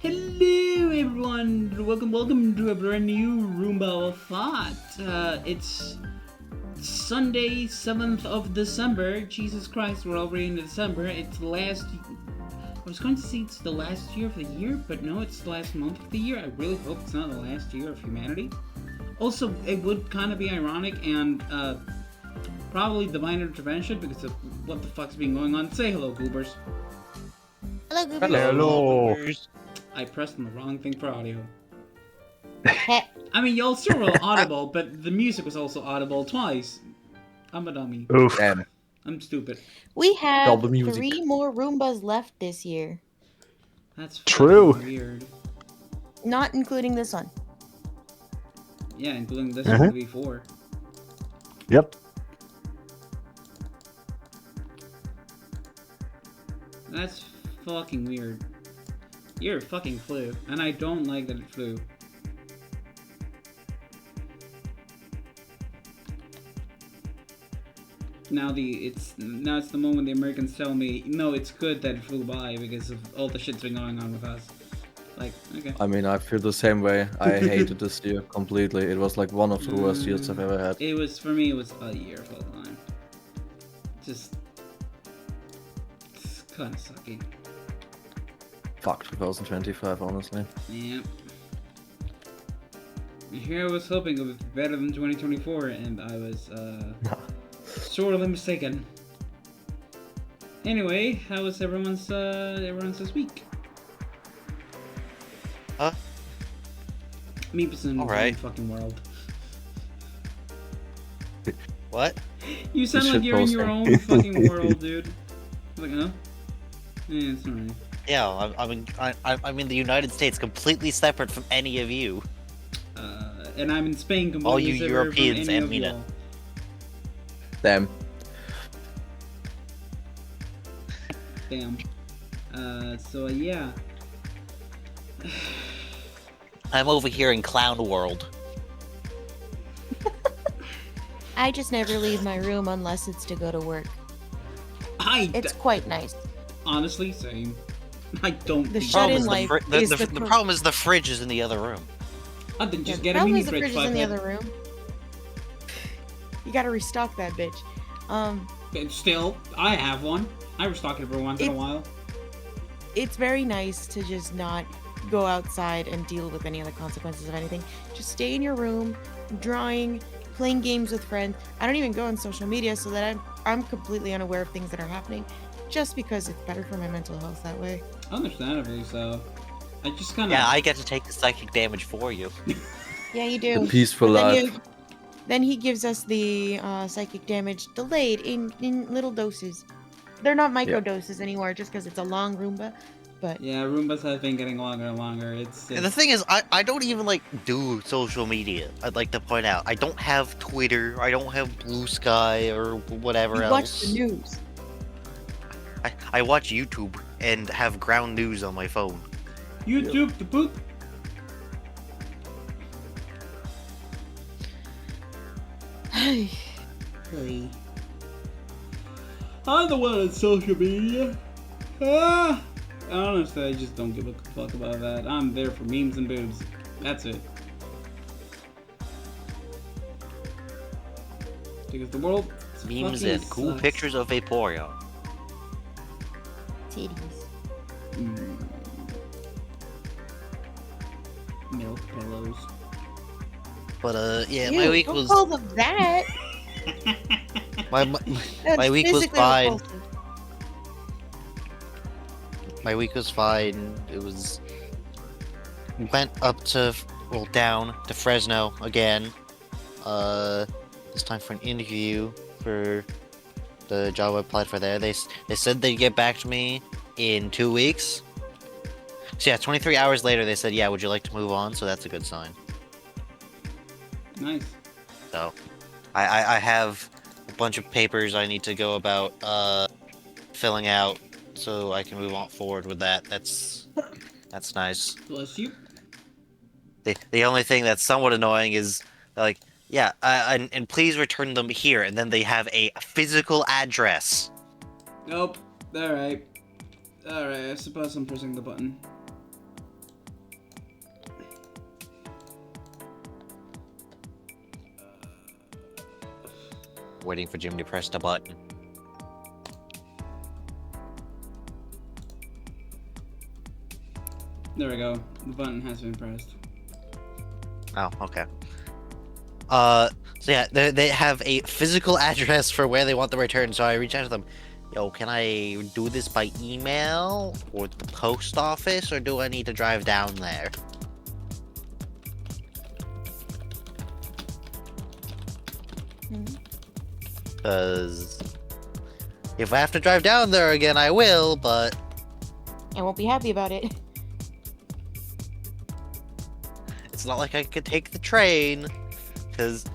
Hello everyone, welcome to a brand new Roomba of Thought. It's Sunday, 7th of December. Jesus Christ, we're already in December. It's the last, I was going to say it's the last year of the year, but no, it's the last month of the year. I really hope it's not the last year of humanity. Also, it would kind of be ironic and probably divine intervention because of what the fuck's been going on. Say hello, Goobers. Hello, Goobers. Hello. I pressed on the wrong thing for audio. I mean, y'all still were audible, but the music was also audible twice. I'm a dummy. Oof. I'm stupid. We have the music. 3 more Roombas left this year. That's True. weird. Not including this one. Yeah, including this one will be 4. Yep. That's fucking weird. You're a fucking flu, and I don't like that it flew. Now it's the moment the Americans tell me, no, it's good that it flew by because of all the shit's been going on with us. Like, okay. I mean, I feel the same way. I hated this year completely. It was like one of the worst years I've ever had. It was, for me, it was a year full time. Just, it's kind of sucky. Fuck 2025, honestly. Yep. Here I was hoping it was better than 2024, and I was, sorely mistaken. Anyway, how was everyone's this week? Meep's in your own fucking world. What? You sound like you're in your own fucking world, dude. I'm like, huh? Yeah, it's alright. Yeah, I'm in the United States, completely separate from any of you. And I'm in Spain, completely All you separate Europeans from any and of Mina. y'all. Damn. Damn. So yeah. I'm over here in Clown World. I just never leave my room unless it's to go to work. It's quite nice. Honestly, same. I don't. The think- shut-in The, life fri- the, is the, the the pro- problem is the fridge is in the other room. I then just the get a problem mini is the fridge. fridge is in the fuckhead. other room. You gotta restock that bitch. But still, I have one. I restock it every once in a while. It's very nice to just not go outside and deal with any of the consequences of anything. Just stay in your room, drawing, playing games with friends. I don't even go on social media so that I'm completely unaware of things that are happening, just because it's better for my mental health that way. Understandably so. I just kind of. Yeah, I get to take the psychic damage for you. Yeah, you do. The peaceful But life. then he gives us the psychic damage delayed in little doses. They're not micro doses anymore, just because it's a long Roomba. But Yeah, Roombas have been getting longer and longer. It's And the thing is, I don't even like do social media. I'd like to point out, I don't have Twitter, I don't have Blue Sky or whatever you else. watch the news. I watch YouTube and have ground news on my phone. YouTube the poop. Hey. I'm the one on social media. Honestly, I just don't give a fuck about that. I'm there for memes and boobs. That's it. Because the world Memes fucking and cool sucks. pictures of Vaporeon. Titties. Milk pillows. But yeah, Ew, my week don't was call them that. my That's week was physically fine. repulsive. My week was fine. It was went down to Fresno again. This time for an interview for the job I applied for there. They said they'd get back to me in 2 weeks. So yeah, 23 hours later they said, "Yeah, would you like to move on?" So that's a good sign. Nice. So I have a bunch of papers I need to go about filling out so I can move on forward with that. That's nice. Bless you. The only thing that's somewhat annoying is like, yeah, and please return them here, and then they have a physical address. Nope. Alright. Alright, I suppose I'm pressing the button. Waiting for Jimmy to press the button. There we go. The button has been pressed. Oh, okay. So yeah, they have a physical address for where they want the return. So I reach out to them. Yo, can I do this by email or the post office, or do I need to drive down there? Because if I have to drive down there again, I will, but I won't be happy about it. it's not like I could take the train. Because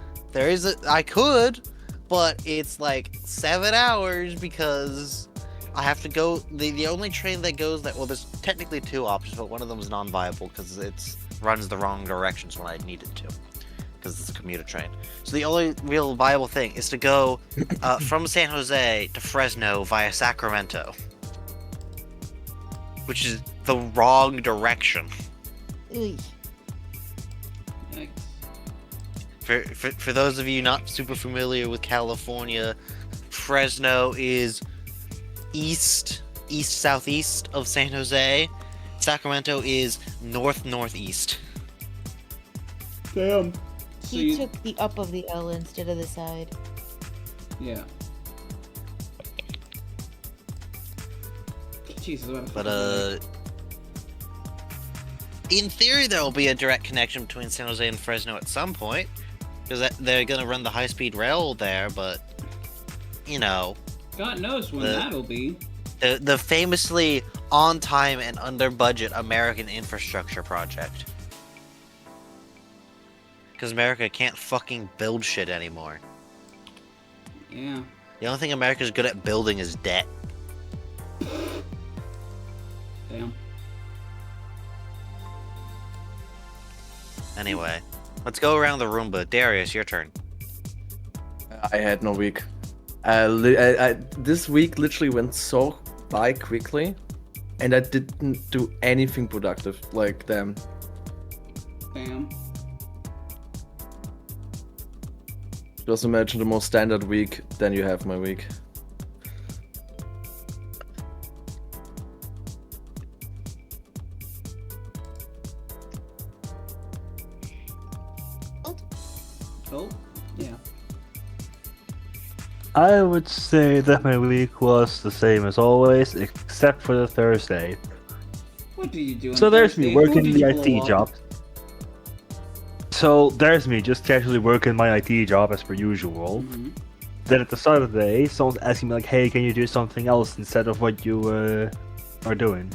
I could, but it's like 7 hours because I have to go. The only train that goes well, there's technically 2 options, but one of them is non-viable because it runs the wrong directions when I need it to. Because it's a commuter train. So the only real viable thing is to go from San Jose to Fresno via Sacramento, which is the wrong direction. Ugh. Yikes. For those of you not super familiar with California, Fresno is east-southeast of San Jose. Sacramento is north-northeast. Damn. He took the up of the L instead of the side. Yeah. Jesus, what a But fucking in theory there will be a direct connection between San Jose and Fresno at some point, because they're gonna run the high-speed rail there. But you know, God knows when that'll be. the famously on time and under budget American infrastructure project. Because America can't fucking build shit anymore. Yeah. The only thing America's good at building is debt. Damn. Anyway, let's go around the Roomba. Darius, your turn. I had no week. This week literally went so by quickly, and I didn't do anything productive. Like, damn. Damn. Just imagine the most standard week, then you have my week. Oh, yeah. I would say that my week was the same as always, except for the Thursday. What do you do? On So there's me Thursday? Who working did the you blow IT up? job. So there's me just casually working my IT job as per usual. Mhm. Then at the start of the day, someone's asking me like, "Hey, can you do something else instead of what you are doing?"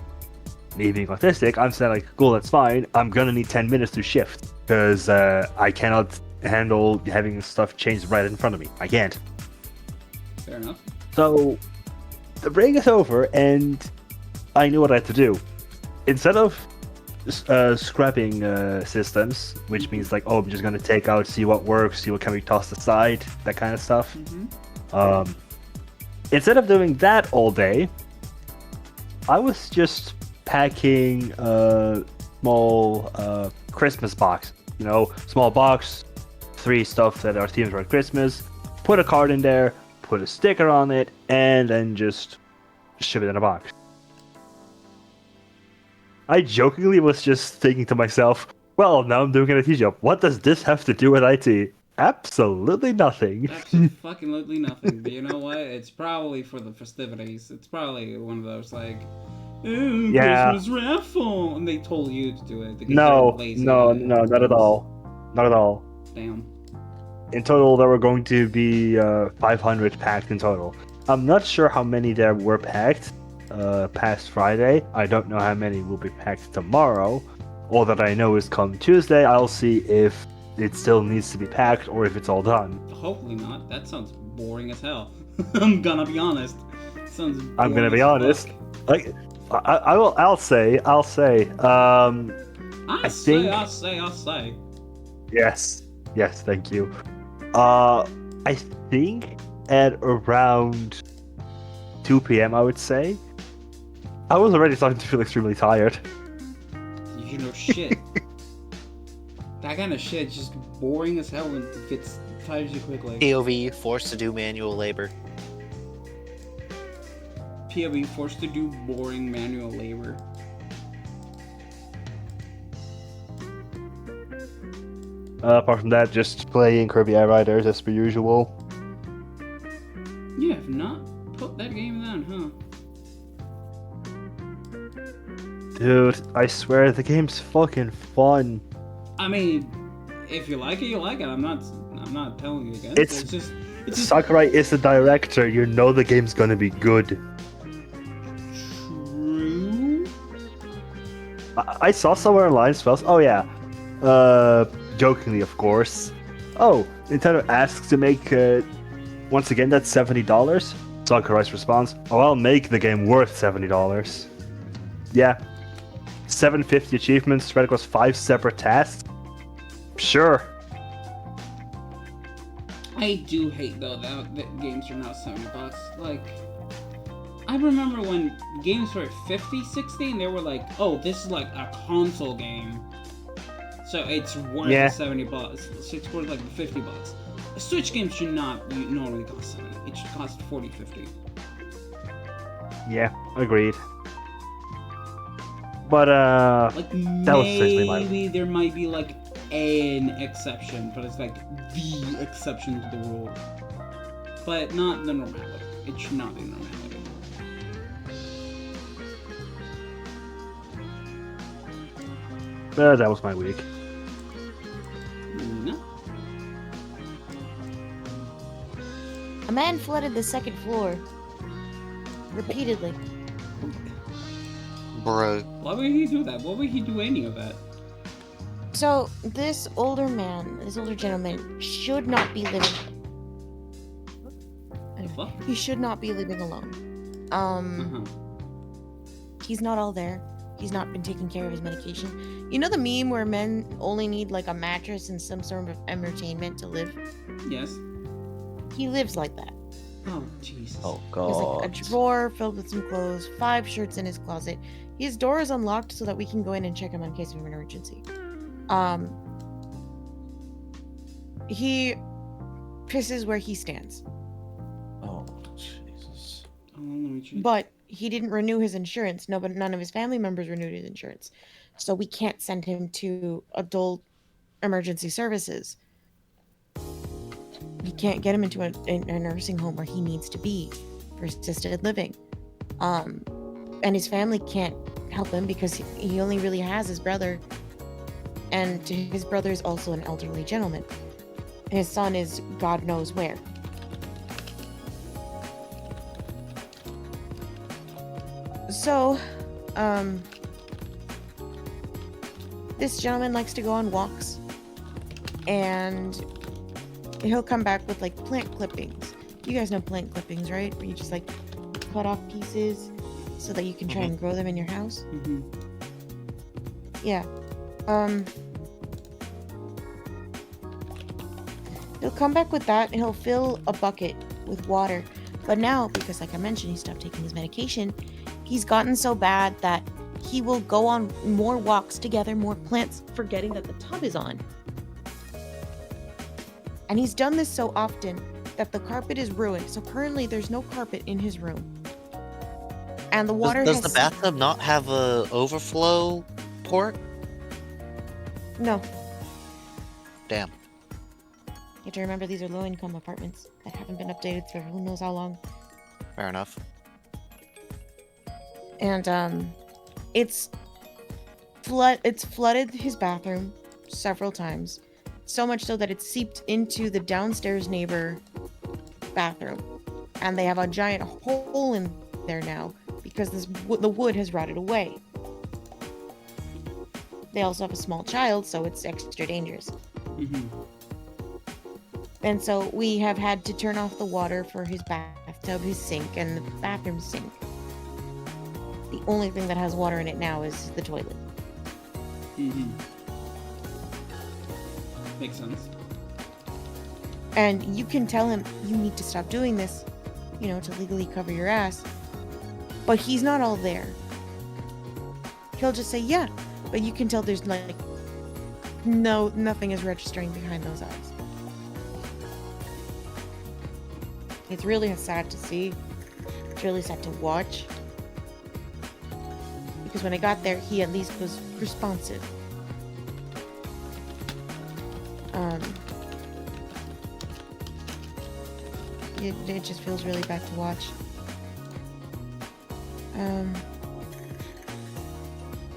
Me being autistic, I'm saying like, "Cool, that's fine. I'm gonna need 10 minutes to shift because I cannot handle having stuff changed right in front of me. I can't." Fair enough. So the break is over, and I knew what I had to do. Instead of scrapping systems, which means like, oh, I'm just gonna take out, see what works, see what can be tossed aside, that kind of stuff. Mm-hmm. Instead of doing that all day, I was just packing a small Christmas box. You know, small box, 3 stuff that are themed for Christmas. Put a card in there, put a sticker on it, and then just ship it in a box. I jokingly was just thinking to myself, well, now I'm doing an IT job. What does this have to do with IT? Absolutely nothing. Absolutely nothing. But you know what? It's probably for the festivities. It's probably one of those like, ooh, Yeah. Christmas raffle, and they told you to do it because No, they're lazy. no, not at all. Not at all. Damn. In total, there were going to be 500 packed in total. I'm not sure how many there were packed past Friday. I don't know how many will be packed tomorrow. All that I know is come Tuesday, I'll see if it still needs to be packed or if it's all done. Hopefully not. That sounds boring as hell. I'm gonna be honest. Sounds. I'm gonna boring be as honest. fuck. Like, I'll say. I'll think- say. Yes, thank you. I think at around 2 p.m. I would say. I was already starting to feel extremely tired. You know shit. That kind of shit is just boring as hell and gets tires you quickly. POV forced to do manual labor. POV forced to do boring manual labor. Apart from that, just playing Kirby Air Riders as per usual. You have not put that game down, huh? Dude, I swear the game's fucking fun. I mean, if you like it, you like it. I'm not telling you against. It's just Sakurai is the director, you know the game's gonna be good. true. I saw somewhere online spells. Oh yeah, jokingly of course. Oh, Nintendo asks to make once again that's $70. Sakurai's response: "Oh, I'll make the game worth $70." Yeah, 750 achievements spread across 5 separate tasks. Sure. I do hate though that games are now $70. Like, I remember when games were 50, 60, and they were like, "Oh, this is like a console game, so it's worth Yeah. $70. So it's worth like $50. A Switch game should not normally cost 70. It should cost 40, 50. Yeah, agreed. But Like that was essentially my- maybe there might be like an exception, but it's like the exception to the rule. But not the normality. It should not be the normality. that was my week. No. A man flooded the second floor repeatedly. Bro. Why would he do that? Why would he do any of that? So this older gentleman should not be living. The fuck? He should not be living alone. Uh-huh. He's not all there. He's not been taking care of his medication. You know the meme where men only need like a mattress and some sort of entertainment to live? Yes. He lives like that. Oh, Jesus. Oh There's like a god. drawer filled with some clothes, 5 shirts in his closet. His door is unlocked so that we can go in and check him in case of an emergency. He pisses where he stands. Oh Jesus. Oh, let me check. But he didn't renew his insurance. None of his family members renewed his insurance. So we can't send him to adult emergency services. We can't get him into a nursing home where he needs to be for assisted living. And his family can't help him because he only really has his brother. And his brother is also an elderly gentleman. His son is God knows where. So, this gentleman likes to go on walks, and he'll come back with like plant clippings. You guys know plant clippings, right? Where you just like cut off pieces so that you can try and grow them in your house. Mm-hmm. Yeah. He'll come back with that and he'll fill a bucket with water. But now, because like I mentioned, he stopped taking his medication, he's gotten so bad that he will go on more walks to gather more plants, forgetting that the tub is on. And he's done this so often that the carpet is ruined. So currently there's no carpet in his room. And the water Does the bathtub not have a overflow port? No. Damn. You have to remember these are low-income apartments that haven't been updated for who knows how long. Fair enough. And it's flooded his bathroom several times. So much so that it's seeped into the downstairs neighbor bathroom. And they have a giant hole in there now because the wood has rotted away. They also have a small child, so it's extra dangerous. Mm-hmm. And so we have had to turn off the water for his bathtub, his sink, and the bathroom sink. The only thing that has water in it now is the toilet. Mm-hmm. Makes sense. And you can tell him, you need to stop doing this, to legally cover your ass. But he's not all there. He'll just say, yeah. But you can tell there's nothing is registering behind those eyes. It's really sad to see. It's really sad to watch. Because when I got there, he at least was responsive. It just feels really bad to watch.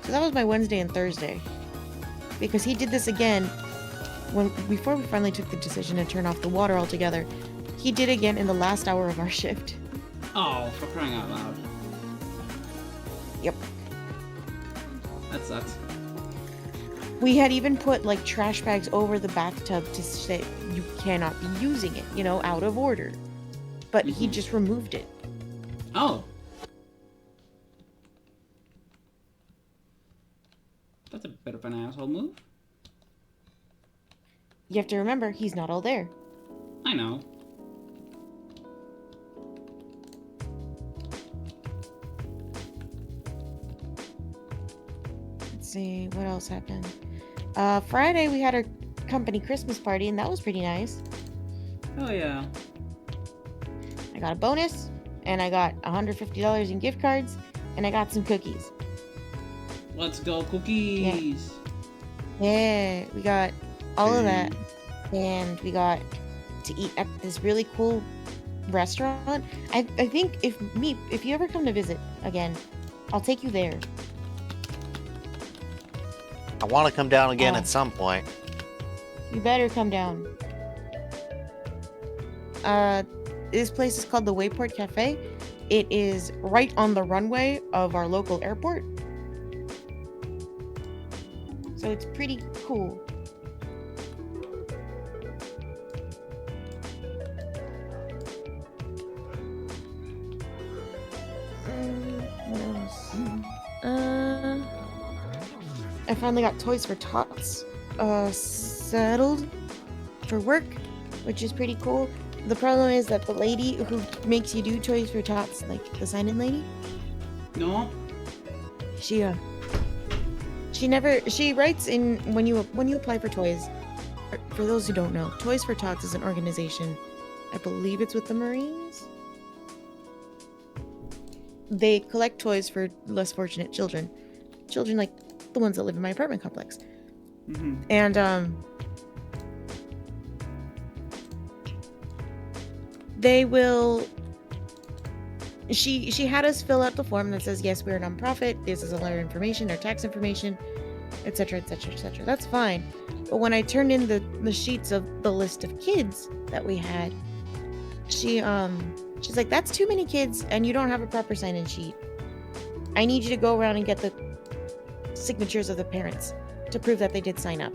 So that was my Wednesday and Thursday. Because he did this again before we finally took the decision to turn off the water altogether. He did again in the last hour of our shift. Oh, for crying out loud. Yep. That sucks. We had even put trash bags over the bathtub to say you cannot be using it, out of order. But he just removed it. Oh. That's a bit of an asshole move. You have to remember, he's not all there. I know. Let's see, what else happened? Friday we had our company Christmas party, and that was pretty nice. Oh yeah. I got a bonus, and I got $150 in gift cards, and I got some cookies. Let's go cookies. Yeah, we got all of that, and we got to eat at this really cool restaurant. I think if you ever come to visit again, I'll take you there. I want to come down again at some point. You better come down. This place is called the Wayport Cafe. It is right on the runway of our local airport. So it's pretty cool. What else? I finally got Toys for Tots settled for work, which is pretty cool. The problem is that the lady who makes you do Toys for Tots, like the sign-in lady, No. she writes in when you apply for toys. For those who don't know, Toys for Tots is an organization. I believe it's with the Marines. They collect toys for less fortunate children like the ones that live in my apartment complex. Mm-hmm. And they will. She had us fill out the form that says, yes, we're a nonprofit, this is all our information, our tax information, etc., etc., etc. That's fine. But when I turned in the sheets of the list of kids that we had, she's like, that's too many kids and you don't have a proper sign-in sheet. I need you to go around and get the signatures of the parents to prove that they did sign up.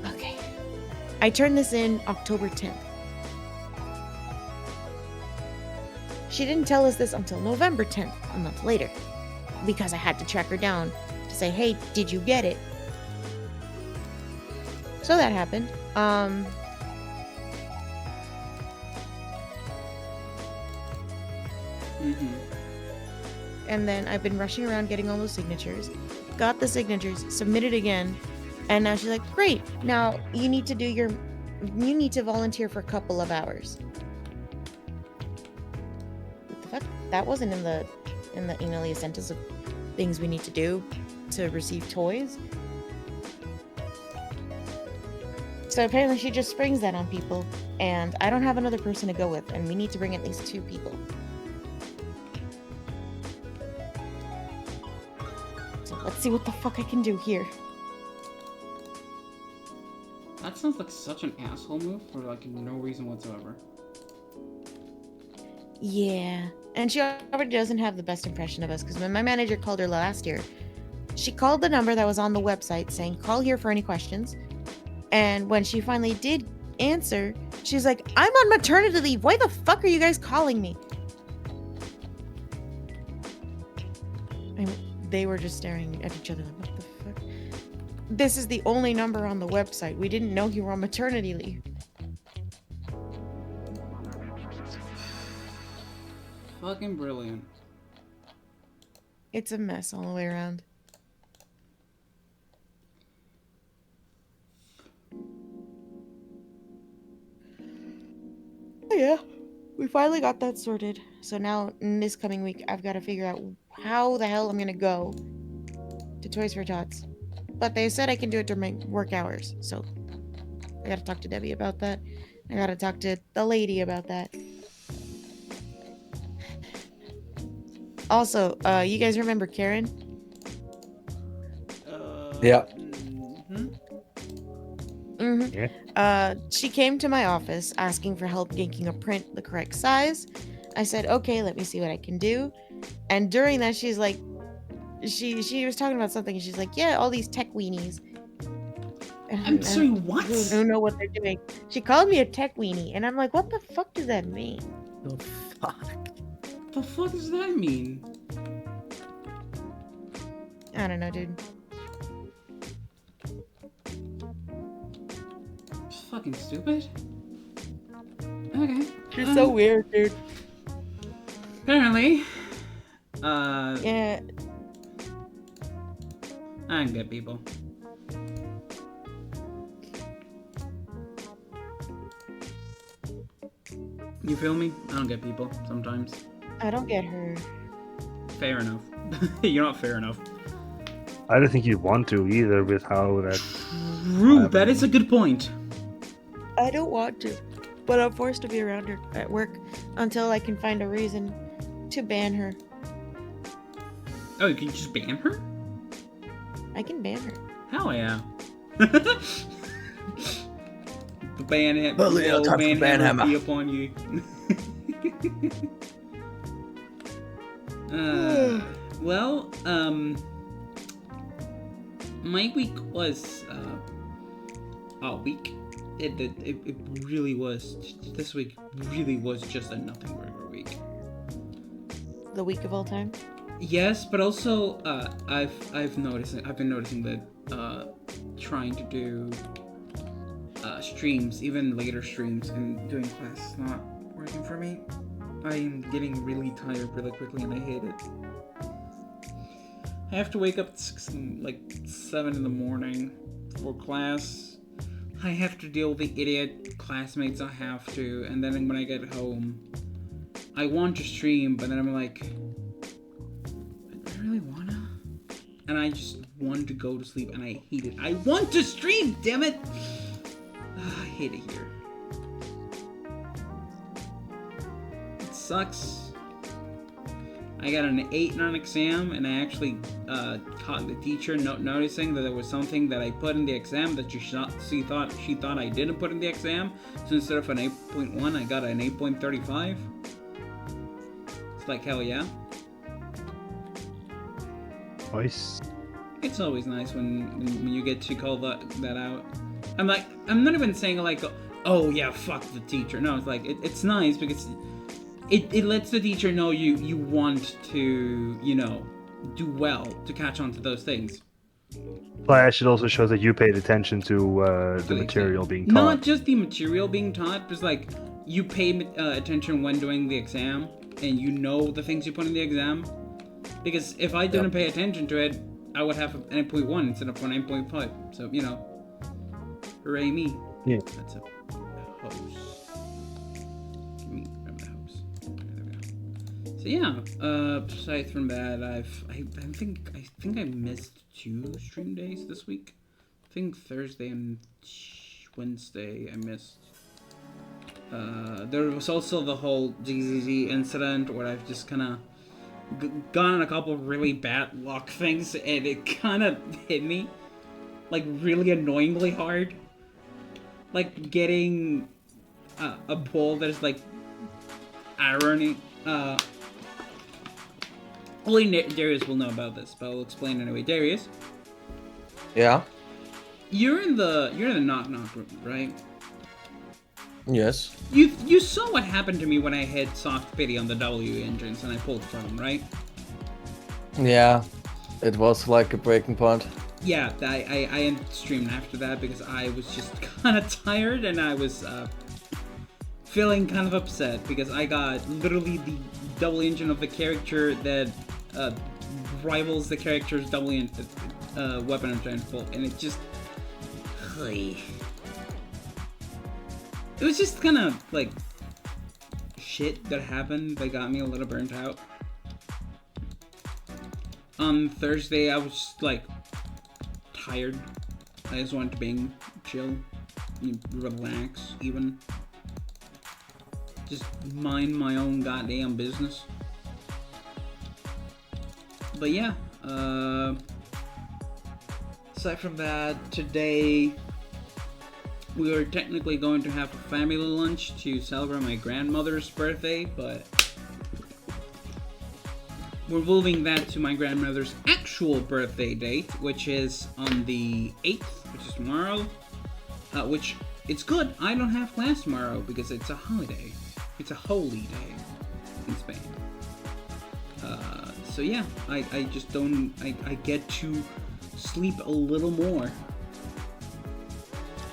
Okay. I turned this in October 10th. She didn't tell us this until November 10th, a month later, because I had to track her down to say, hey, did you get it? So that happened. And then I've been rushing around getting all those signatures, got the signatures, submitted again, and now she's like, great, now you need to volunteer for a couple of hours. What the fuck? That wasn't in the email you sent us of things we need to do to receive toys. So apparently she just springs that on people, and I don't have another person to go with, and we need to bring at least 2 people. So let's see what the fuck I can do here. That sounds like such an asshole move for like no reason whatsoever. Yeah, and she already doesn't have the best impression of us, because when my manager called her last year, she called the number that was on the website saying, call here for any questions. And when she finally did answer, she's like, I'm on maternity leave. Why the fuck are you guys calling me? I mean, they were just staring at each other like, what the fuck? This is the only number on the website. We didn't know you were on maternity leave. Fucking brilliant. It's a mess all the way around. Yeah, we finally got that sorted. So now, in this coming week, I've got to figure out how the hell I'm gonna go to Toys for Tots. But they said I can do it during my work hours, so I gotta talk to Debbie about that. I gotta talk to the lady about that. Also, you guys remember Karen? Yeah. Yeah. She came to my office asking for help making a print the correct size. I said, okay, let me see what I can do. And during that, she's like, she was talking about something, and she's like, yeah, all these tech weenies. I'm sorry, what? Who don't know what they're doing. She called me a tech weenie, and I'm like, what the fuck does that mean? Oh, fuck. The fuck does that mean? I don't know, dude. Fucking stupid. Okay. She's so weird, dude. Apparently. Yeah. I can get people. You feel me? I don't get people sometimes. I don't get her. Fair enough. You're not fair enough. I don't think you'd want to either with how that. True, that is a good point. I don't want to, but I'm forced to be around her at work until I can find a reason to ban her. Oh, you can just ban her? I can ban her. Hell yeah. The ban it. Well, yeah, time for ban hammer. Be upon you. Well, my week was a week. It really was. This week really was just a nothing burger week. The week of all time. Yes, but also I've been noticing that trying to do streams, even later streams, and doing class is not working for me. I'm getting really tired really quickly, and I hate it. I have to wake up at 7 in the morning for class. I have to deal with the idiot classmates I have to, and then when I get home, I want to stream, but then I'm like, I really wanna? And I just want to go to sleep, and I hate it. I want to stream, damn it! I hate it here. It sucks. I got an 8 on exam, and I actually caught the teacher noticing that there was something that I put in the exam that she thought I didn't put in the exam. So instead of an 8.1, I got an 8.35. It's like, hell yeah. Nice. It's always nice when you get to call that out. I'm not even saying like, oh yeah, fuck the teacher. No, it's like, it's nice because it lets the teacher know you want to, do well to catch on to those things. Slash, it also shows that you paid attention to the material being taught. Not just the material being taught, but like you pay attention when doing the exam, and you know the things you put in the exam. Because if I didn't pay attention to it, I would have an 8.1 instead of an 8.5. So, hooray me. Yeah. That's a hose. Give me grab the hose. There we go. So yeah, aside from that, I think I missed 2 stream days this week. I think Thursday and Wednesday I missed. There was also the whole GZZ incident where I've just kind of gone on a couple really bad luck things, and it kind of hit me like really annoyingly hard. Like getting a ball that is like irony. Only Darius will know about this, but I'll explain anyway. Darius, Yeah. you're in the knock knock group, right? Yes. You saw what happened to me when I hit soft pity on the W engines and I pulled from, right? Yeah. It was like a breaking point. Yeah, I ended streaming after that because I was just kind of tired, and I was feeling kind of upset because I got literally the double engine of the character that rivals the character's double weapon I'm trying to pull, and it just... It was just kind of like shit that happened that got me a little burnt out. On Thursday, I was just like tired. I just wanted to bang, chill, relax, even. Just mind my own goddamn business. But yeah, aside from that, today we were technically going to have a family lunch to celebrate my grandmother's birthday, but we're moving that to my grandmother's actual birthday date, which is on the 8th, which is tomorrow. Which, it's good, I don't have class tomorrow because it's a holiday. It's a holy day in Spain. So yeah, I just don't, I get to sleep a little more.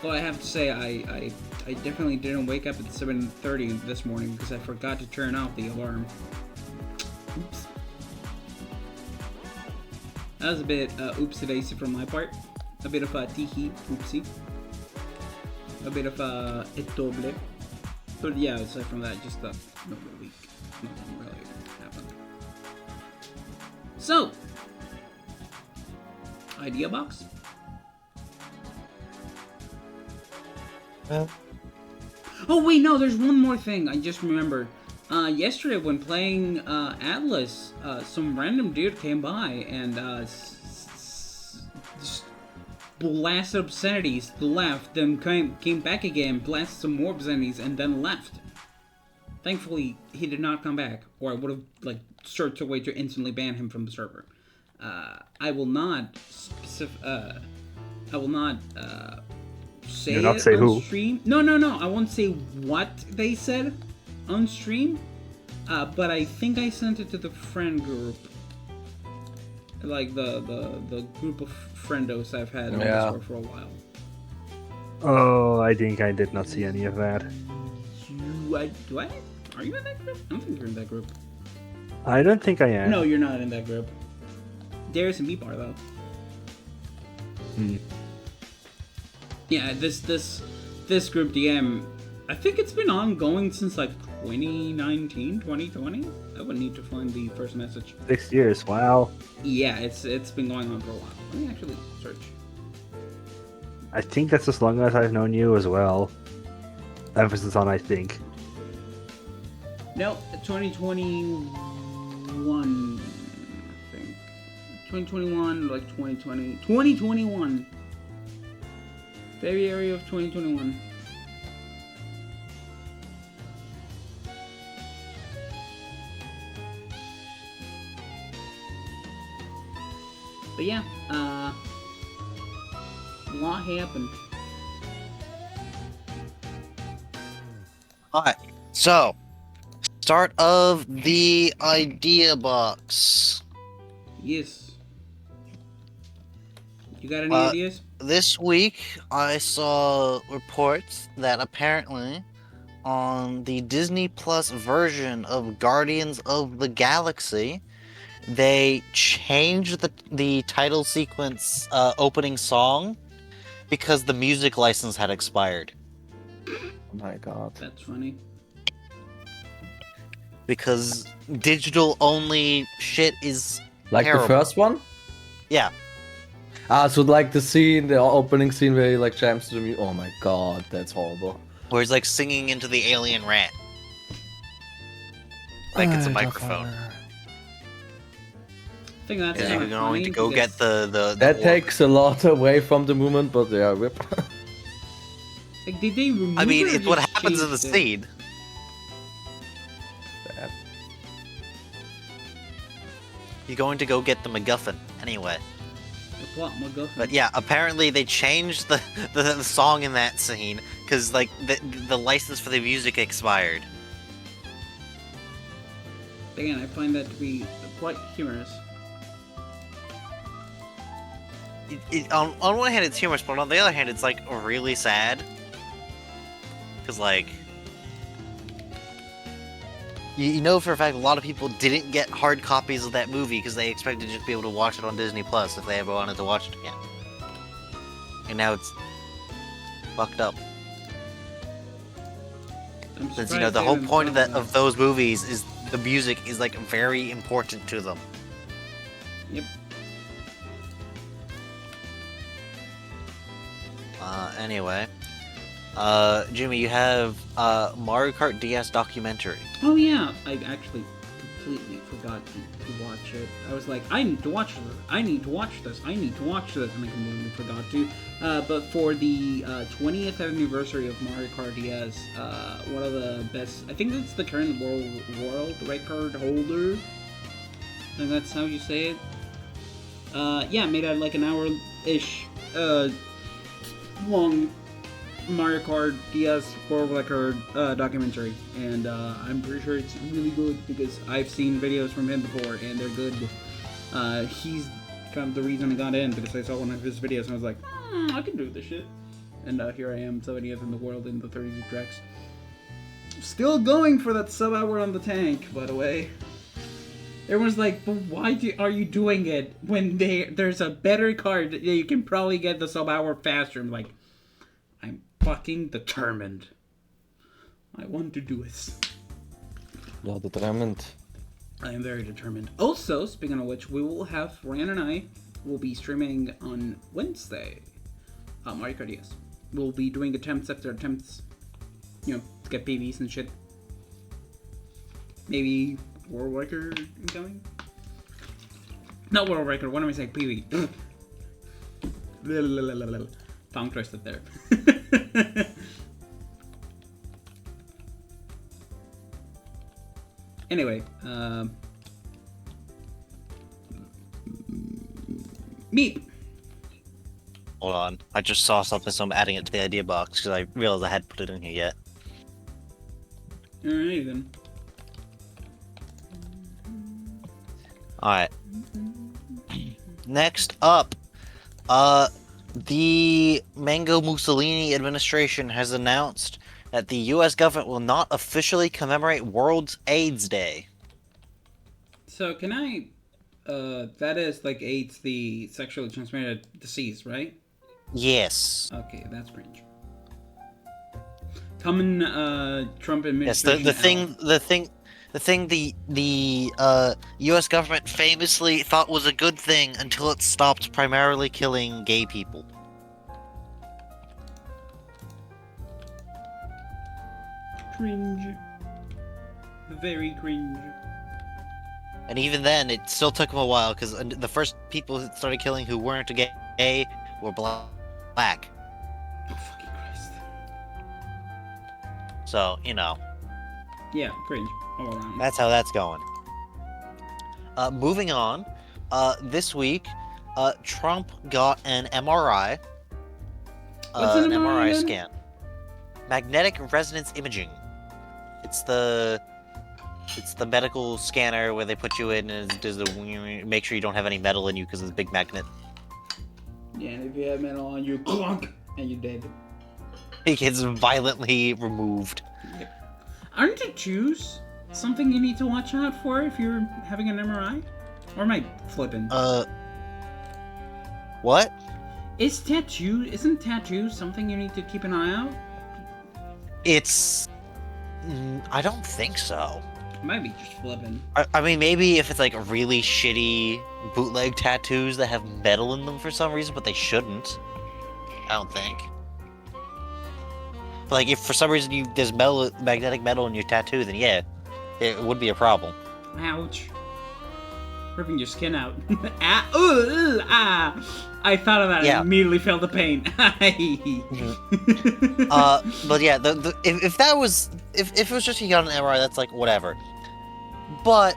Well, I have to say, I definitely didn't wake up at 7:30 this morning because I forgot to turn off the alarm. Oops. That was a bit oopsie-daisy from my part. A bit of a tee-hee oopsie. A bit of a doble. But yeah, aside from that, just a normal week. Nothing really happened. So, idea box? Oh wait, no, there's one more thing I just remembered. Yesterday when playing Atlas, some random dude came by and just blasted obscenities, left, then came back again, blasted some more obscenities, and then left. Thankfully, he did not come back, or I would have searched a way to instantly ban him from the server. I will not say Do not it say on who. stream. No, I won't say what they said on stream. But I think I sent it to the friend group, like the group of friendos I've had on Discord for a while. Oh, I think I did not see any of that. Do I? Are you in that group? I don't think you're in that group. I don't think I am. No, you're not in that group. Darius and Beep are though. Hmm. Yeah, this group DM, I think it's been ongoing since like 2019, 2020. I would need to find the first message. 6 years. Wow. Yeah, it's been going on for a while. Let me actually search. I think that's as long as I've known you as well. Emphasis on I think. No, 2021, I think. 2021, like 2020. 2021. February of 2021. But yeah, a lot happened. Alright, so start of the idea box. Yes. You got any Uh, ideas? This week I saw reports that apparently on the Disney Plus version of Guardians of the Galaxy, they changed the title sequence opening song because the music license had expired. Oh my god. That's funny. Because digital only shit is Like terrible. the first one? Yeah. Ah, so like the scene, the opening scene where he like jams to the music. Oh my god, that's horrible. Where he's like singing into the alien rat. Like it's a microphone. I think that's Is kind he of going funny to go get because, the That orc? takes a lot away from the movement, but yeah, rip. like, did they remove I mean, it or it's what just happens in the changed it? scene. Bad. He's going to go get the MacGuffin anyway. The plot MacGuffin. But yeah, apparently they changed the song in that scene because like the license for the music expired. Again, I find that to be quite humorous. On one hand, it's humorous, but on the other hand, it's like really sad. Because like, you know for a fact a lot of people didn't get hard copies of that movie because they expected to just be able to watch it on Disney Plus if they ever wanted to watch it again. And now it's fucked up. I'm Since surprised the they whole haven't point of done of those movies is the music is like very important to them. Yep. Anyway, Jimmy, you have Mario Kart DS documentary. Oh yeah, I actually completely forgot to watch it. I was like, I need to watch this. I need to watch this. I need to watch this, and I completely forgot to. But for the 20th anniversary of Mario Kart DS, one of the best, I think it's the current world record holder. I think that's how you say it. Yeah, made out like an hour-ish long Mario Kart DS world record documentary, and I'm pretty sure it's really good because I've seen videos from him before, and they're good. He's kind of the reason I got in because I saw one of his videos and I was like, I can do this shit. And here I am, 70th in the world in the 32 tracks. Still going for that sub-hour on the tank, by the way. Everyone's like, but why are you doing it when there's a better card that you can probably get the sub-hour faster? I'm like, I'm fucking determined. I want to do it. Yeah, determined. I am very determined. Also, speaking of which, we will have, Ryan and I will be streaming on Wednesday. Mario Kart DS. We'll be doing attempts after attempts. You know, to get PBs and shit. Maybe World Record incoming? Not World Record, what am I saying? PB. Tongue twisted there. Anyway, Meep. Hold on, I just saw something, so I'm adding it to the idea box because I realized I hadn't put it in here yet. Alright then. Alright. Next up, The Mango Mussolini administration has announced that the U.S. government will not officially commemorate World AIDS Day. So can I? That is like AIDS, the sexually transmitted disease, right? Yes. Okay, that's cringe. Coming, Trump Yes. administration. The U.S. government famously thought was a good thing until it stopped primarily killing gay people. Cringe. Very cringe. And even then, it still took them a while because the first people that started killing who weren't gay were black. Oh fucking Christ. So Yeah, cringe all around. that's how that's going. Moving on. This week, Trump got an MRI. What's an an MRI MRI again? scan. Magnetic resonance imaging. It's the medical scanner where they put you in and does the make sure you don't have any metal in you because it's a big magnet. Yeah, and if you have metal on you, clunk, and you're dead. It gets violently removed. Aren't tattoos something you need to watch out for if you're having an MRI? Or am I flipping? What? Isn't tattoo something you need to keep an eye out? It's. I don't think so. I might be just flipping. I mean, maybe if it's like really shitty bootleg tattoos that have metal in them for some reason, but they shouldn't. I don't think. But like, if for some reason there's magnetic metal in your tattoo, then yeah, it would be a problem. Ouch. Ripping your skin out. Ah. I thought of that and immediately felt the pain. But yeah, if it was just he got an MRI, that's like whatever. But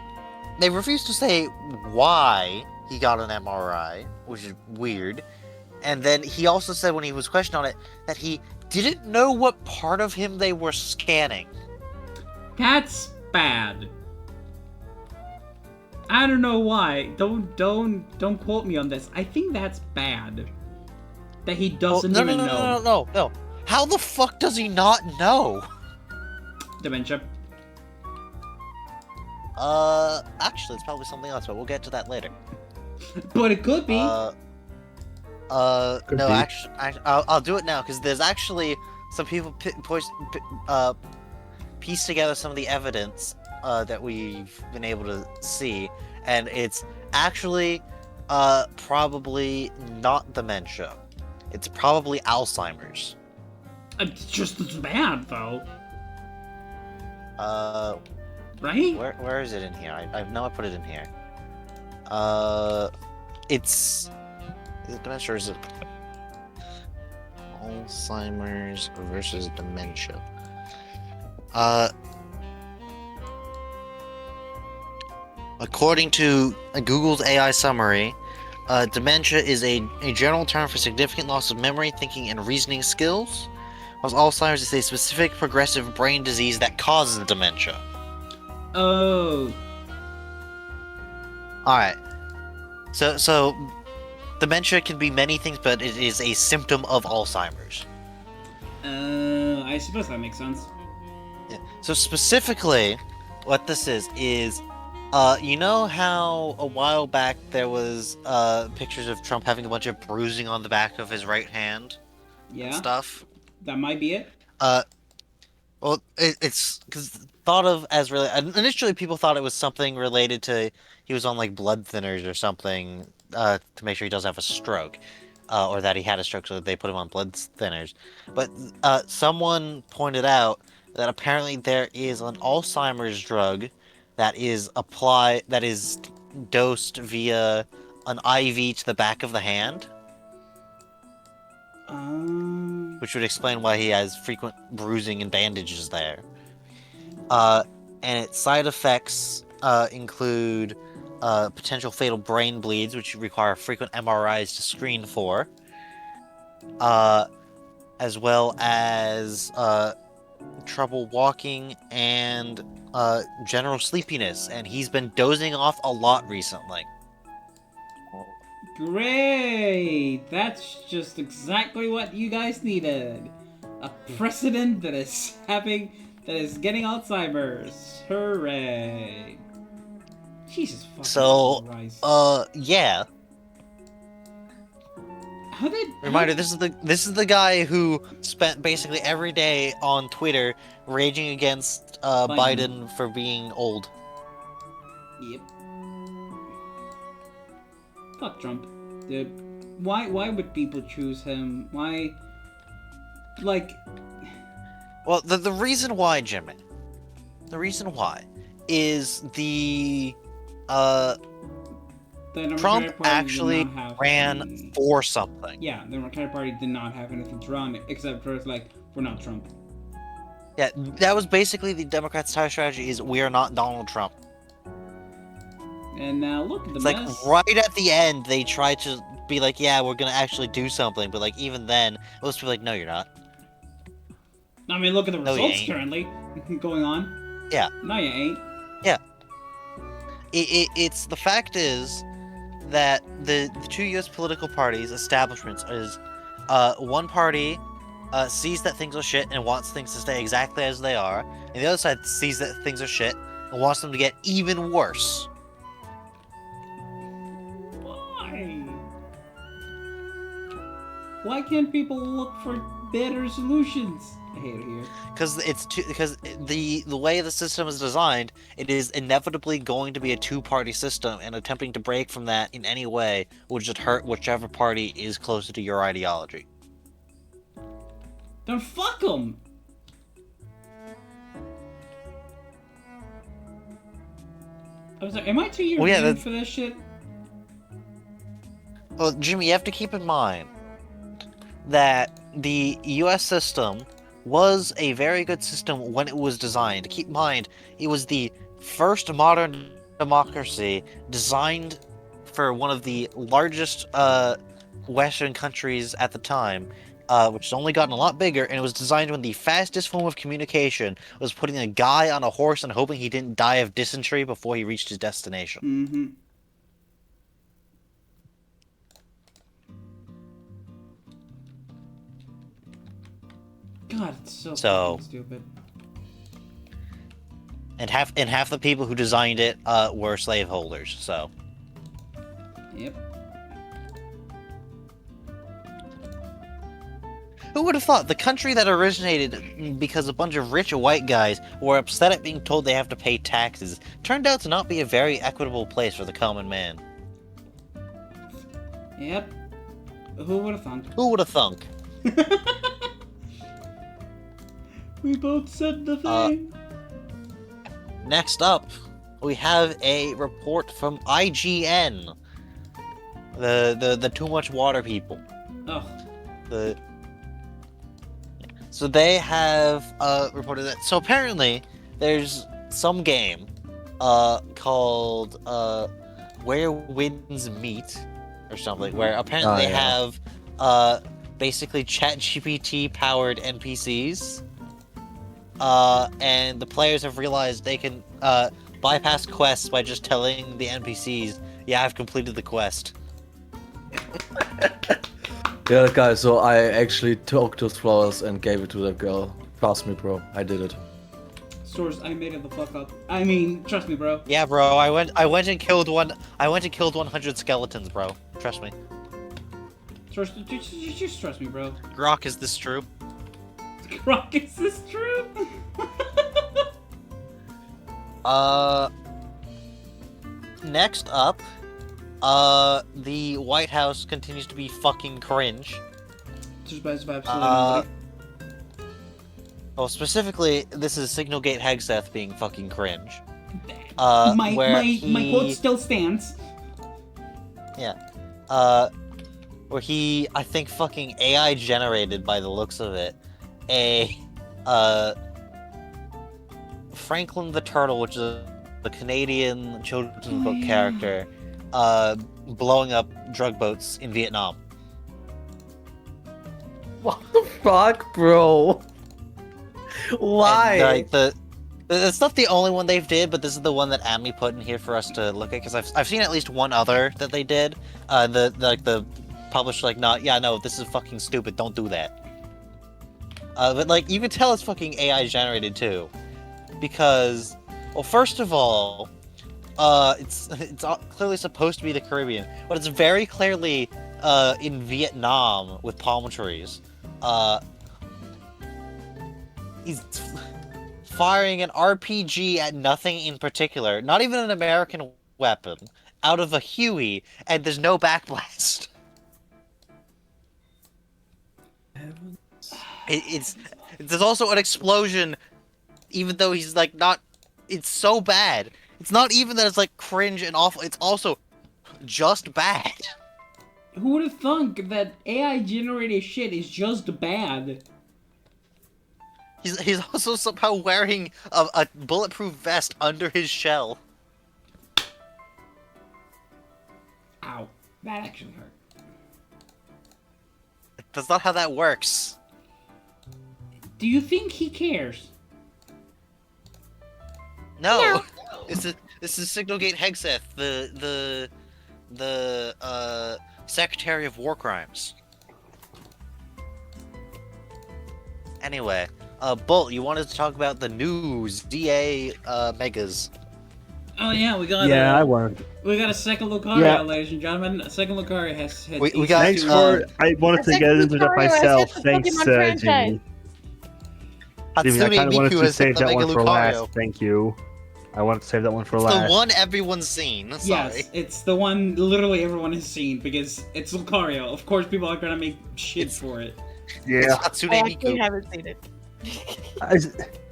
they refused to say why he got an MRI, which is weird. And then he also said when he was questioned on it that he didn't know what part of him they were scanning. That's bad. I don't know why. Don't quote me on this. I think that's bad. That he doesn't even know. No. How the fuck does he not know? Dementia. Actually, it's probably something else, but we'll get to that later. But it could be. Could no, be. actually, I'll do it now because there's actually some people piece together some of the evidence that we've been able to see, and it's actually probably not dementia. It's probably Alzheimer's. It's just as bad though. Right? Where is it in here? I know I put it in here. Is it dementia or is it Alzheimer's versus dementia? According to Google's AI summary, dementia is a general term for significant loss of memory, thinking, and reasoning skills, while Alzheimer's is a specific progressive brain disease that causes dementia. Oh. Alright. So dementia can be many things, but it is a symptom of Alzheimer's. I suppose that makes sense. Yeah. So specifically, what this is, you know how a while back there was pictures of Trump having a bunch of bruising on the back of his right hand? Yeah. And stuff? That might be it. Well, it's because thought of as really initially people thought it was something related to he was on like blood thinners or something to make sure he doesn't have a stroke, or that he had a stroke, so they put him on blood thinners. But someone pointed out that apparently there is an Alzheimer's drug that is dosed via an IV to the back of the hand. Which would explain why he has frequent bruising and bandages there. And its side effects include potential fatal brain bleeds, which require frequent MRIs to screen for, as well as trouble walking and general sleepiness. And he's been dozing off a lot recently. Great! That's just exactly what you guys needed. A precedent that is getting Alzheimer's. Hooray! Jesus fucking So, Christ. yeah. How did Reminder: this is the guy who spent basically every day on Twitter raging against Biden for being old. Yep. Fuck Trump, dude. Why would people choose him? Why? Like, Well, the reason why, Jimmy, the reason why is the Democratic Trump Party actually did not have ran any... for something. Yeah, the Democratic Party did not have anything to run except for like, we're not Trump. Yeah, that was basically the Democrats' entire strategy: is we are not Donald Trump. And now look at the It's mess. like right at the end, they tried to be like, "Yeah, we're gonna actually do something," but like even then, most people are like, "No, you're not." I mean, look at the No, you results ain't. currently going on. Yeah. No, you ain't. Yeah. It's the fact is that the two U.S. political parties establishments is one party sees that things are shit and wants things to stay exactly as they are, and the other side sees that things are shit and wants them to get even worse. Why? Why can't people look for better solutions? I hate it here. Because the way the system is designed, it is inevitably going to be a two-party system, and attempting to break from that in any way would just hurt whichever party is closer to your ideology. Then fuck them. I was like, am I too Well, yeah, European that's- for this shit? Well, Jimmy, you have to keep in mind that the U.S. system was a very good system when it was designed. Keep in mind, it was the first modern democracy designed for one of the largest Western countries at the time, which has only gotten a lot bigger, and it was designed when the fastest form of communication was putting a guy on a horse and hoping he didn't die of dysentery before he reached his destination. Mm-hmm. God, it's so fucking stupid. And half the people who designed it were slaveholders. So Yep. who would have thought the country that originated because a bunch of rich white guys were upset at being told they have to pay taxes turned out to not be a very equitable place for the common man? Yep. Who would have thunk? Who would have thunk? We both said the thing. Next up, we have a report from IGN. The too much water people. Oh. So they have reported that. So apparently, there's some game called Where Winds Meet or something, where apparently they have basically ChatGPT powered NPCs. And the players have realized they can bypass quests by just telling the NPCs, "Yeah, I've completed the quest." Yeah, guys, so I actually took those flowers and gave it to that girl. Trust me, bro, I did it. Source, I made it the fuck up. I mean, trust me, bro. Yeah, bro, I went and killed 100 skeletons, bro. Trust me. Source, just trust me, bro. Grok, is this true? Rock, is this true? Next up, the White House continues to be fucking cringe. Just by absolutely nobody. Well, specifically, this is Signalgate Hegseth being fucking cringe. My quote still stands. Yeah. Where he, I think, fucking AI generated, by the looks of it, a Franklin the Turtle, which is a Canadian children's book character, blowing up drug boats in Vietnam. What the fuck, bro? Why? And, It's not the only one they've did, but this is the one that Amy put in here for us to look at because I've seen at least one other that they did. The publisher like, not yeah, no, this is fucking stupid. Don't do that. But like you can tell it's fucking AI generated too, because well, first of all, it's clearly supposed to be the Caribbean, but it's very clearly in Vietnam with palm trees. He's firing an RPG at nothing in particular, not even an American weapon, out of a Huey, and there's no backblast. It's there's also an explosion, even though he's like not. It's so bad. It's not even that it's like cringe and awful. It's also just bad. Who would have thunk that AI generated shit is just bad? He's also somehow wearing a bulletproof vest under his shell. Ow. That actually hurt. That's not how that works. Do you think he cares? No. This is Signalgate Hegseth, the Secretary of War Crimes. Anyway, Bolt, you wanted to talk about the new ZA megas. Oh yeah, we got Yeah, I wanted. we got a second Lucario, Yeah. ladies and gentlemen. A second Lucario has hit. We got- Thanks Uh, for. I wanted to That's get like into that Lucario has myself. hit the Thanks, Pokemon franchise. Jimmy. Jimmy, I Hatsune kind of wanted Miku to has hit save the that Mega one for last. Lucario. Thank you. I wanted to save that one for It's last. the one everyone's seen. Sorry. Yes, it's the one literally everyone has seen because it's Lucario. Of course, people are gonna make shit It's- for it. Yeah, It's Hatsune I actually Miku. haven't seen it.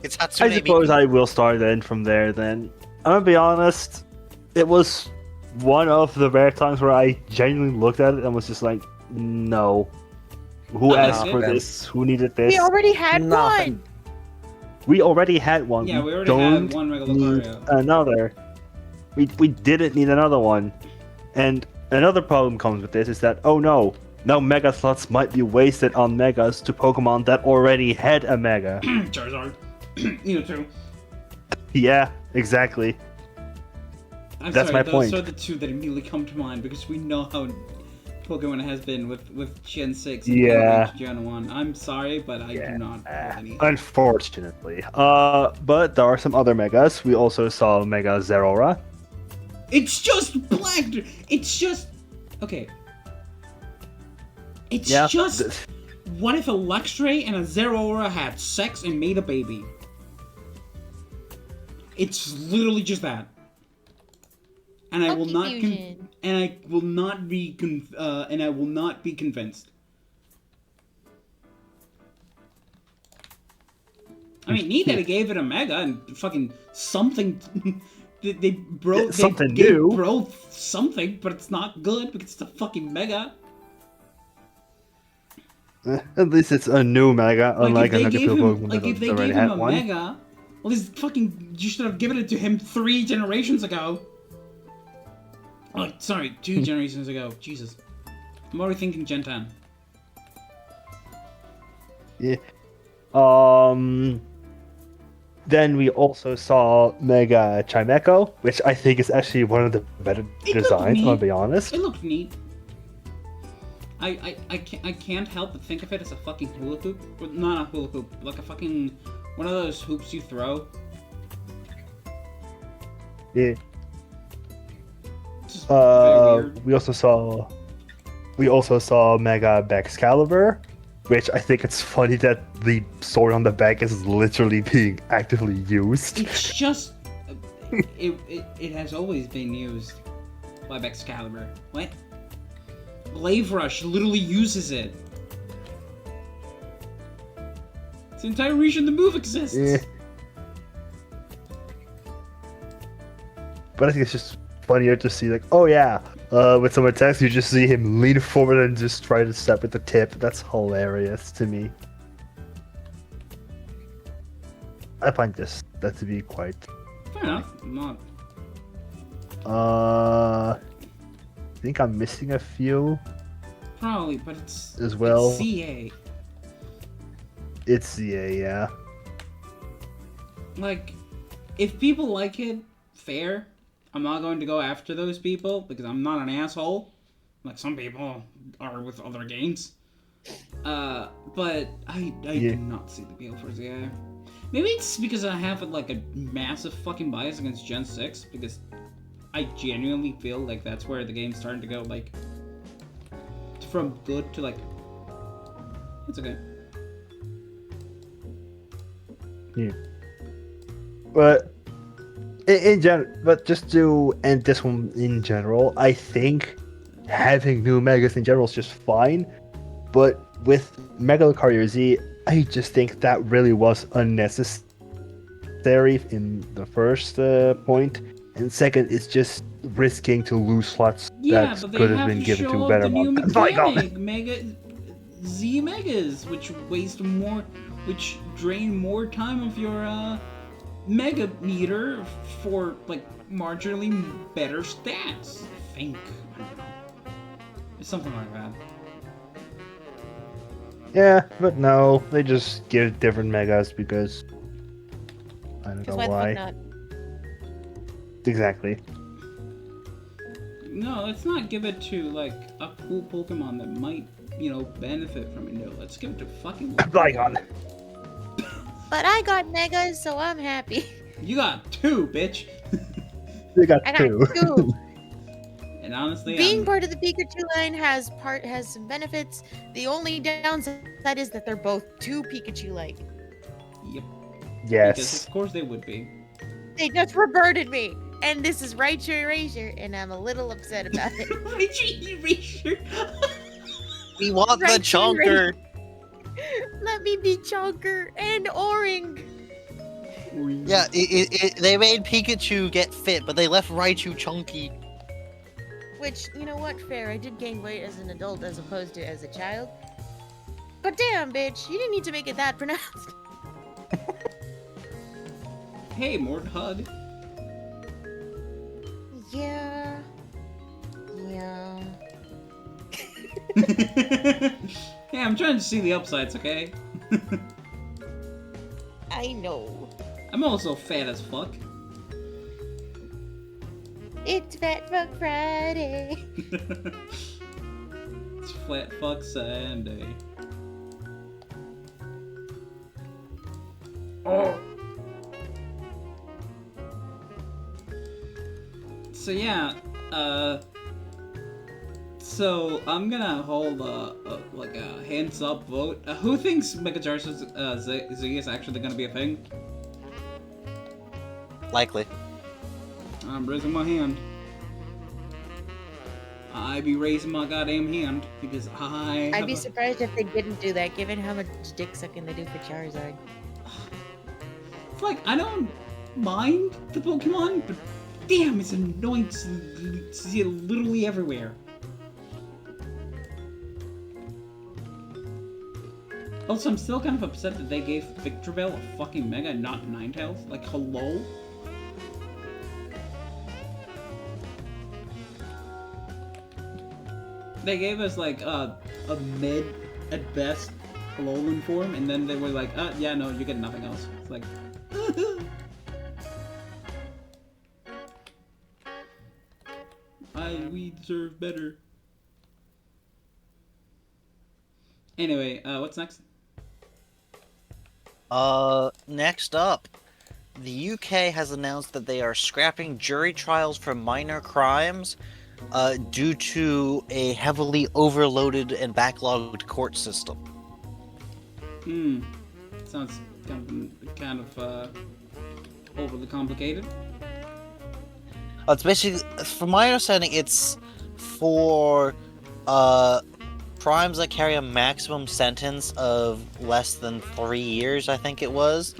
It's Hatsune I suppose Miku. I will start then from there. Then I'm gonna be honest. It was one of the rare times where I genuinely looked at it and was just like, no. Who Oh, asked yeah. for this? Who needed this? We already had Nothing. one. We already had one. Yeah, we already don't had one regular need Lucario. another. We didn't need another one. And another problem comes with this is that, oh no, now Mega slots might be wasted on Megas to Pokemon that already had a Mega. Charizard. Too. Yeah, exactly. I'm That's sorry, my those point. are the two that immediately come to mind because we know how Pokemon has been with Gen 6 and Yeah. Gen 1. I'm sorry, but I do not have any. Unfortunately. But there are some other Megas. We also saw Mega Zeraora. It's just black. It's just okay. It's Yeah. just. What if a Luxray and a Zeraora had sex and made a baby? It's literally just that. And I will not Fusion. and I will not be convinced. I mean, neat that he gave it a mega and fucking something. they broke something they new. broke something, but it's not good because it's a fucking mega. At least it's a new Mega, unlike if a they Mega gave him, Pokemon like that if they already gave him had a one. mega, well, this fucking you should have given it to him 3 generations ago. Oh, sorry, 2 generations ago. Jesus, I'm already thinking Gen 10. Yeah. Then we also saw Mega Chimecho, which I think is actually one of the better It looked designs, neat. I'll be honest. It looked neat. I can't help but think of it as a fucking hula hoop. Well, not a hula hoop, like a fucking one of those hoops you throw. Yeah. It's just very weird. We also saw Mega Excalibur, which I think it's funny that the sword on the back is literally being actively used. It's just it has always been used by Excalibur. What? Glaive Rush literally uses it. It's the entire reason the move exists. Yeah. But I think it's just funnier to see, like, oh yeah, with some attacks you just see him lean forward and just try to step with the tip. That's hilarious to me. I find that to be quite. Fair enough. I'm not. I think I'm missing a few Probably, but it's as well. It's CA. It's yeah. Like, if people like it, fair. I'm not going to go after those people because I'm not an asshole, like some people are with other games. But I Yeah. do not see the appeal for ZI. Maybe it's because I have like a massive fucking bias against Gen 6 because I genuinely feel like that's where the game's starting to go like from good to like it's okay. Yeah. But in general, but just to end this one in general, I think having new megas in general is just fine. But with Mega Lucario Z, I just think that really was unnecessary in the first point, and second, it's just risking to lose slots Yeah, that but they could have have been to given show to off better the new mom. My God. mechanic, Mega Z Megas, which waste more, which drain more time of your Mega meter for like marginally better stats. I think. I don't know. It's something like that. Yeah, but no, they just give different megas because I don't Because know why the fuck why. not? Exactly. No, let's not give it to like a cool Pokemon that might, benefit from it. No, let's give it to fucking. Flygon. But I got megas, so I'm happy. You got two, bitch. They got I got two. two. And honestly, Being part of the Pikachu line has some benefits. The only downside is that they're both too Pikachu-like. Yep. Because Yes. of course they would be. They just reverted me, and this is Raichu Erasure, and I'm a little upset about it. Raichu Erasure. We want the Right, chonker. Let me be Chonker and Oring. Yeah, they made Pikachu get fit, but they left Raichu chunky. Which, you know what, fair, I did gain weight as an adult as opposed to as a child. But damn, bitch, you didn't need to make it that pronounced. Hey, Mort Hug. Yeah. Yeah. Yeah, I'm trying to see the upsides, okay? I know. I'm also fat as fuck. It's Fat Fuck Friday. It's Flat Fuck Sunday. Oh! So yeah, so I'm gonna hold like a hands up vote. Who thinks Mega Charizard Z is actually gonna be a thing? Likely. I'm raising my hand. I be raising my goddamn hand because I'd be surprised if they didn't do that, given how much dick sucking they do for Charizard. It's like, I don't mind the Pokemon, but damn, it's annoying to see it literally everywhere. Also, I'm still kind of upset that they gave Victreebel a fucking Mega and not Ninetales. Like, hello? They gave us, like, a mid, at best, Alolan form, and then they were like, yeah, no, you get nothing else. It's like... we deserve better. Anyway, what's next? Next up, the UK has announced that they are scrapping jury trials for minor crimes, due to a heavily overloaded and backlogged court system. Sounds kind of overly complicated. It's basically, from my understanding, it's for crimes that carry a maximum sentence of less than 3 years, I think it was.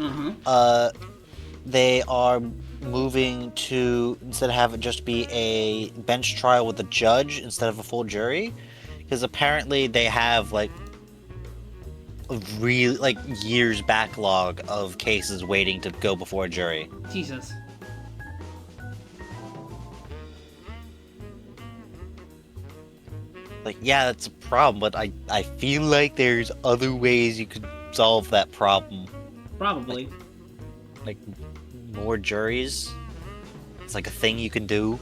They are moving to, instead of have it just be a bench trial with a judge instead of a full jury, because apparently they have like a really years backlog of cases waiting to go before a jury. Jesus. Yeah, that's a problem, but I feel like there's other ways you could solve that problem. Probably. Like more juries. It's like a thing you can do.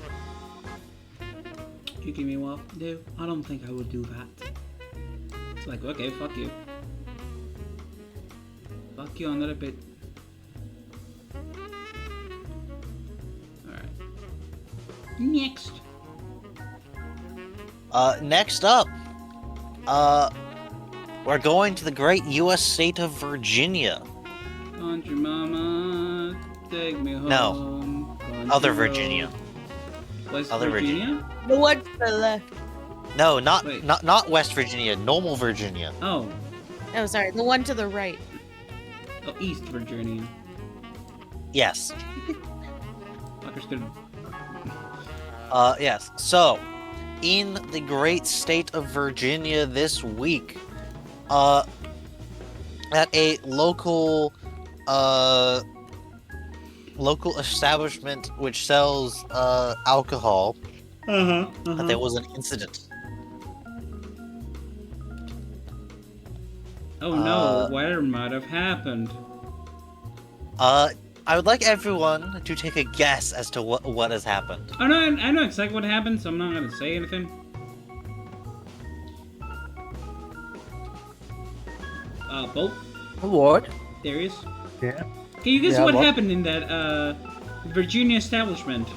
You give me what? No, I don't think I would do that. It's like, okay, fuck you. Fuck you another bit. Alright. Next. Next up, we're going to the great U.S. state of Virginia. Country mama, take me home. No. Country Other road. Virginia. West Other Virginia? The one to the left. No, not Wait. not West Virginia. Normal Virginia. Oh. Oh, sorry, the one to the right. Oh, East Virginia. Yes. Fuckers could. Yes. So, in the great state of Virginia this week, at a local establishment which sells alcohol, there was an incident. Oh no, what might have happened? I would like everyone to take a guess as to what has happened. Oh no, I know exactly what happened, so I'm not gonna say anything. Bolt, What? Darius, Yeah. can you guess Yeah, what what? happened in that Virginia establishment?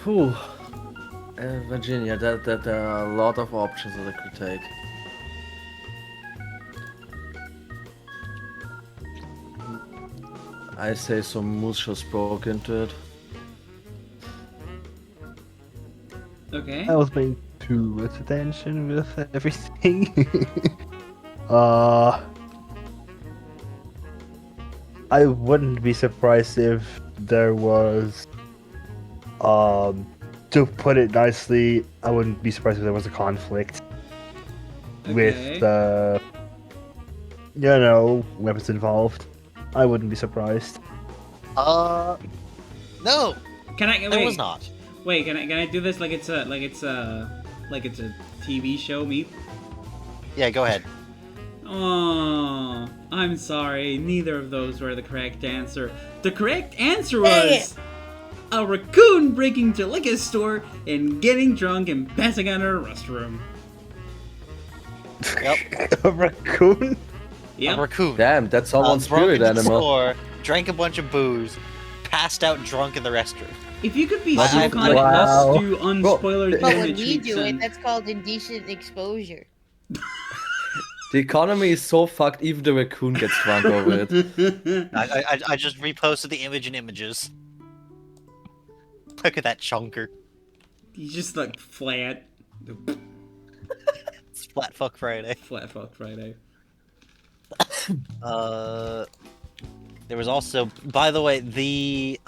Whew. Virginia, that there are a lot of options that I could take. I say some moose just broke into it. Okay. I was paying too much attention with everything. uh, I wouldn't be surprised if there was, to put it nicely, I wouldn't be surprised if there was a conflict with the, weapons involved. I wouldn't be surprised. No, Can I there wait? was not. Wait, can I do this like it's a TV show? Me? Yeah, go ahead. Oh, I'm sorry. Neither of those were the correct answer. The correct answer Dang was a raccoon breaking into a liquor store and getting drunk and passing out in a restroom. Yep. A raccoon? A Yep. raccoon. Damn, that's someone's broke spirit into the animal. store, drank a bunch of booze, passed out drunk in the restroom. If you could be Wow. so kind Wow. as to unspoiler the But when image we we'd do it, send. that's called indecent exposure. The economy is so fucked, even the raccoon gets drunk over it. I just reposted the image in images. Look at that chunker. He's just like flat. It's Flat Fuck Friday. Flat fuck Friday. There was also, by the way, the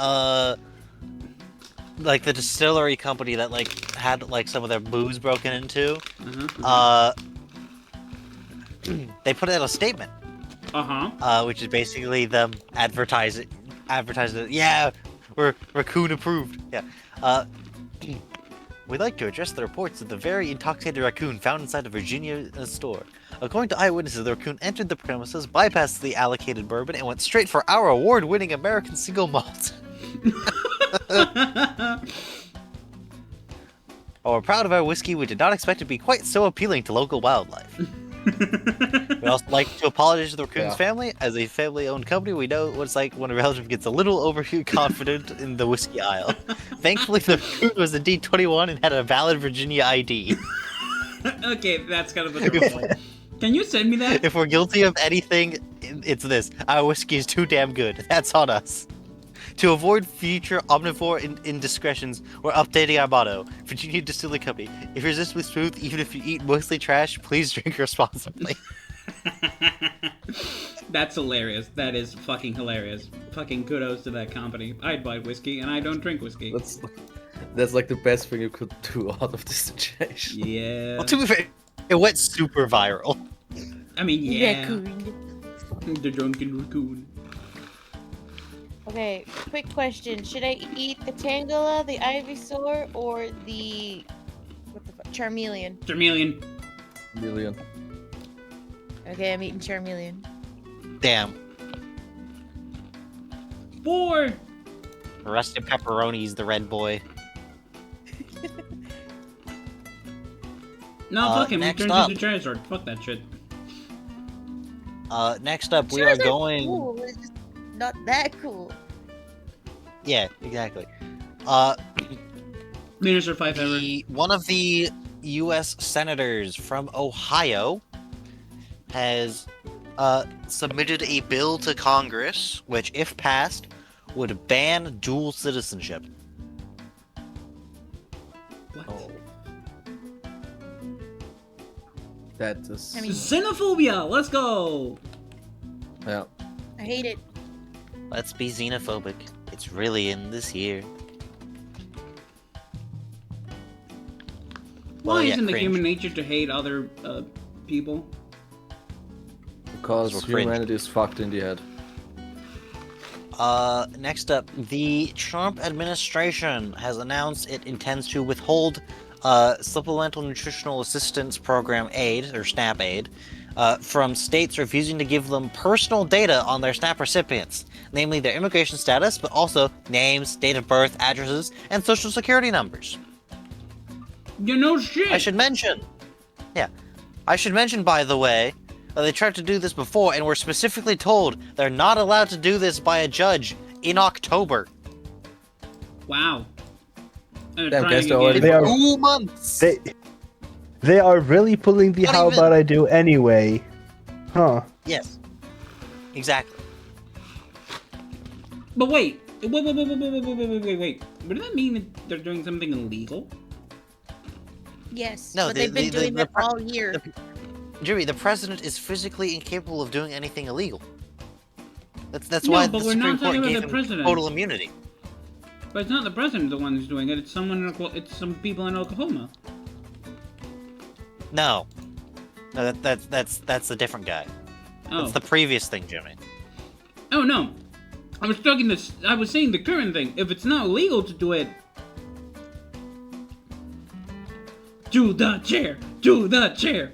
like the distillery company that like had like some of their booze broken into. They put out a statement, which is basically them advertising. Yeah, we're raccoon approved. Yeah. We'd like to address the reports of the very intoxicated raccoon found inside a Virginia store. According to eyewitnesses, the raccoon entered the premises, bypassed the allocated bourbon, and went straight for our award-winning American single malt. While we're proud of our whiskey, we did not expect it to be quite so appealing to local wildlife. We'd also like to apologize to the raccoon's family. As a family-owned company, we know what it's like when a relative gets a little overconfident in the whiskey aisle. Thankfully, the raccoon was indeed 21 and had a valid Virginia ID. Okay, that's kind of adorable. Can you send me that? If we're guilty of anything, it's this. Our whiskey is too damn good. That's on us. To avoid future omnivore indiscretions, we're updating our motto. Virginia Distilling Company. If you resist with truth, even if you eat mostly trash, please drink responsibly. That's hilarious. That is fucking hilarious. Fucking kudos to that company. I'd buy whiskey, and I don't drink whiskey. That's like the best thing you could do out of this situation. Yeah. Well, to be fair, it went super viral. I mean, yeah. Raccoon. The drunken raccoon. Okay, quick question. Should I eat the Tangela, the Ivysaur, or the... what the fuck? Charmeleon? Charmeleon. Million. Okay, I'm eating Charmeleon. Damn. 4. Rusty Pepperoni's the red boy. No, fuck him. He next turns up. into Charizard. Fuck that shit. Next up, we are Charizard's going. Cool. It's just not that cool. Yeah, exactly. Meanest 5 ever. One of the U.S. senators from Ohio has submitted a bill to Congress, which, if passed, would ban dual citizenship. What? Oh. That is. I mean- Xenophobia! Let's go! Yeah. I hate it. Let's be xenophobic. It's really in this year. Why Well, yeah, isn't it cringe. human nature to hate other people? Because We're cringe. humanity is fucked in the head. Next up, the Trump administration has announced it intends to withhold Supplemental Nutritional Assistance Program aid, or SNAP aid, from states refusing to give them personal data on their SNAP recipients, namely their immigration status, but also names, date of birth, addresses, and social security numbers. You know shit! I should mention, by the way, they tried to do this before and were specifically told they're not allowed to do this by a judge in October. Wow. Damn, guess they again. already- They are 2 months! they are really pulling the Not how even. about I do anyway. Huh. Yes. Exactly. But wait. Wait. Wouldn't that mean that they're doing something illegal? Yes, No, but the- they've been the- doing the that pre- all year. Jimmy, the president is physically incapable of doing anything illegal. That's No, why but the we're Supreme not Court talking about gave the him president. total immunity. But it's not the president the one who's doing it. It's someone. It's some people in Oklahoma. No. No, that's a different guy. Oh. That's the previous thing, Jimmy. Oh no. I was talking this. I was saying the current thing. If it's not illegal to do it, to the chair. To the chair.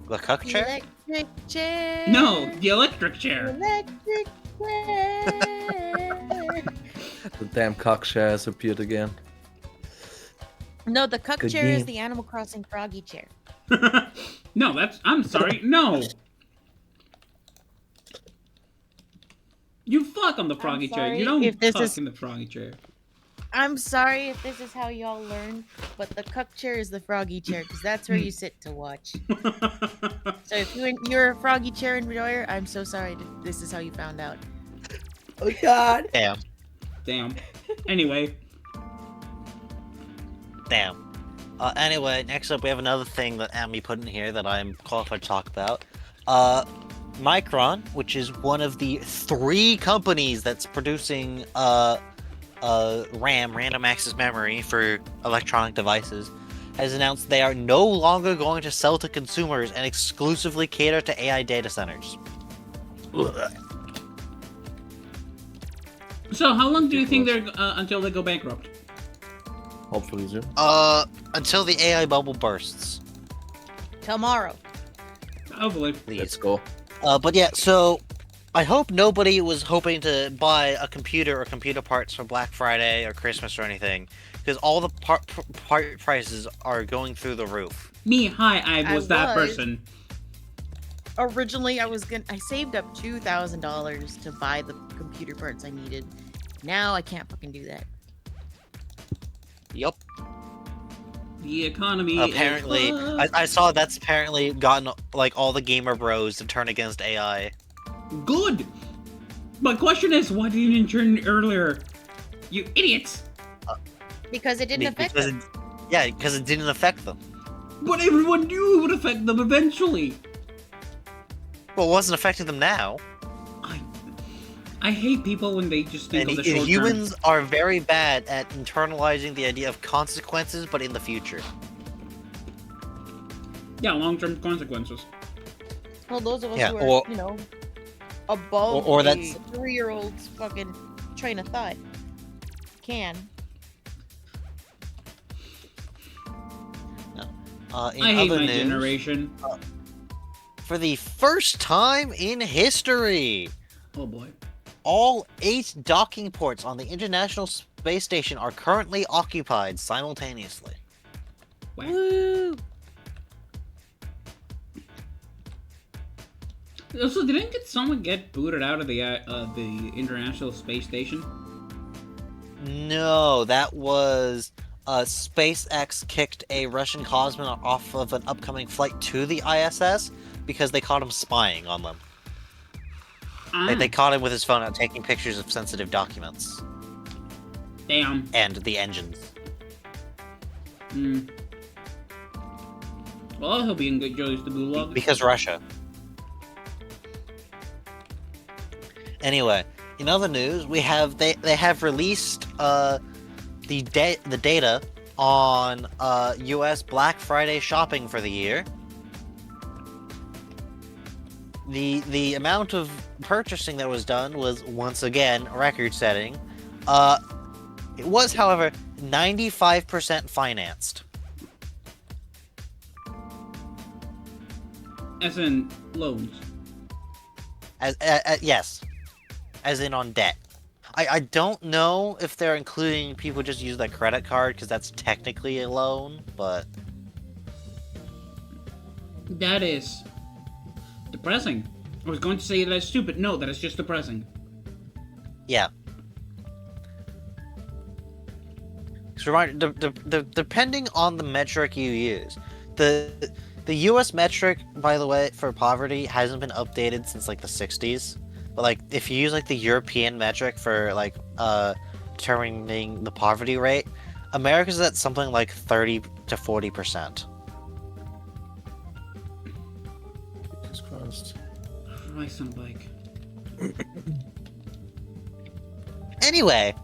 The cuck chair? Electric chair. No, the electric chair. Electric chair. The damn cockshare has appeared again. No, the cuck Good chair is game. the Animal Crossing froggy chair. No, that's. I'm sorry. No. You fuck on the froggy chair. sorry You don't if this fuck is- in the froggy chair. I'm sorry if this is how y'all learn, but the cuck chair is the froggy chair because that's where you sit to watch. So if you're a froggy chair enjoyer, I'm so sorry that this is how you found out. Oh god! Damn. Damn. Anyway. Damn. Anyway, next up we have another thing that Amy put in here that I'm qualified to talk about. Micron, which is one of the 3 companies that's producing RAM, random access memory, for electronic devices, has announced they are no longer going to sell to consumers and exclusively cater to AI data centers. So how long do you think they're until they go bankrupt? Hopefully soon. Until the AI bubble bursts. Tomorrow. Hopefully. Please. Let's go. But yeah, so I hope nobody was hoping to buy a computer or computer parts for Black Friday or Christmas or anything, because all the part prices are going through the roof. Me, hi, I was that was. person. Originally, I saved up $2,000 to buy the computer parts I needed. Now I can't fucking do that. Yup. The economy. Apparently, is I saw that's apparently gotten like all the gamer bros to turn against AI. good. My question is, why didn't you turn earlier? You idiots! Because it didn't affect them. Because it didn't affect them. But everyone knew it would affect them eventually. Well, it wasn't affecting them now. I hate people when they just think And of the short term. humans are very bad at internalizing the idea of consequences, but in the future. Yeah, long-term consequences. Well, those of us Yeah, who or- are, above or a that's- 3-year-old's fucking train of thought can. In I hate other my news, generation. for the first time in history, Oh boy. All 8 docking ports on the International Space Station are currently occupied simultaneously. Wow. Woo! Also, didn't someone get booted out of the International Space Station? No, that was SpaceX kicked a Russian cosmonaut off of an upcoming flight to the ISS because they caught him spying on them. They caught him with his phone out taking pictures of sensitive documents. Damn. And the engines. Hmm. Well, he'll be in good joys to Gulag. Because Russia. Anyway, in other news, they have released the data on U.S. Black Friday shopping for the year. The amount of purchasing that was done was once again record-setting. It was, however, 95% financed. As in loans. Yes, as in on debt. I don't know if they're including people just use their credit card because that's technically a loan, but That is depressing. I was going to say that's stupid. No, that is just depressing. yeah. So reminder, depending on the metric you use, the U.S. metric, by the way, for poverty hasn't been updated since like the 60s. But like, if you use like the European metric for like determining the poverty rate, America's at something like 30 to 40%. Jesus Christ. Christ on a bike. Anyway,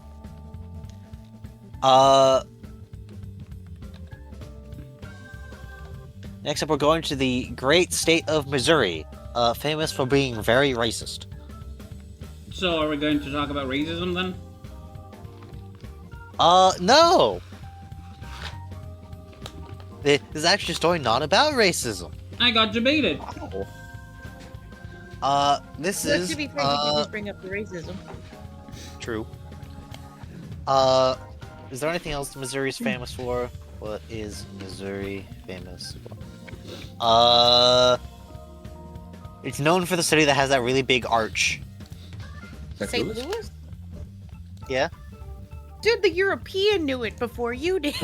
next up we're going to the great state of Missouri, famous for being very racist. So, are we going to talk about racism then? No! This is actually a story not about racism. I got debated. This But is, to be fair, you did just bring up the racism. true. Is there anything else Missouri's famous for? What is Missouri famous for? It's known for the city that has that really big arch. St. Louis? Yeah? Dude, the European knew it before you did.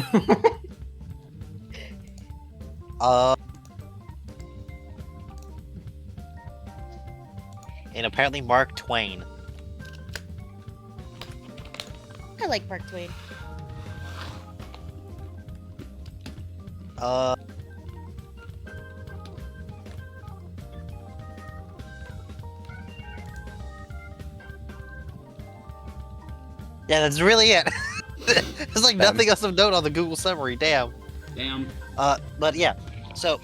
And apparently Mark Twain. I like Mark Twain. Yeah, that's really it. There's like nothing else of note on the Google summary, damn. Damn. But yeah, so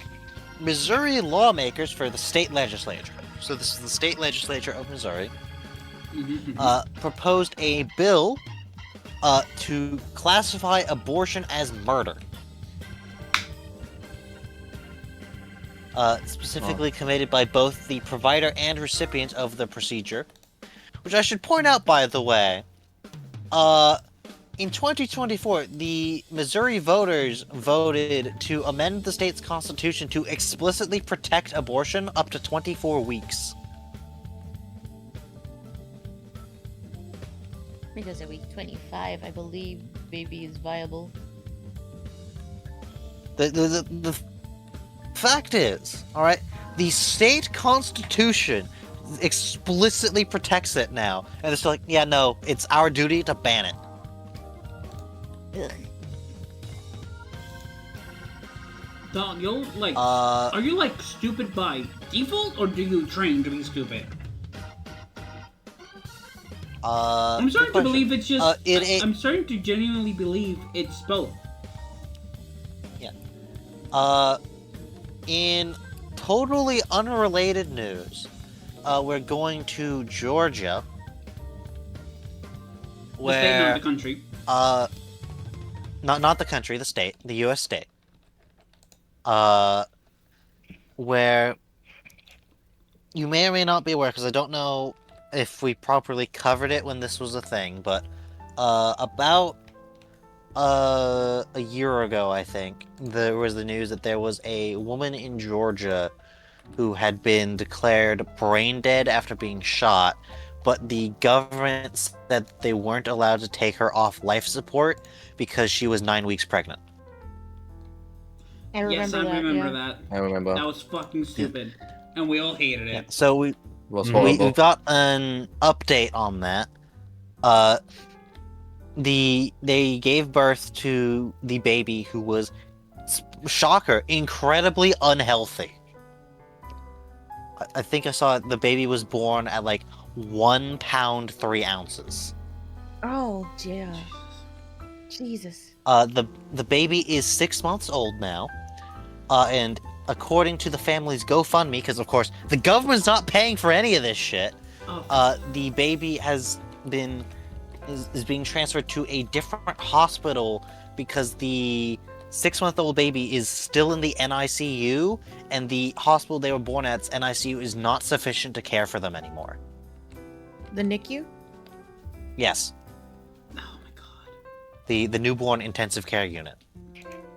Missouri lawmakers for the state legislature, so this is the state legislature of Missouri, proposed a bill to classify abortion as murder. Specifically committed by both the provider and recipient of the procedure. Which I should point out, by the way, in 2024, the Missouri voters voted to amend the state's constitution to explicitly protect abortion up to 24 weeks. Because at week 25, I believe baby is viable. The fact is, alright, the state constitution explicitly protects it now. And it's like, yeah, no, it's our duty to ban it. Ugh. Dog, you're like, Uh, are you like stupid by default, or do you train to be stupid? I'm starting to believe it's just. I'm starting to genuinely believe it's both. In totally unrelated news, we're going to Georgia, The state, not the country. not the country, the state, the U.S. state, where you may or may not be aware, because I don't know if we properly covered it when this was a thing, but about a year ago, I think, there was the news that there was a woman in Georgia who had been declared brain dead after being shot, but the government said they weren't allowed to take her off life support because she was 9 weeks pregnant. I remember Yes, I that. remember Yeah. that. I remember. That was fucking stupid, and we all hated Yeah, it. so we It was Mhm. horrible. got an update on that. They gave birth to the baby who was, shocker, incredibly unhealthy. I think I saw the baby was born at like 1 pound 3 ounces. Oh, yeah. Jesus. The baby is 6 months old now, and according to the family's GoFundMe, because of course the government's not paying for any of this shit, Oh, the baby is being transferred to a different hospital because the 6-month-old baby is still in the NICU, and the hospital they were born at's NICU is not sufficient to care for them anymore. The NICU? Yes, oh my god. the newborn intensive care unit.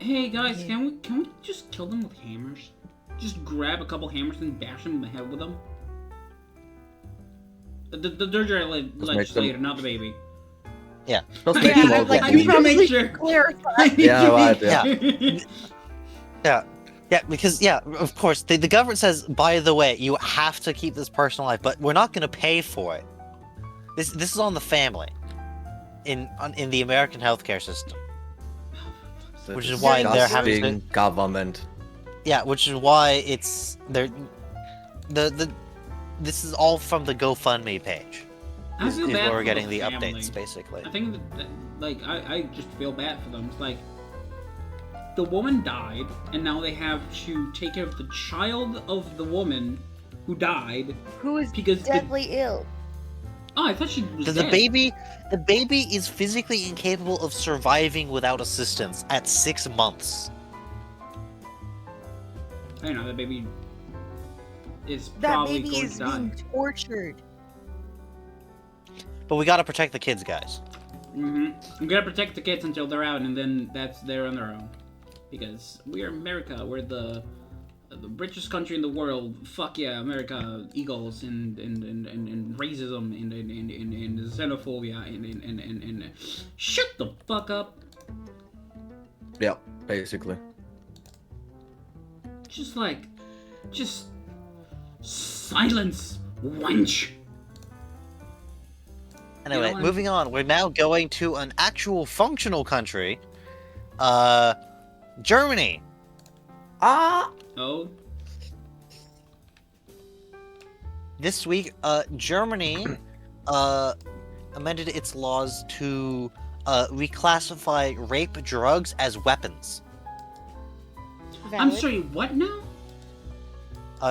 Hey guys, Yeah. can we just kill them with hammers? Just grab a couple hammers and bash them in the head with them. The legislator, not the baby. Yeah. Just I make need- them all like, I get need you to make probably sure. clarify. I need Yeah, to right, make yeah. sure. Yeah, because of course the government says, by the way, you have to keep this person alive, but we're not going to pay for it. This is on the family, in the American healthcare system. The Which is why they're having to- disgusting government. Yeah, which is why it's this is all from the GoFundMe page. I Is feel bad where for we're getting the family. updates, basically. I think that like I just feel bad for them. It's like the woman died, and now they have to take care of the child of the woman who died Who is because deathly ill? oh, I thought she was Because dead. the baby is physically incapable of surviving without assistance at 6 months. I don't know, that baby is That probably baby going is to die. being tortured. But we gotta protect the kids, guys. Mm-hmm. We gotta protect the kids until they're out, and then they're on their own. Because we're America. We're the richest country in the world. Fuck yeah, America. Eagles and racism and xenophobia and shut the fuck up. Yeah, basically. Just silence, wench. Anyway, know, moving on. We're now going to an actual functional country. Germany. Oh, This week, Germany amended its laws to reclassify rape drugs as weapons. I'm Valid. sorry. sorry. What now?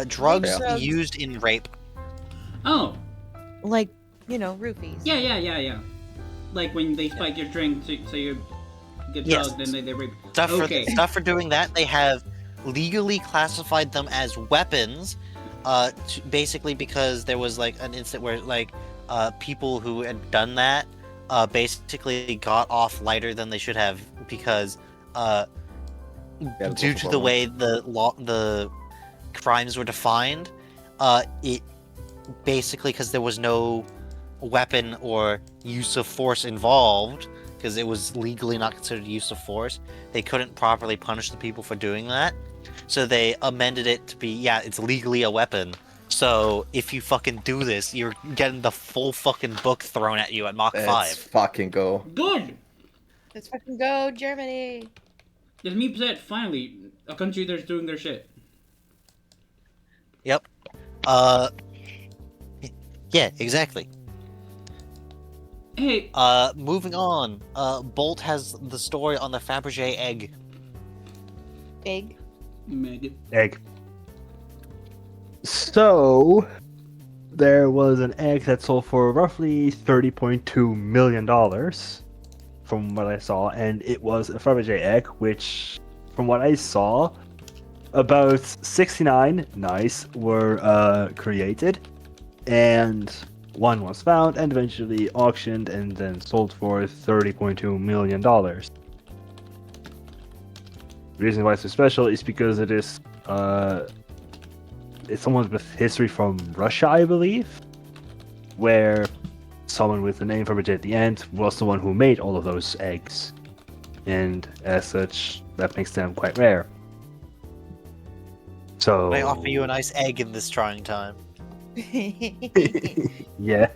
Drugs Yeah. used in rape. Oh, Like, roofies. yeah. Like when they spike your drink, so you get Yes. drugged, and they rape. Stuff for doing that, they have legally classified them as weapons. Basically because there was like an incident where people who had done that basically got off lighter than they should have because due to the way the crimes were defined, it basically because there was no weapon or use of force involved, because it was legally not considered use of force, they couldn't properly punish the people for doing that. So they amended it to be, it's legally a weapon. So if you fucking do this, you're getting the full fucking book thrown at you at Mach 5. Let's fucking go. Good. Let's fucking go, Germany. Let me said finally a country that's doing their shit. Yep. Yeah, exactly. Hey, Moving on. Bolt has the story on the Fabergé egg. Big. Meg. Egg. So, there was an egg that sold for roughly $30.2 million, from what I saw, and it was a Fabergé egg, which, from what I saw, about 69 were created, and one was found and eventually auctioned and then sold for $30.2 million. The reason why it's so special is because it's someone with history from Russia, I believe, where someone with a name from it at the end was the one who made all of those eggs. And as such, that makes them quite rare. So... May I offer you a nice egg in this trying time? yeah.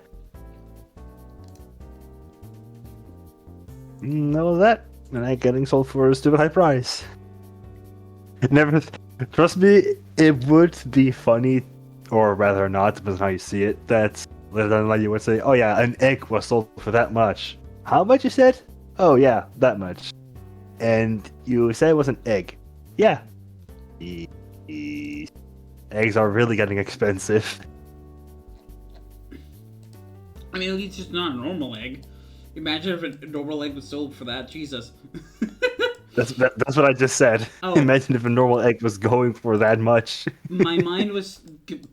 That was that. And I getting sold for a stupid high price. Never... Trust me, it would be funny, or rather not, depends on how you see it, that later on you would say, oh yeah, an egg was sold for that much. How much you said? Oh yeah, that much. And you said it was an egg. Yeah. Eggs are really getting expensive. I mean, at least it's not a normal egg. Imagine if a normal egg was sold for that. Jesus. That's what I just said. Oh. Imagine if a normal egg was going for that much. My mind was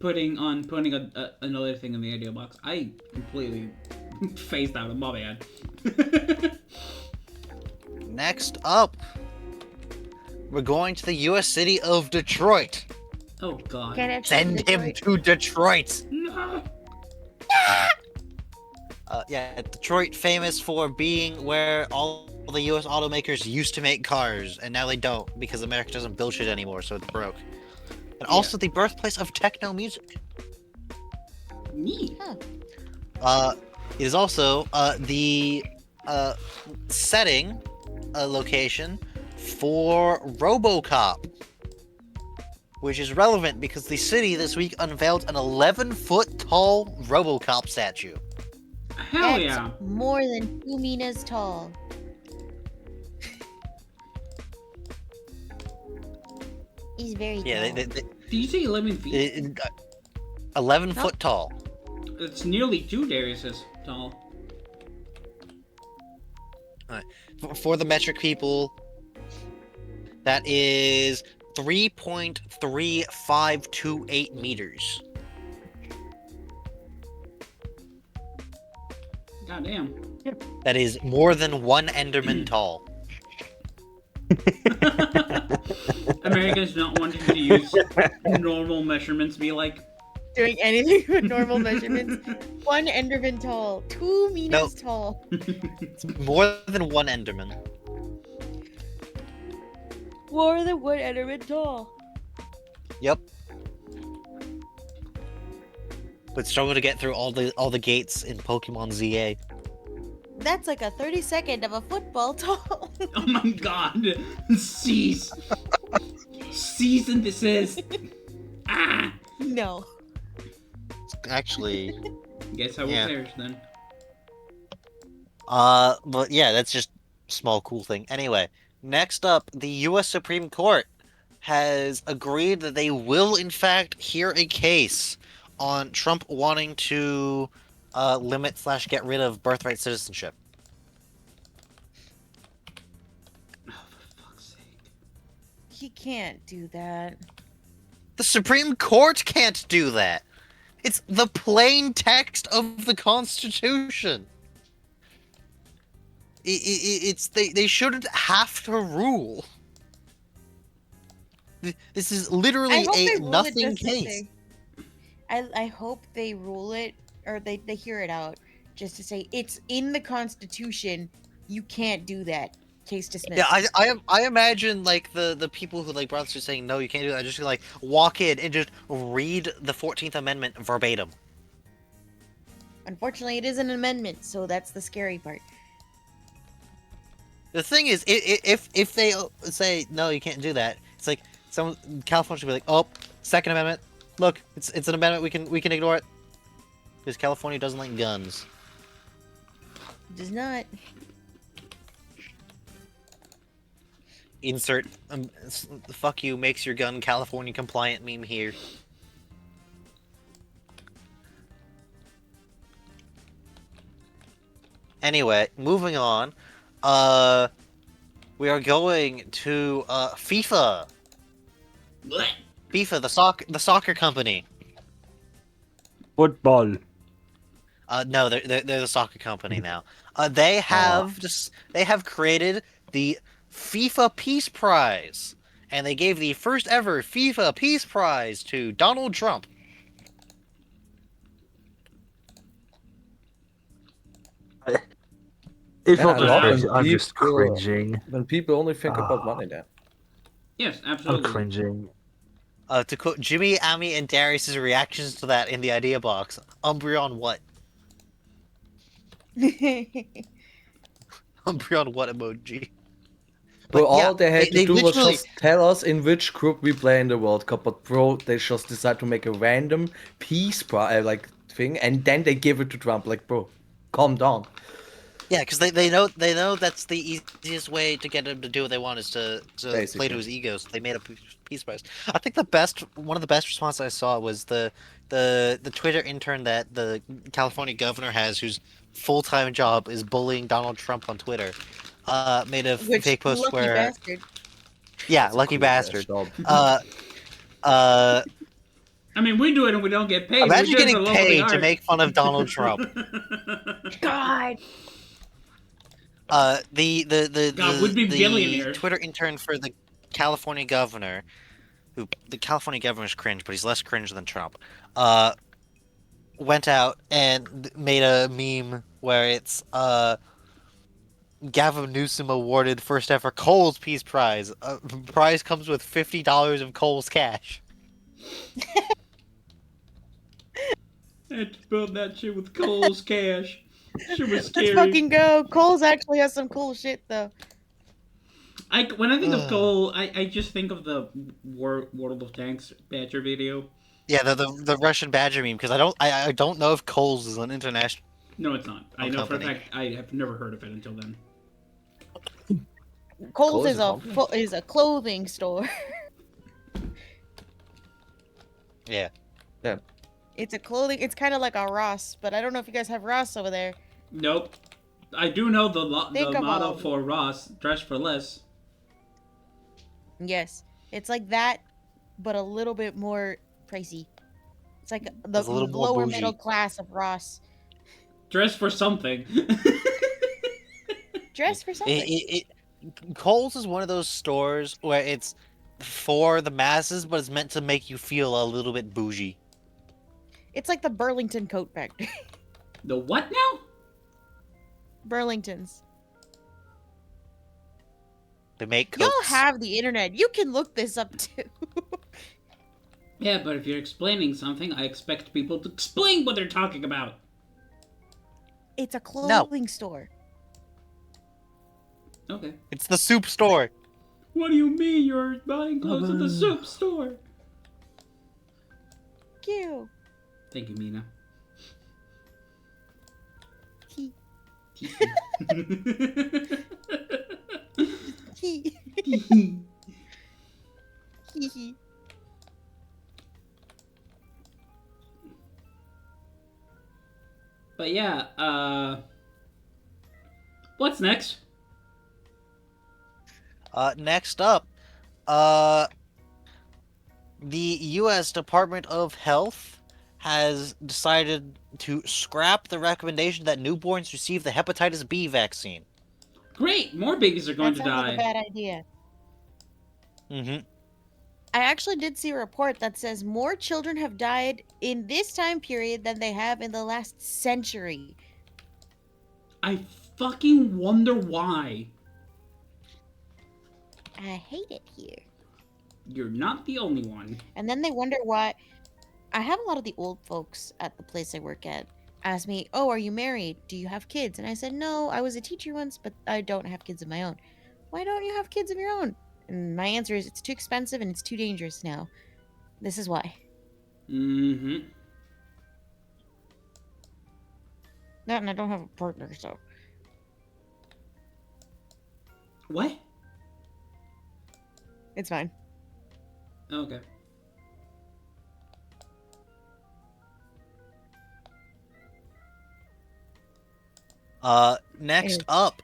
putting another thing in the idea box. I completely phased out of my bad. Next up, we're going to the U.S. city of Detroit. Oh God. Can't actually Send him to Detroit. No. Yeah, Detroit famous for being where all the U.S. automakers used to make cars, and now they don't because America doesn't build shit anymore, so it's broke. And also the birthplace of techno music. Neat. It is also the setting location for RoboCop, which is relevant because the city this week unveiled an 11-foot tall RoboCop statue. Hell That's yeah. more than 2 meters tall. He's very Yeah, tall. Did you say 11 feet? 11-foot tall. It's nearly 2 Dariuses tall. For the metric people, that is 3.3528 meters. God damn. That is more than one Enderman tall. Americans not wanting to use normal measurements be like, Doing anything with normal measurements. 1 Enderman tall. 2 meters No. tall. It's more than one Enderman. More than 1 Enderman tall. Yep. But struggle to get through all the gates in Pokemon ZA. That's like a 32nd of a football tall. oh my God. Cease. Cease and desist. Ah. No. Actually, Guess I will Yeah. perish then. but yeah, that's just a small cool thing. Anyway, next up, the U.S. Supreme Court has agreed that they will in fact hear a case on Trump wanting to limit/get rid of birthright citizenship. Oh, for fuck's sake. He can't do that. The Supreme Court can't do that. It's the plain text of the Constitution. They shouldn't have to rule. This is literally I hope they a rule it nothing just to case. say- I hope they rule it, or they hear it out, just to say, it's in the Constitution, you can't do that. Case dismissed. Yeah, I imagine like the people who like brought this to saying no, you can't do that. Just like walk in and just read the 14th Amendment verbatim. Unfortunately, it is an amendment, so that's the scary part. The thing is, if they say no, you can't do that, it's like some California should be like, oh, Second Amendment. Look, it's an amendment. We can ignore it because California doesn't like guns. It does not. Insert fuck you makes your gun California compliant meme here. Anyway, moving on. We are going to FIFA. Blech. FIFA, the soccer company. Football. No, they're the soccer company now. They have created the FIFA Peace Prize, and they gave the first ever FIFA Peace Prize to Donald Trump. If Man, I I'm just, love Wow. when I'm just people cringing. only think about Ah, money now. Yes, I'm absolutely. cringing. To quote Jimmy, Ami, and Darius's reactions to that in the idea box, Umbreon what? Umbreon what emoji? Bro, But yeah, all they had to they do was literally, just tell us in which group we play in the World Cup. But bro, they just decide to make a random peace like thing, and then they give it to Trump. Like, bro, calm down. yeah, because they know that's the easiest way to get him to do what they want is to play to Basically. his ego. So they made a peace prize. I think one of the best responses I saw was the Twitter intern that the California governor has, whose full-time job is bullying Donald Trump on Twitter. Made a Which fake post lucky where, bastard. yeah, That's a lucky cool ass bastard. job. Uh, uh, I mean, we do it and we don't get paid. We Imagine do it for getting the love of the paid to art. make fun of Donald Trump. God. God, we'd be The billionaires. Twitter intern for the California governor, who the California governor's cringe, but he's less cringe than Trump. Went out and made a meme where it's Gavin Newsom awarded first ever Kohl's Peace Prize. Prize comes with $50 of Kohl's cash. Had to build that shit with Cole's cash. Shit was Let's scary. fucking go. Cole's actually has some cool shit though. When I think of Cole, I just think of the World of Tanks Badger video. Yeah, the Russian Badger meme, because I don't know if Kohl's is an international No, it's not. I know company. for a fact I have never heard of it until then. Cole's is a company. is a clothing store. Yeah. It's a clothing. It's kind of like a Ross, but I don't know if you guys have Ross over there. Nope. I do know the Think of motto all- for Ross: dress for less. Yes, it's like that, but a little bit more pricey. It's like the It's a little more lower bougie. middle class of Ross. Dress for something. Dress for something. Kohl's is one of those stores where it's for the masses, but it's meant to make you feel a little bit bougie. It's like the Burlington coat factory. The what now? Burlingtons. They make Y'all coats. have the internet. You can look this up too. Yeah, but if you're explaining something, I expect people to explain what they're talking about. It's a clothing store. Okay. It's the soup store. What do you mean you're buying clothes at the soup store? Cute. Thank you, Mina. He. He. But yeah, what's next? Next up, the U.S. Department of Health has decided to scrap the recommendation that newborns receive the hepatitis B vaccine. Great, more babies are going That to sounds die. like a bad idea. Mm-hmm. I actually did see a report that says more children have died in this time period than they have in the last century. I fucking wonder why. I hate it here. You're not the only one. And then they wonder why. I have a lot of the old folks at the place I work at ask me, "Oh, are you married? Do you have kids?" And I said, "No, I was a teacher once, but I don't have kids of my own." "Why don't you have kids of your own?" And my answer is, it's too expensive and it's too dangerous now. This is why. Mm-hmm. That and I don't have a partner, so. What? It's fine. Okay. Next Ew. up,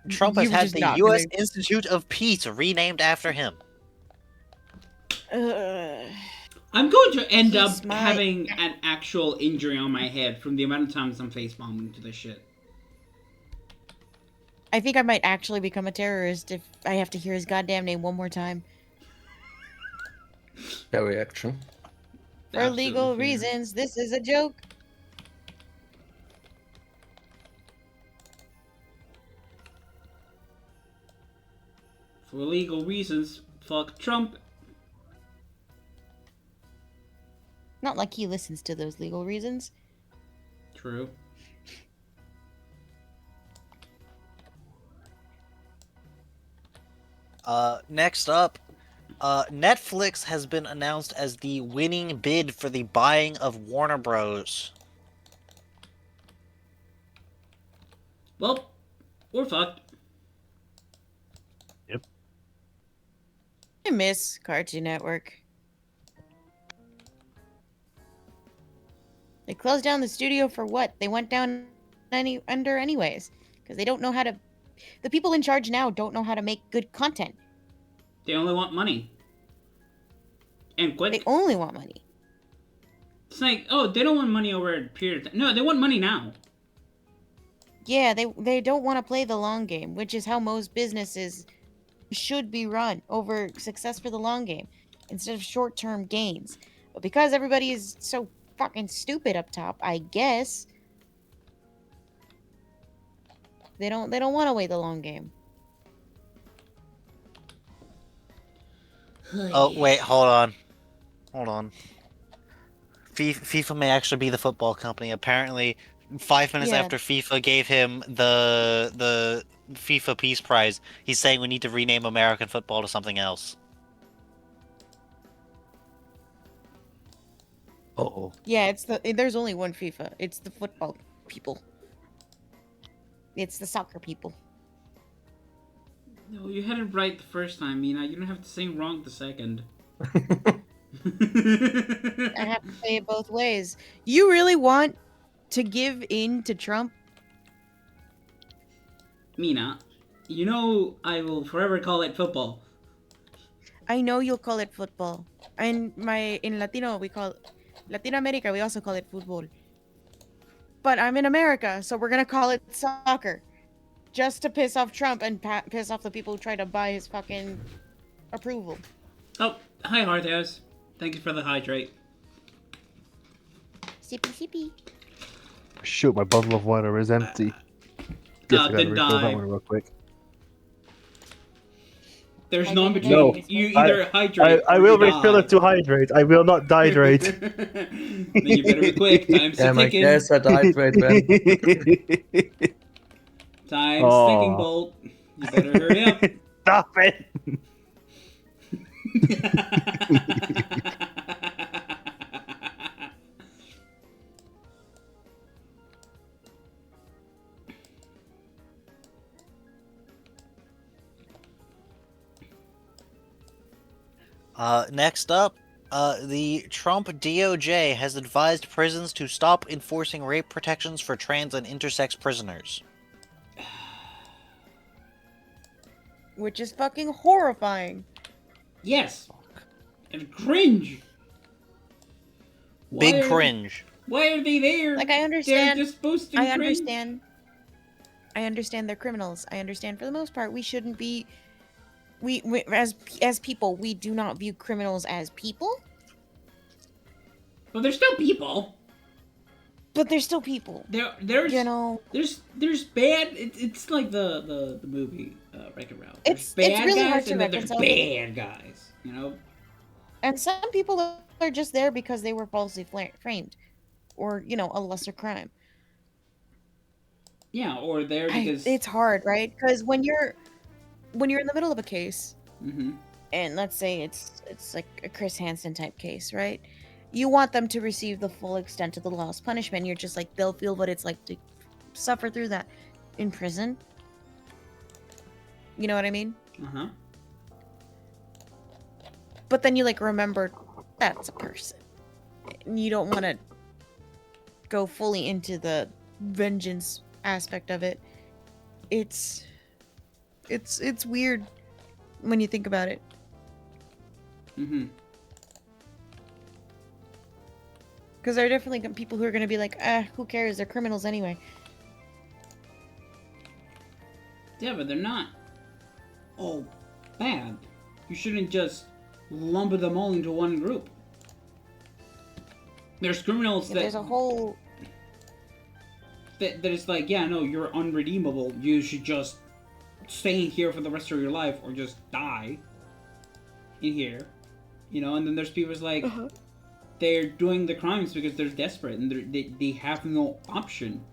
Trump has You were had just the not U.S. gonna- Institute of Peace renamed after him. Ugh. I'm going to end He's up my- having an actual injury on my head from the amount of times I'm face bombing to this shit. I think I might actually become a terrorist if I have to hear his goddamn name one more time. Fair reaction. For Absolutely legal fair. reasons, this is a joke. For legal reasons, fuck Trump. Not like he listens to those legal reasons. True. Next up, Netflix has been announced as the winning bid for the buying of Warner Bros. Well, we're fucked. I miss Cartoon Network. They closed down the studio for what? They went down under anyways. Because they don't know how to... The people in charge now don't know how to make good content. They only want money. And quick. They only want money. It's like, oh, they don't want money over a period of time. No, they want money now. Yeah, they don't want to play the long game, which is how most businesses should be run, over success for the long game instead of short-term gains. But because everybody is so fucking stupid up top, I guess they don't want to wait the long game. Oh, wait, hold on. FIFA may actually be the football company. Apparently, 5 minutes Yeah. after FIFA gave him the FIFA Peace Prize, he's saying we need to rename American football to something else. Uh-oh. Yeah, there's only one FIFA. It's the football people. It's the soccer people. No, you had it right the first time, Mina. You don't have to say wrong the second. I have to say it both ways. You really want to give in to Trump? Mina, you know I will forever call it football. I know you'll call it football. In Latino Latin America we also call it football. But I'm in America, so we're gonna call it soccer, just to piss off Trump and piss off the people who try to buy his fucking approval. Oh, hi Hardhouse. Thank you for the hydrate. Sippy sippy. Shoot, my bottle of water is empty. Guess I gotta then refill that die. one real quick. There's I no in didn't between. know. You either hydrate I or will you refill die. it to hydrate. I will not hydrate. Then you better be quick. Time's Damn, I ticking. guess I died right then. Time's ticking, Aw. Bolt. You better hurry up. Stop it! Next up, the Trump DOJ has advised prisons to stop enforcing rape protections for trans and intersex prisoners. Which is fucking horrifying. Yes. And cringe. Big Why are- cringe. Why are they there? Like, I understand. They're just supposed to I cringe. understand. I understand they're criminals. I understand for the most part we shouldn't be. We as people we do not view criminals as people, But they're still people. but they're still people. There's You know, there's bad. It's like the movie Wreck-It Ralph. It's There's really bad hard guys to and then there's reconcile bad guys. You know. and some people are just there because they were falsely framed, or a lesser crime. Yeah, or there because It's hard, right? Because when you're in the middle of a case, Mm-hmm. and let's say it's like a Chris Hansen type case, right? You want them to receive the full extent of the law's punishment. You're just like, they'll feel what it's like to suffer through that in prison. You know what I mean? Uh-huh. But then you remember that's a person. And you don't want to go fully into the vengeance aspect of it. It's weird when you think about it. Mm-hmm. Because there are definitely people who are going to be like, who cares? They're criminals anyway. Yeah, but they're not all bad. You shouldn't just lump them all into one group. There's criminals Yeah, that there's a whole... that is like, yeah, no, you're unredeemable. You should just stay in here for the rest of your life or just die in here. You know, and then there's people who's like, they're doing the crimes because they're desperate and they have no option.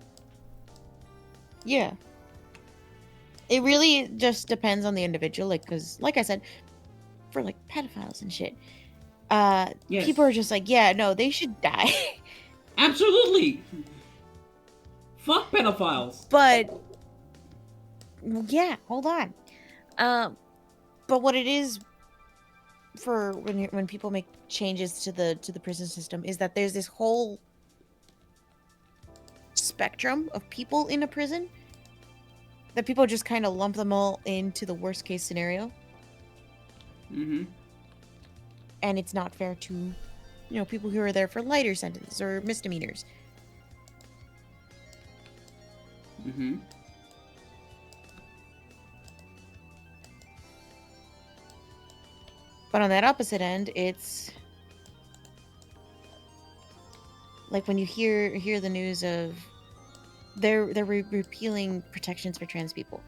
Yeah. It really just depends on the individual, like, because, like I said, for, like, pedophiles and shit, Yes. people are just like, yeah, no, they should die. Absolutely! Fuck pedophiles! But, yeah, hold on. But what it is for when people make changes to the prison system is that there's this whole spectrum of people in a prison that people just kind of lump them all into the worst case scenario. Mm-hmm. And it's not fair to, people who are there for lighter sentences or misdemeanors. Mm-hmm. But on that opposite end, it's like when you hear the news of they're repealing protections for trans people.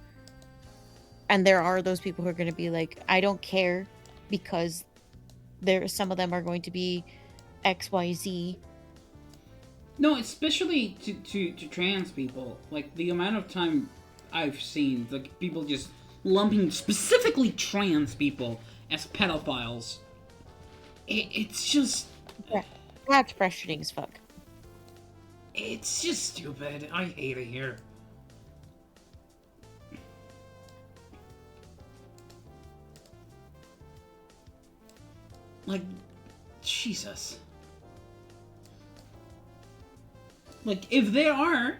And there are those people who are going to be like, I don't care, because some of them are going to be XYZ. No, especially to trans people. Like, the amount of time I've seen, like, people just lumping specifically trans people as pedophiles. It's just... Yeah, that's frustrating as fuck. It's just stupid. I hate it here. Like, Jesus. Like, if they are,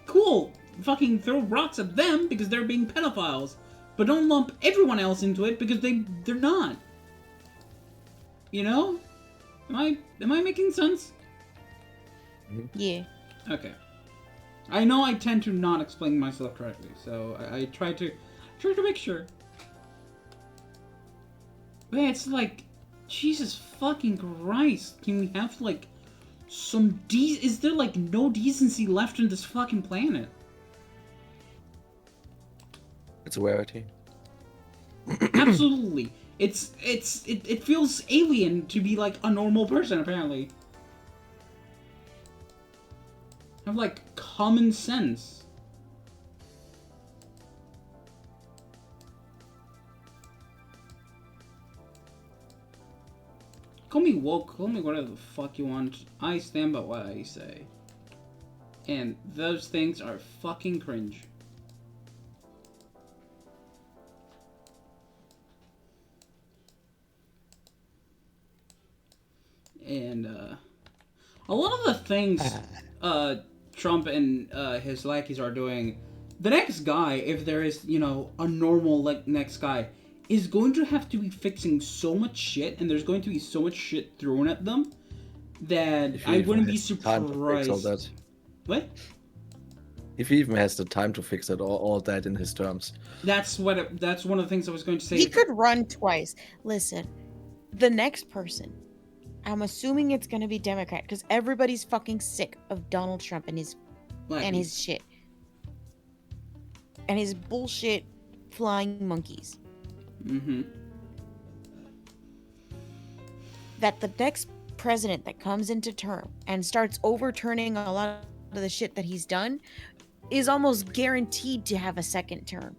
cool. Fucking throw rocks at them because they're being pedophiles. But don't lump everyone else into it because they're not. You know? Am I making sense? Yeah. Okay. I know I tend to not explain myself correctly, so I try to make sure. But it's like, Jesus fucking Christ, can we have like some is there like no decency left on this fucking planet? It's a rarity. Absolutely. It feels alien to be like a normal person, apparently. Have like common sense. Call me woke, call me whatever the fuck you want. I stand by what I say. And those things are fucking cringe. And a lot of the things Trump and his lackeys are doing, the next guy, if there is, a normal next guy, is going to have to be fixing so much shit, and there's going to be so much shit thrown at them that I wouldn't be surprised. To fix all that. What? If he even has the time to fix it, all that in his terms. That's one of the things I was going to say. He could run twice. Listen, the next person, I'm assuming it's gonna be Democrat, because everybody's fucking sick of Donald Trump and his shit. And his bullshit flying monkeys. Mm-hmm. That the next president that comes into term and starts overturning a lot of the shit that he's done is almost guaranteed to have a second term.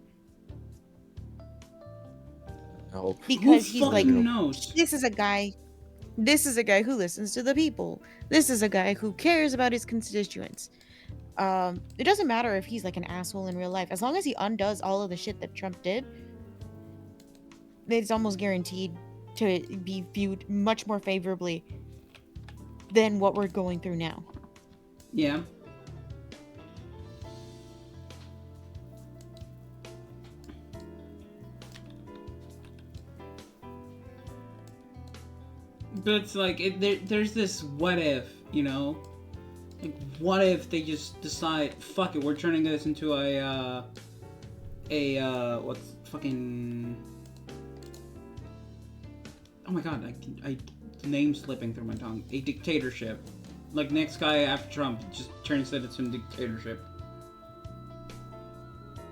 I hope. Because he's like, knows? This is a guy who listens to the people. This is a guy who cares about his constituents. It doesn't matter if he's like an asshole in real life. As long as he undoes all of the shit that Trump did, it's almost guaranteed to be viewed much more favorably than what we're going through now. Yeah. But it's like there's this what if, you know? Like, what if they just decide, fuck it, we're turning this into what's fucking... Oh my god, I name slipping through my tongue. A dictatorship. Like, next guy after Trump just turns it into a dictatorship.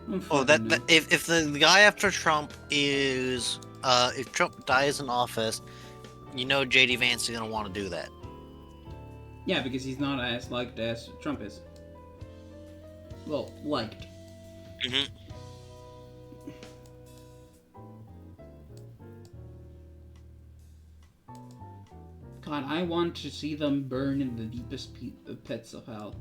Well, if the guy after Trump is if Trump dies in office, you know JD Vance is gonna want to do that. Yeah, because he's not as liked as Trump is. Well, liked. Mm-hmm. God, I want to see them burn in the deepest pits of hell.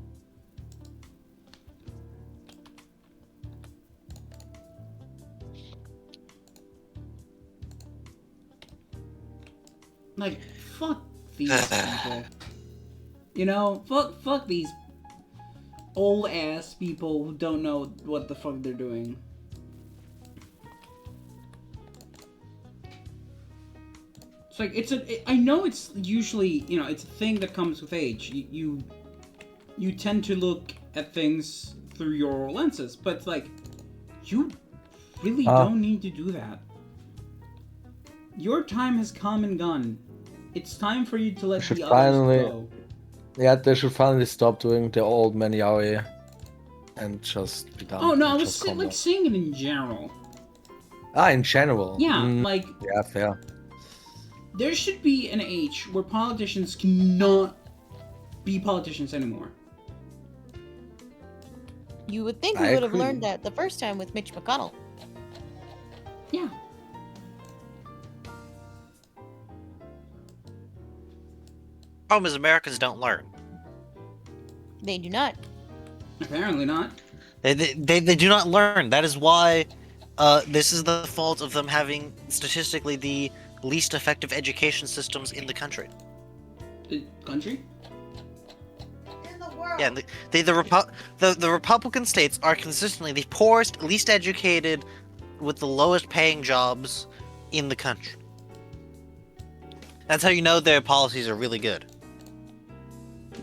Like, fuck these people. You know, fuck these old ass people who don't know what the fuck they're doing. It's like I know it's usually, you know, it's a thing that comes with age. You tend to look at things through your lenses, but it's like you really don't need to do that. Your time has come and gone. It's time for you to let the others go. Yeah, they should finally stop doing the old man yaoi and just be done. Oh no, I was saying it in general. In general. Yeah, like yeah, fair. There should be an age where politicians cannot be politicians anymore. You would think we would have learned that the first time with Mitch McConnell. Yeah. Problem is, Americans don't learn. They do not. Apparently not. They do not learn. That is why this is the fault of them having statistically the least effective education systems in the country. The country? In the world. Yeah, the Republican states are consistently the poorest, least educated, with the lowest paying jobs in the country. That's how you know their policies are really good.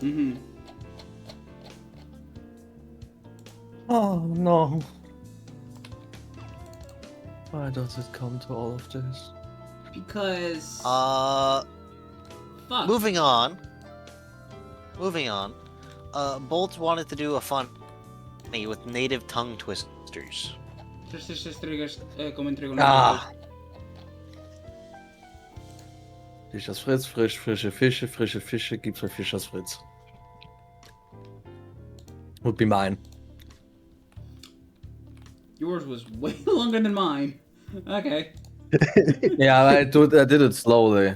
Mm-hmm. Oh no. Why does it come to all of this? Because... Fuck. Moving on. Bolt wanted to do a fun with native tongue twisters. Fischers Fritz, frische Fische, gibt's bei Fischers Fritz. Would be mine. Yours was way longer than mine. Okay. Yeah, I did it slowly.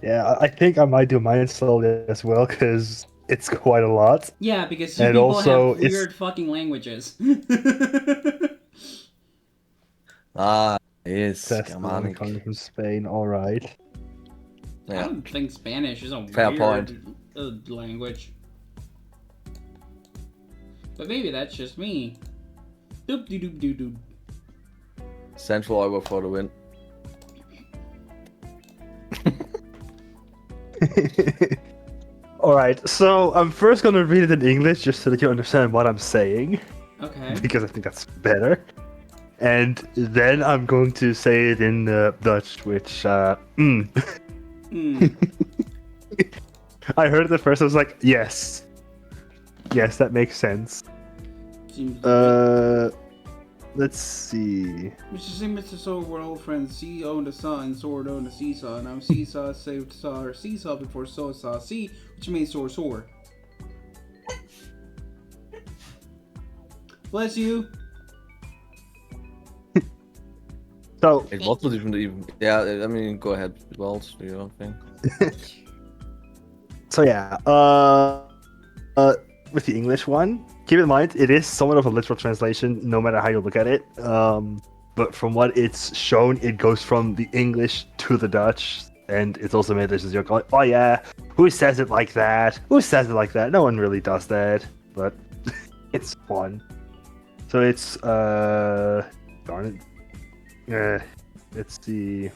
Yeah, I think I might do mine slowly as well, because it's quite a lot. Yeah, because you And people also have weird fucking languages. Yes, That's Germanic. coming from Spain, alright. I Yeah. don't think Spanish is a Fair weird language. But maybe that's just me. Doop doo doop doo doo. Central Iowa for the win. Alright, so I'm first gonna read it in English just so that you understand what I'm saying, Okay. because I think that's better. And then I'm going to say it in Dutch, which, Hmm. I heard it at first, I was like, yes. Yes, that makes sense. Seems Let's see. Mr. Sing, Mr. Soul, we're old friends. Sea owned a saw and sword owned a seesaw. Now seesaw saved saw or seesaw before saw sea, which means sore. Bless you. So, Wait, what would even? Yeah, I mean, go ahead. Walt, do your own thing. so yeah, with the English one, keep in mind it is somewhat of a literal translation, no matter how you look at it. But from what it's shown, it goes from the English to the Dutch, and it's also made this as a joke. Like, oh yeah, who says it like that? Who says it like that? No one really does that, but it's fun. So it's darn it. Let's see.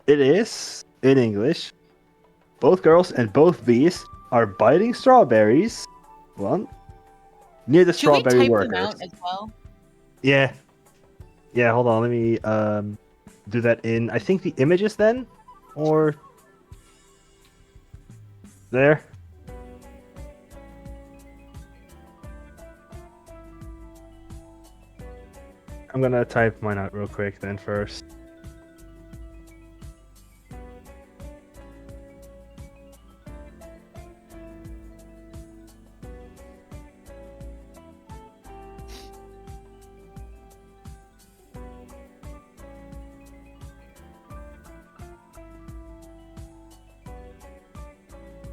It is in English. Both girls and both bees are biting strawberries. One near the Should we strawberry type workers. them out as well? Yeah. Yeah, hold on. Let me do that in I think the images then or there. I'm gonna type mine out real quick then first.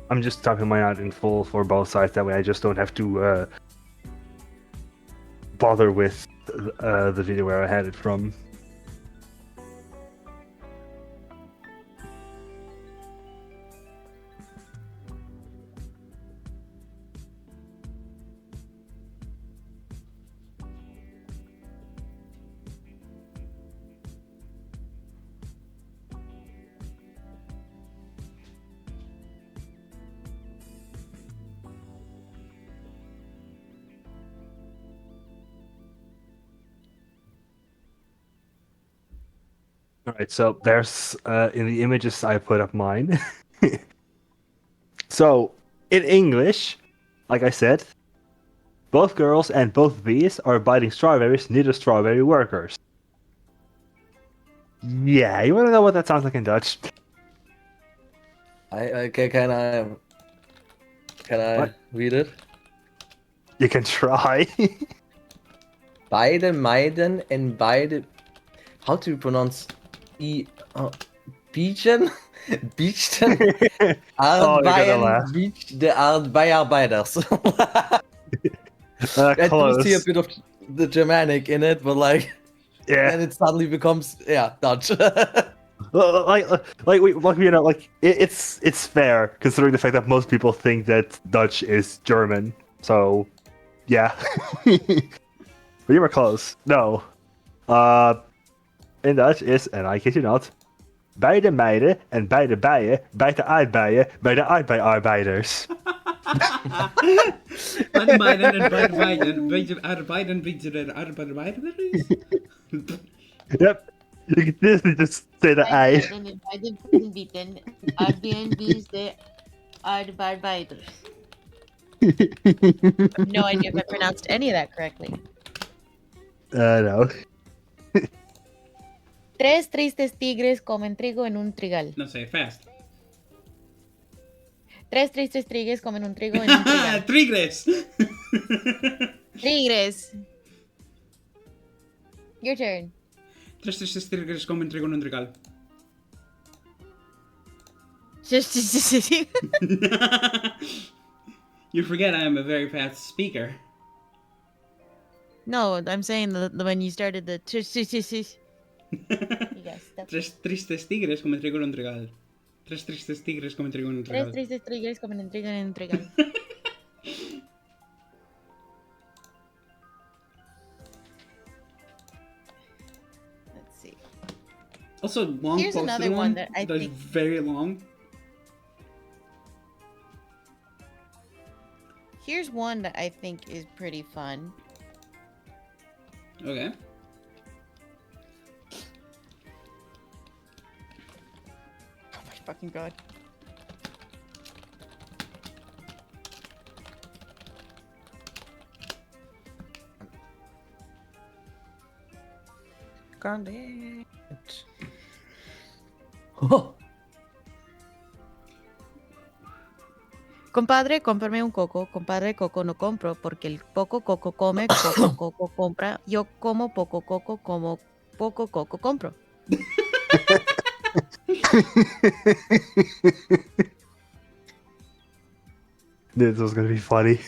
I'm just typing mine out in full for both sides. That way, I just don't have to bother with the video where I had it from. All right, so there's in the images I put up mine. So in English, like I said, both girls and both bees are biting strawberries near the strawberry workers. Yeah, you want to know what that sounds like in Dutch? Can I What? read it? You can try. Beide meiden en beide. How do you pronounce Biegen? Bichten? Oh, you're gonna Arbeien laugh. Biech de Arbeiderbeiders. I do see a Close. bit of the Germanic in it, but like, Yeah. then it suddenly becomes Dutch. It's fair considering the fact that most people think that Dutch is German. So, yeah. But you were close. No. In Dutch is, en I kid you not, beide meiden en beide bijen bijten aardbeien bij de aardbeiarbeiders. Beide Biden en beide Biden. Beetje arbeiden, beetje de arbeider is. Yep. You can seriously just say the I. Bieden, Airbnbs, they are the Barbados. No idea if I pronounced any of that correctly. No. Tres tristes tigres comen trigo en un trigal. No, say it fast. Tres tristes tigres comen un trigo en un trigal. Tigres! Tigres. Your turn. Tres tigres komen trigo en un trigal. You forget I am a very fast speaker. No, I'm saying the when you started the you guys. Tres tristes tigres komen trigo en un trigal. Tres tristes tigres komen trigo en un Tres trigal. tristes tigres comen un trigo en un trigal. Let's see. Also, long Here's posted another one that I that's think- very long. Here's one that I think is pretty fun. Okay. Oh my fucking god. Got it. Oh. Compadre, cómprame un coco. Compadre, coco no compro porque el poco coco come, poco coco compra. Yo como poco coco, como poco coco compro. This was gonna be funny.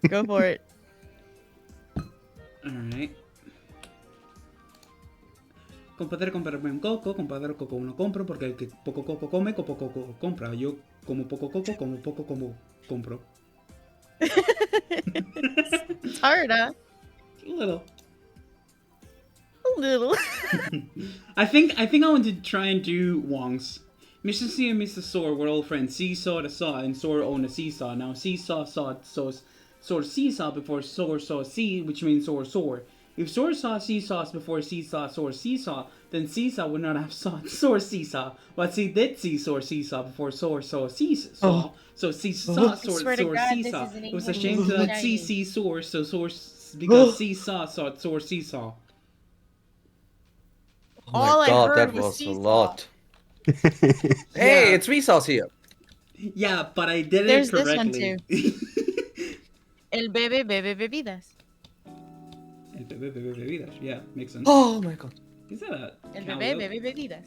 Go for it. Alright. Compadre, comprarme un coco. Compadre, coco no compro porque el que poco coco come, poco coco compra. Yo como poco coco, como poco como compro. It's hard, huh? A little. A little. I think I want to try and do Wong's. Mr. C and Mr. Soar were old friends. Seesaw to saw, and Soar owned a seesaw. Now Seesaw saw Soar seesaw before Soar saw sea, which means Soar. If Soar saw seesaws before Seesaw Soar seesaw, then Seesaw would not have saw Soar seesaw. But he did see Soar seesaw before Soar saw seesaw. So Seesaw Soar swear to Soar God, seesaw. this is an It was a English shame to not movie. see Soar, so Soar because Seesaw saw Soar seesaw. Oh my All I god, heard that was was a seesaw. lot. Hey, Yeah. it's Resource here. Yeah, but I did There's it this one, correctly. El bebe bebe bebidas. Yeah, makes sense. Oh my god. Is that a El cow bebe goat? bebe bebidas.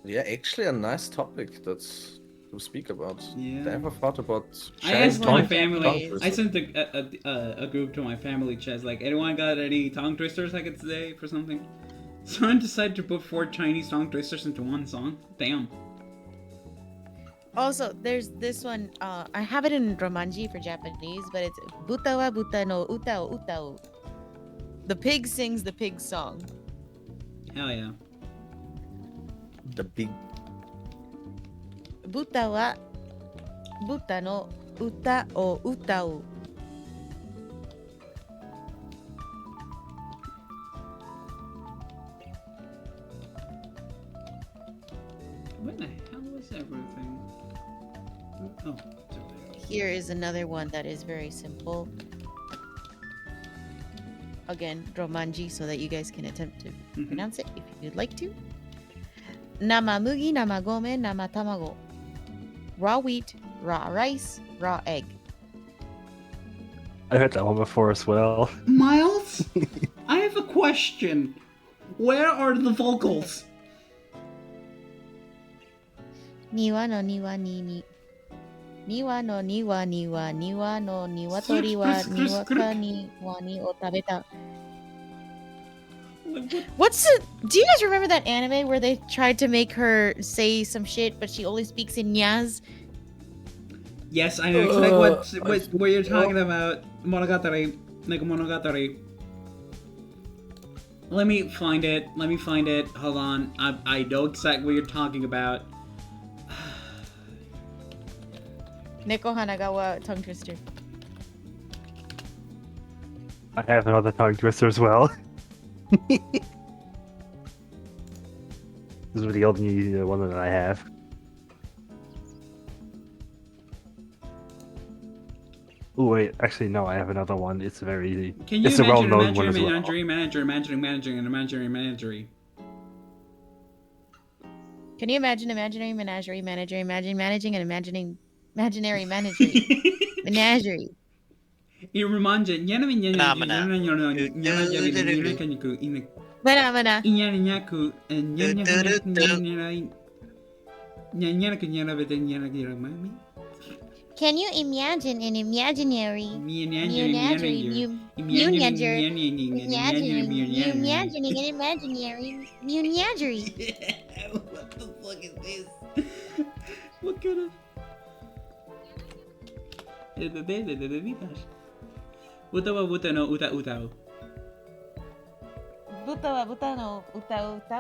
Yeah, actually a nice topic that's to speak about. Yeah. Never thought about I Chinese asked tongue- my tongue family. twisters. I sent a group to my family chat. Like, anyone got any tongue twisters I could say for something? Someone decided to put 4 Chinese tongue twisters into one song. Damn. Also, there's this one. I have it in Romanji for Japanese, but it's Buta wa buta no uta o uta o. The pig sings the pig song. Hell yeah. the big. Buta wa buta no uta o uta o. What the hell was everything? Oh, it's over there. Here is another one that is very simple. Again, Romanji, so that you guys can attempt to Mhm. pronounce it if you'd like to. Nama mugi, nama gome, nama tamago. Raw wheat, raw rice, raw egg. I heard that one before as well. Miles, I have a question. Where are the vocals? Niwa no niwa ni ni. Niwa no niwa niwa niwa no niwatori wa niwa ka ni wa ni o tabeta. What's the? Do you guys remember that anime where they tried to make her say some shit, but she only speaks in nyaz? Yes, I know exactly what you're talking about. Monogatari, like a monogatari. Let me find it. Hold on. I know exactly what you're talking about. Neko Hanagawa tongue twister. I have another tongue twister as well. This is the only one that I have. Oh wait, actually no, I have another one. It's very easy. Can you It's a imagine well-known one as well. menagerie? Can you imagine imaginary menagerie manager imagine managing and imagining imaginary menagerie menagerie? Mana. Can you imagine an imaginary imagining an imaginary menagerie? What the fuck is this? What kind of... Utawa uta no uta utao. Buta buta no uta uta.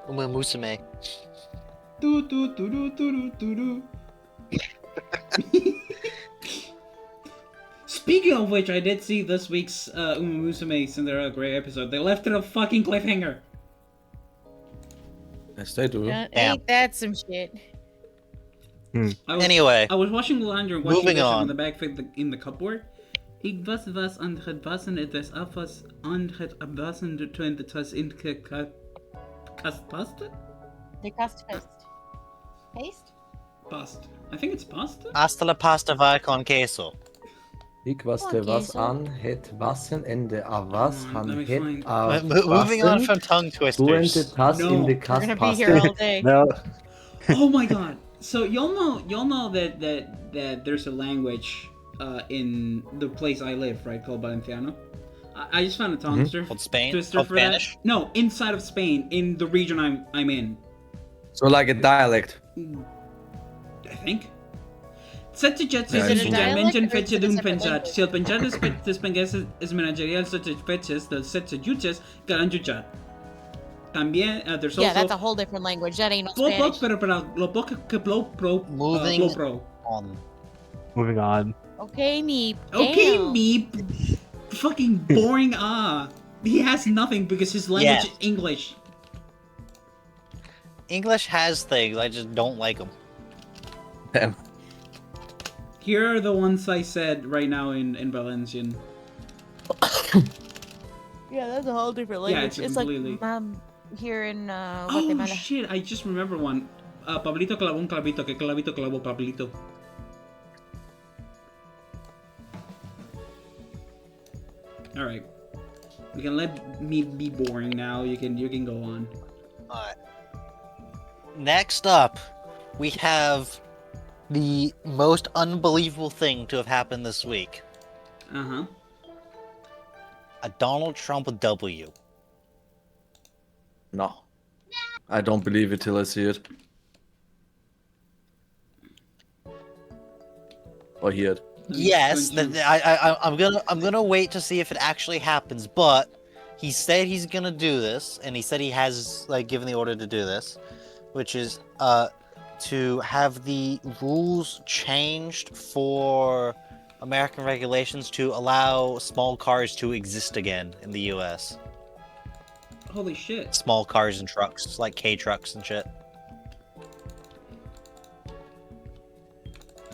Musume. Speaking of which, I did see this week's Musume Cinderella Grey episode. They left it a fucking cliffhanger. Yes, they do. Ain't that some shit? Anyway, I was watching Laundry watching moving this on. on the back in the cupboard. Ik was aan het wassen, het is afwas aan het wassen toen het was in kastpasta? The cost paste? Pasta. I think it's pasta? hasta la pasta va con queso. Ik was Oh, de was queso. aan het wassen en de afwas Come on, let aan me het find- Moving on afwassen. from tongue Toen twisters. het tas No. in de We're kast gonna be here all paste. day. No, Oh my god. So y'all know that there's a language in the place I live, right, called Valenciano. I just found a tongue Called Spain? twister Called for Spanish? that. No, inside of Spain, in the region I'm in. So like a dialect. I think. Sa chat Yeah, says it's in a chat, dialect mention or is fetche it a d'un separate pensat. language? Si el penjat dels penguers es managerial such fetches, the set jutges garan jutjat. También, there's Yeah, also that's a whole different language. That ain't no poc, Spanish. pero para lo poc que plou pro, Moving plou pro. on. Moving on. Okay, me. Okay, Damn. me. Fucking boring. He has nothing because his language is English. English has things, I just don't like them. Damn. Here are the ones I said right now in Valencian. Yeah, that's a whole different Yeah, language. it's It's like completely- here in Oh Guatemala. shit! I just remember one. Pablito clavó un clavito. Que clavito clavó Pablito. All right. We can let me be boring now. You can go on. Alright. Next up, we have the most unbelievable thing to have happened this week. Uh-huh. A Donald Trump W. No. I don't believe it till I see it. Or hear it. Yes, Don't you- I'm gonna wait to see if it actually happens, but he said he's gonna do this, and he said he has like given the order to do this, which is to have the rules changed for American regulations to allow small cars to exist again in the US. Holy shit. Small cars and trucks, like K trucks and shit.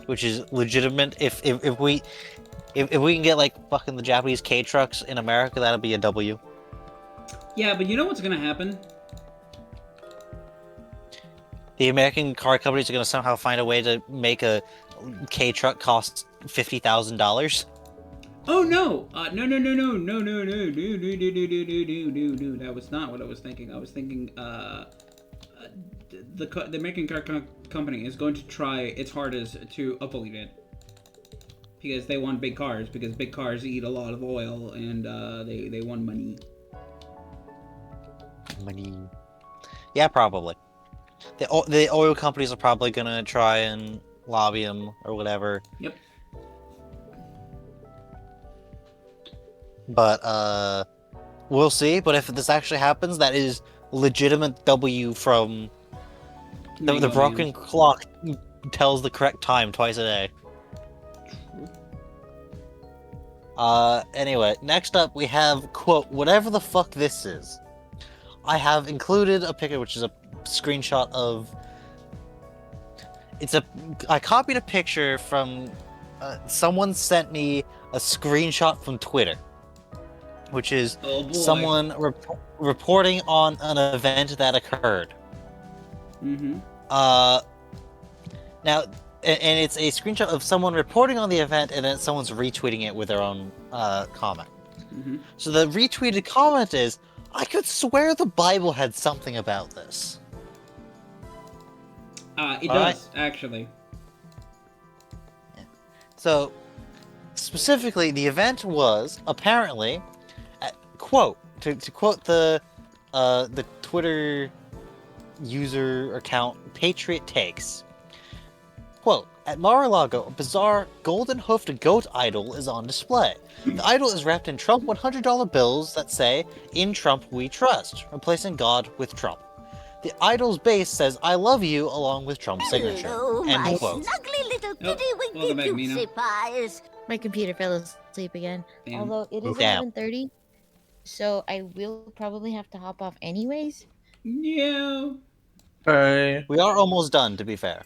Which is legitimate. If we can get like fucking the Japanese K trucks in America, that'll be a W. Yeah, but you know what's gonna happen? The American car companies are gonna somehow find a way to make a K truck cost $50,000. Oh no! No! That was not what I was thinking. I was thinking, the American car company is going to try its hardest to uphold it because they want big cars. Because big cars eat a lot of oil, and they want money. Money. Yeah, probably. The oil companies are probably gonna try and lobby them or whatever. Yep. But we'll see. But if this actually happens, that is legitimate W from the broken clock tells the correct time twice a day. Anyway, next up we have, quote, whatever the fuck this is. I have included a picture, which is a screenshot of... I copied a picture from... someone sent me a screenshot from Twitter. Which is someone reporting on an event that occurred. Mm-hmm. Now, and it's a screenshot of someone reporting on the event, and then someone's retweeting it with their own comment. Mm-hmm. So the retweeted comment is, I could swear the Bible had something about this. It All does, actually. So, specifically, the event was, apparently, quote, to quote the Twitter user account, Patriot Takes, quote, at Mar-a-Lago, a bizarre golden-hoofed goat idol is on display. The idol is wrapped in Trump $100 bills that say, "In Trump we trust," replacing God with Trump. The idol's base says, "I love you," along with Trump's signature. Hello, End my quote. snuggly little Oh, kitty welcome winky back, Mina. goosey pies. My computer fell asleep again. Damn. Although it is Damn. 11:30, so I will probably have to hop off anyways. Yeah. Hey. We are almost done, to be fair.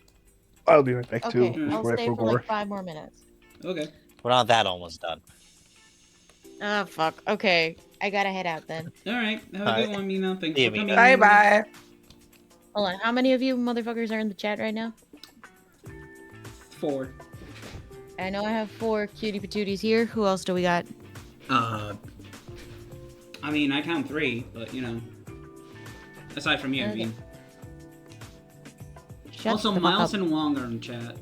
I'll be right back Okay, too. I'll Right stay for for gore. like 5 more minutes. Okay. We're not that almost done. Ah, fuck. Okay, I gotta head out then. All right. Have a All good right. one, Mina. Thanks See you, for coming. Mina. Bye. Hold on, how many of you motherfuckers are in the chat right now? 4. I know I have 4 cutie patooties here. Who else do we got? I mean, I count 3, but you know, aside from you, I Okay. mean. Shut Also, the fuck Miles up. and Wong are in chat.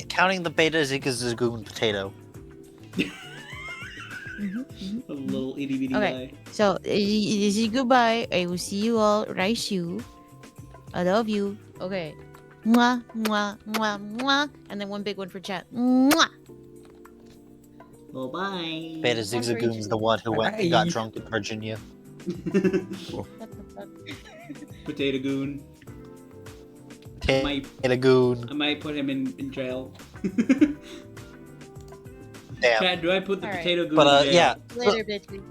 Counting the beta Zigazagoo potato. A little itty bitty Okay, so this is goodbye. I will see you all right soon. I love you. Okay. Mwah, mwah, mwah, mwah. And then one big one for chat. Mwah. Well, bye. Beta One for each of Zigzagoon's the you. one who went and got Bye. drunk in Virginia. What the fuck? Potato Goon. Beta Goon. I might put him in jail. Damn. Chad, do I put the Alright. Potato Goon But, in jail? yeah. Later, bitches.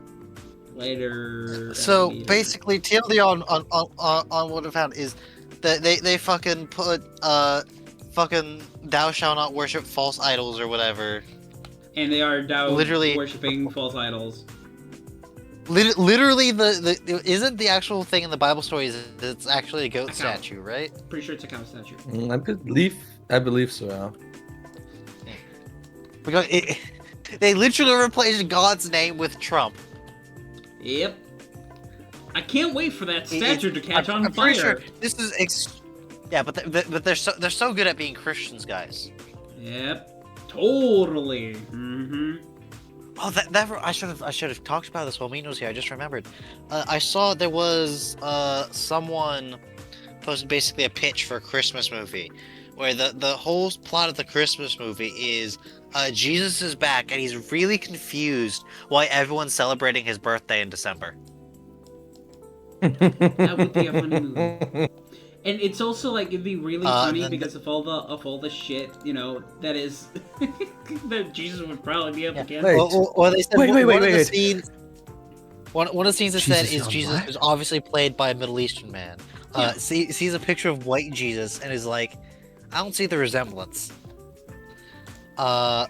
Later. So alligator. basically, TLD on what I found is that they fucking put fucking thou shall not worship false idols or whatever. And they are now Literally- worshipping false idols. Literally, the isn't the actual thing in the Bible story is it's actually a goat A cow. statue, right? Pretty sure it's a cow statue. I believe so. Yeah. Because they literally replaced God's name with Trump. Yep. I can't wait for that statue to catch on I'm fire. pretty sure this is yeah, but they're so good at being Christians, guys. Yep. Totally. Mm-hmm. Oh, that I should have talked about this while Mina was here. I just remembered. I saw there was someone posted basically a pitch for a Christmas movie, where the whole plot of the Christmas movie is Jesus is back and he's really confused why everyone's celebrating his birthday in December. That would be a funny movie. And it's also like it'd be really funny then because of all the shit, you know, that is that Jesus would probably be able to get. Wait. Well, they said Wait, one of the wait. scenes. One of the scenes they said Jesus is on Jesus what? is obviously played by a Middle Eastern man. Yeah. Sees a picture of white Jesus and is like, I don't see the resemblance. Then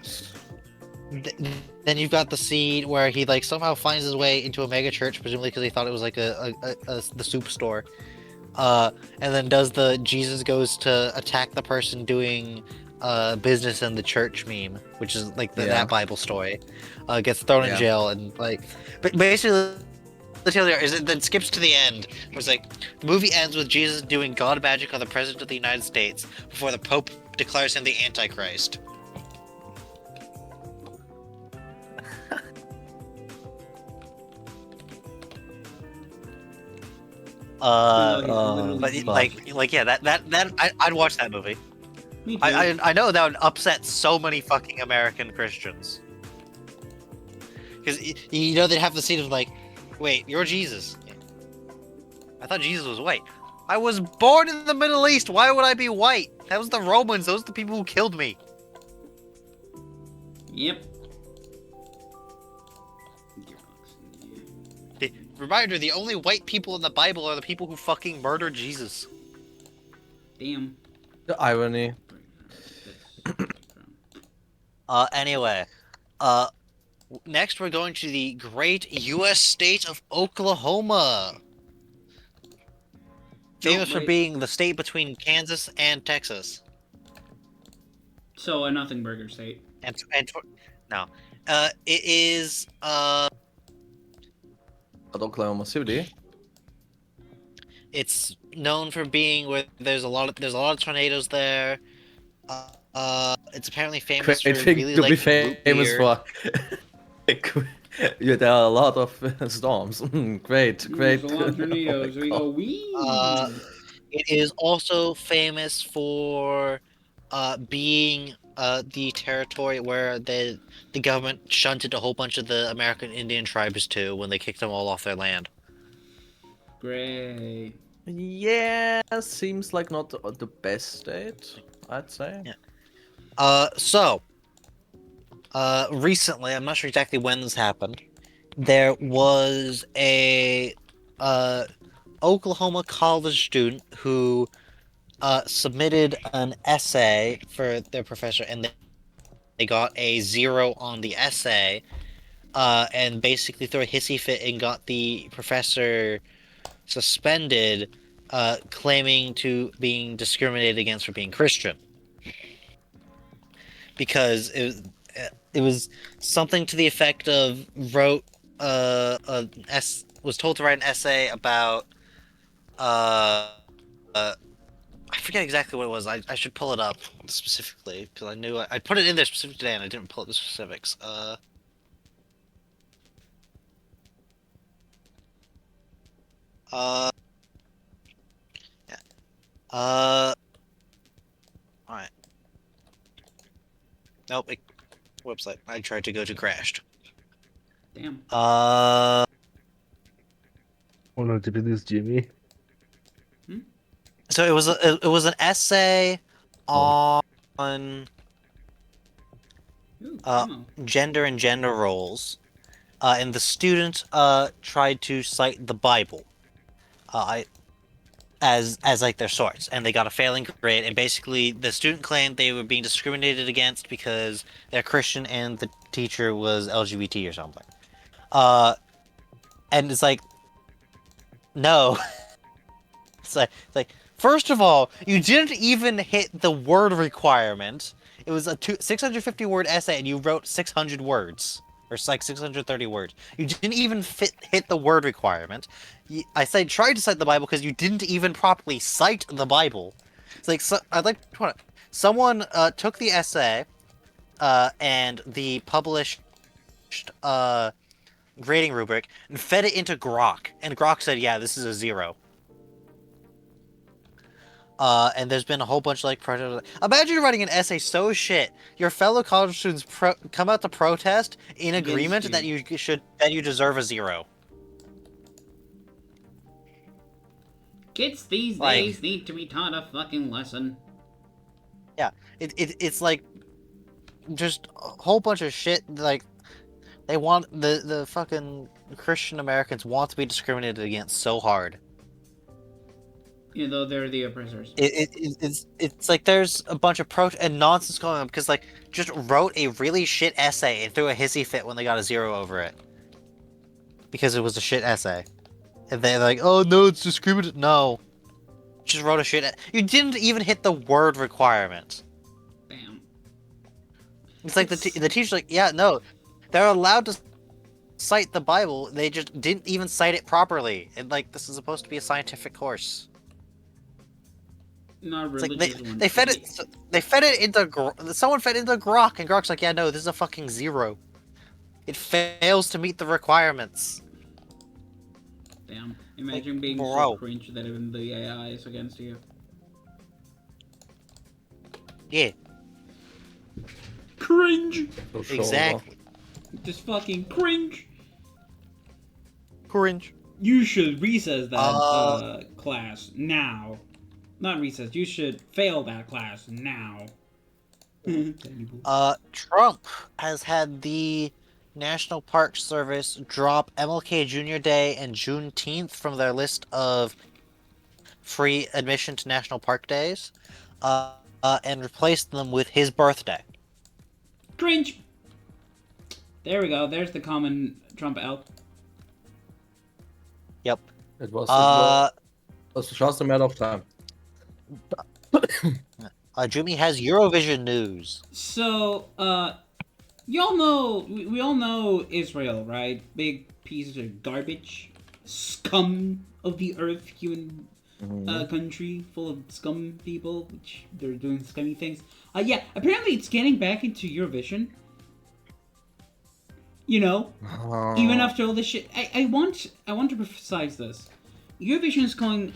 you've got the scene where he like somehow finds his way into a mega church, presumably because he thought it was like the soup store. And then does the Jesus goes to attack the person doing business in the church meme, which is like that Bible story. Gets thrown in jail and like, but basically. It then skips to the end. It was like the movie ends with Jesus doing God magic on the President of the United States before the Pope declares him the Antichrist. But yeah, I'd watch that movie. Me too. I know that would upset so many fucking American Christians. Because you know they'd have the scene of like, wait, you're Jesus. I thought Jesus was white. I was born in the Middle East. Why would I be white? That was the Romans. Those are the people who killed me. Yep. Reminder: the only white people in the Bible are the people who fucking murdered Jesus. Damn. The irony. Anyway, next we're going to the great U.S. state of Oklahoma. Famous for being the state between Kansas and Texas. So a nothing burger state. No, it is Oklahoma City. It's known for being where there's a lot of tornadoes there. It's apparently famous Great for thing really to be liking root famous beer. for. Yeah, there are a lot of storms. Great. There's a lot of tornadoes. We go wee. It is also famous for being the territory where the government shunted a whole bunch of the American Indian tribes to when they kicked them all off their land. Great. Yeah, seems like not the best state, I'd say. Yeah. Recently, I'm not sure exactly when this happened, there was a Oklahoma college student who submitted an essay for their professor, and they got a 0 on the essay, and basically threw a hissy fit and got the professor suspended, claiming to being discriminated against for being Christian. Because it was something to the effect of was told to write an essay about I forget exactly what it was. I should pull it up specifically because I knew I put it in there specifically today and I didn't pull up the specifics. Yeah. Alright. Nope, website I tried to go to crashed. Damn. Oh no, did we lose Jimmy? So it was an essay on Ooh, uh ammo. gender and gender roles. And the student tried to cite the Bible as like their source, and they got a failing grade. And basically, the student claimed they were being discriminated against because they're Christian and the teacher was LGBT or something. And it's like, no, it's like first of all, you didn't even hit the word requirement. It was a 650 word essay, and you wrote 600 words. Or it's like 630 words. You didn't even hit the word requirement. I said try to cite the Bible because you didn't even properly cite the Bible. It's like I'd like to point out, someone took the essay and the published grading rubric and fed it into Grok, and Grok said, "Yeah, this is a 0." And there's been a whole bunch of like protests. Imagine writing an essay so shit, your fellow college students come out to protest in Against agreement you. that you deserve a 0. Kids these Like- days need to be taught a fucking lesson. Yeah, it's like just a whole bunch of shit. Like they want the fucking Christian Americans want to be discriminated against so hard. Even though they're the oppressors. It's like there's a bunch of and nonsense going on because like just wrote a really shit essay and threw a hissy fit when they got a 0 over it because it was a shit essay, and they're like, "Oh no, it's discriminated." No, just wrote a shit. You didn't even hit the word requirement. Damn. It's like the teacher's like, "Yeah, no, they're allowed to cite the Bible. They just didn't even cite it properly, and like this is supposed to be a scientific course." Not It's like religious one. they fed it. They fed it into. Someone fed it into Grok, and Grok's like, "Yeah, no, this is a fucking 0. It fails to meet the requirements." Damn. Imagine being bro. so cringe that even the AI is against you. Yeah, Cringe! So sure, exactly. Just fucking cringe! Cringe. You should recess that Uh, class now. Not recess, you should fail that class now. Trump has had the National Park Service drop MLK Jr. Day and Juneteenth from their list of free admission to national park days, and replaced them with his birthday. Cringe! There we go, there's the common Trump elk. Yep. It was just a matter of time. Jimmy has Eurovision news. So, y'all know, we all know Israel, right? Big pieces of garbage. Scum of the earth, human country full of scum people, which they're doing scummy things. Yeah, apparently it's getting back into Eurovision. You know, even after all this shit, I want to precise this. Eurovision is going,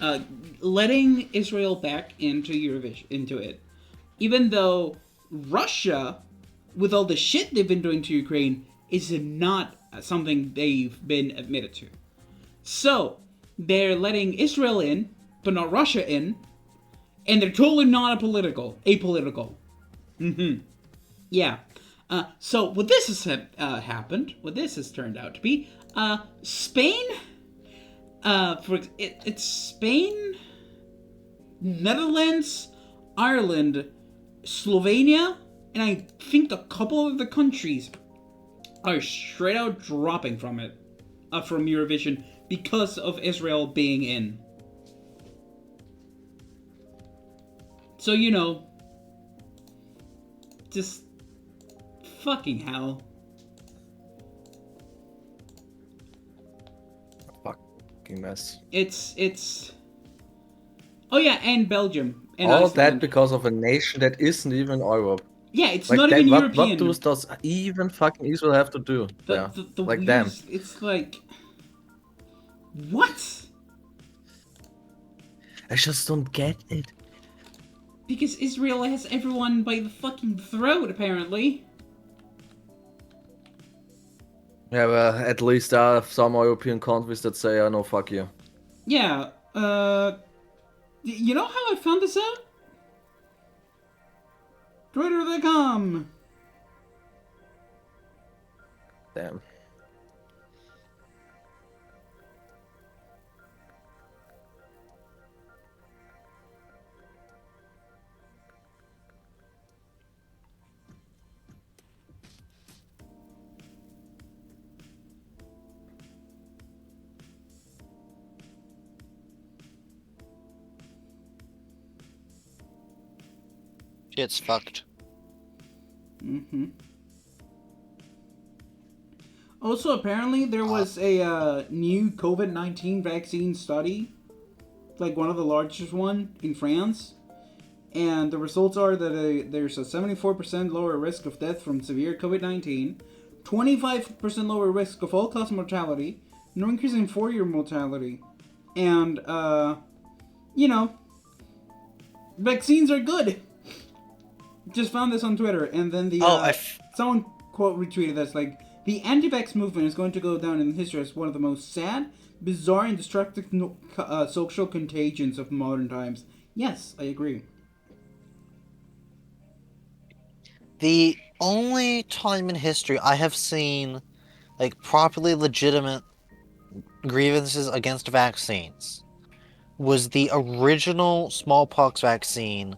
letting Israel back into Eurovision, into it, even though Russia, with all the shit they've been doing to Ukraine, is not something they've been admitted to. So they're letting Israel in, but not Russia in, and they're totally not apolitical. Yeah. So what this has happened, what this has turned out to be, Spain, it's Spain, Netherlands, Ireland, Slovenia, and I think a couple of the countries are straight out dropping from it, from Eurovision, because of Israel being in. So, you know, just fucking hell. Fucking mess. It's. Oh yeah, and Belgium. And All Iceland. that because of a nation that isn't even Europe. Yeah, it's Like not that, even what European. does even fucking Israel have to do? The like them. weirdest- It's like, what? I just don't get it. Because Israel has everyone by the fucking throat, apparently. Yeah, well, at least there are some European countries that say, no, fuck you. Yeah, you know how I found this out? Twitter.com. Damn. Shit's fucked. Mm-hmm. Also, apparently, there was a new COVID-19 vaccine study, like one of the largest one in France, and the results are that there's a 74% lower risk of death from severe COVID-19, 25% lower risk of all-cause mortality, no increase in 4-year mortality, and, you know, vaccines are good. Just found this on Twitter, and then someone quote retweeted that's like, the anti-vax movement is going to go down in history as one of the most sad, bizarre, and destructive social contagions of modern times. Yes, I agree. The only time in history I have seen like properly legitimate grievances against vaccines was the original smallpox vaccine.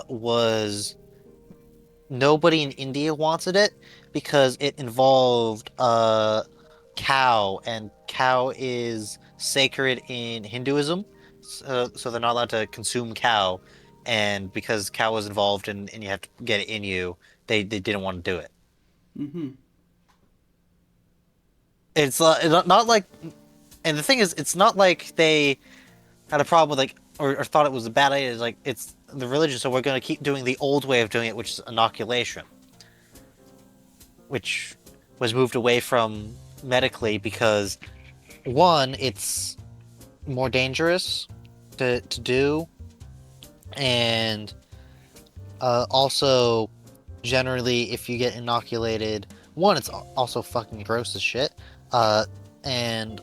Was nobody in India wanted it because it involved cow, and cow is sacred in Hinduism, so they're not allowed to consume cow, and because cow was involved and you have to get it in you, they didn't want to do it. Mm-hmm. It's not like, and the thing is, it's not like they had a problem with like or thought it was a bad idea. It's like it's the religion, so we're going to keep doing the old way of doing it, which is inoculation, which was moved away from medically because one, it's more dangerous to do, and also generally if you get inoculated, one, it's also fucking gross as shit, and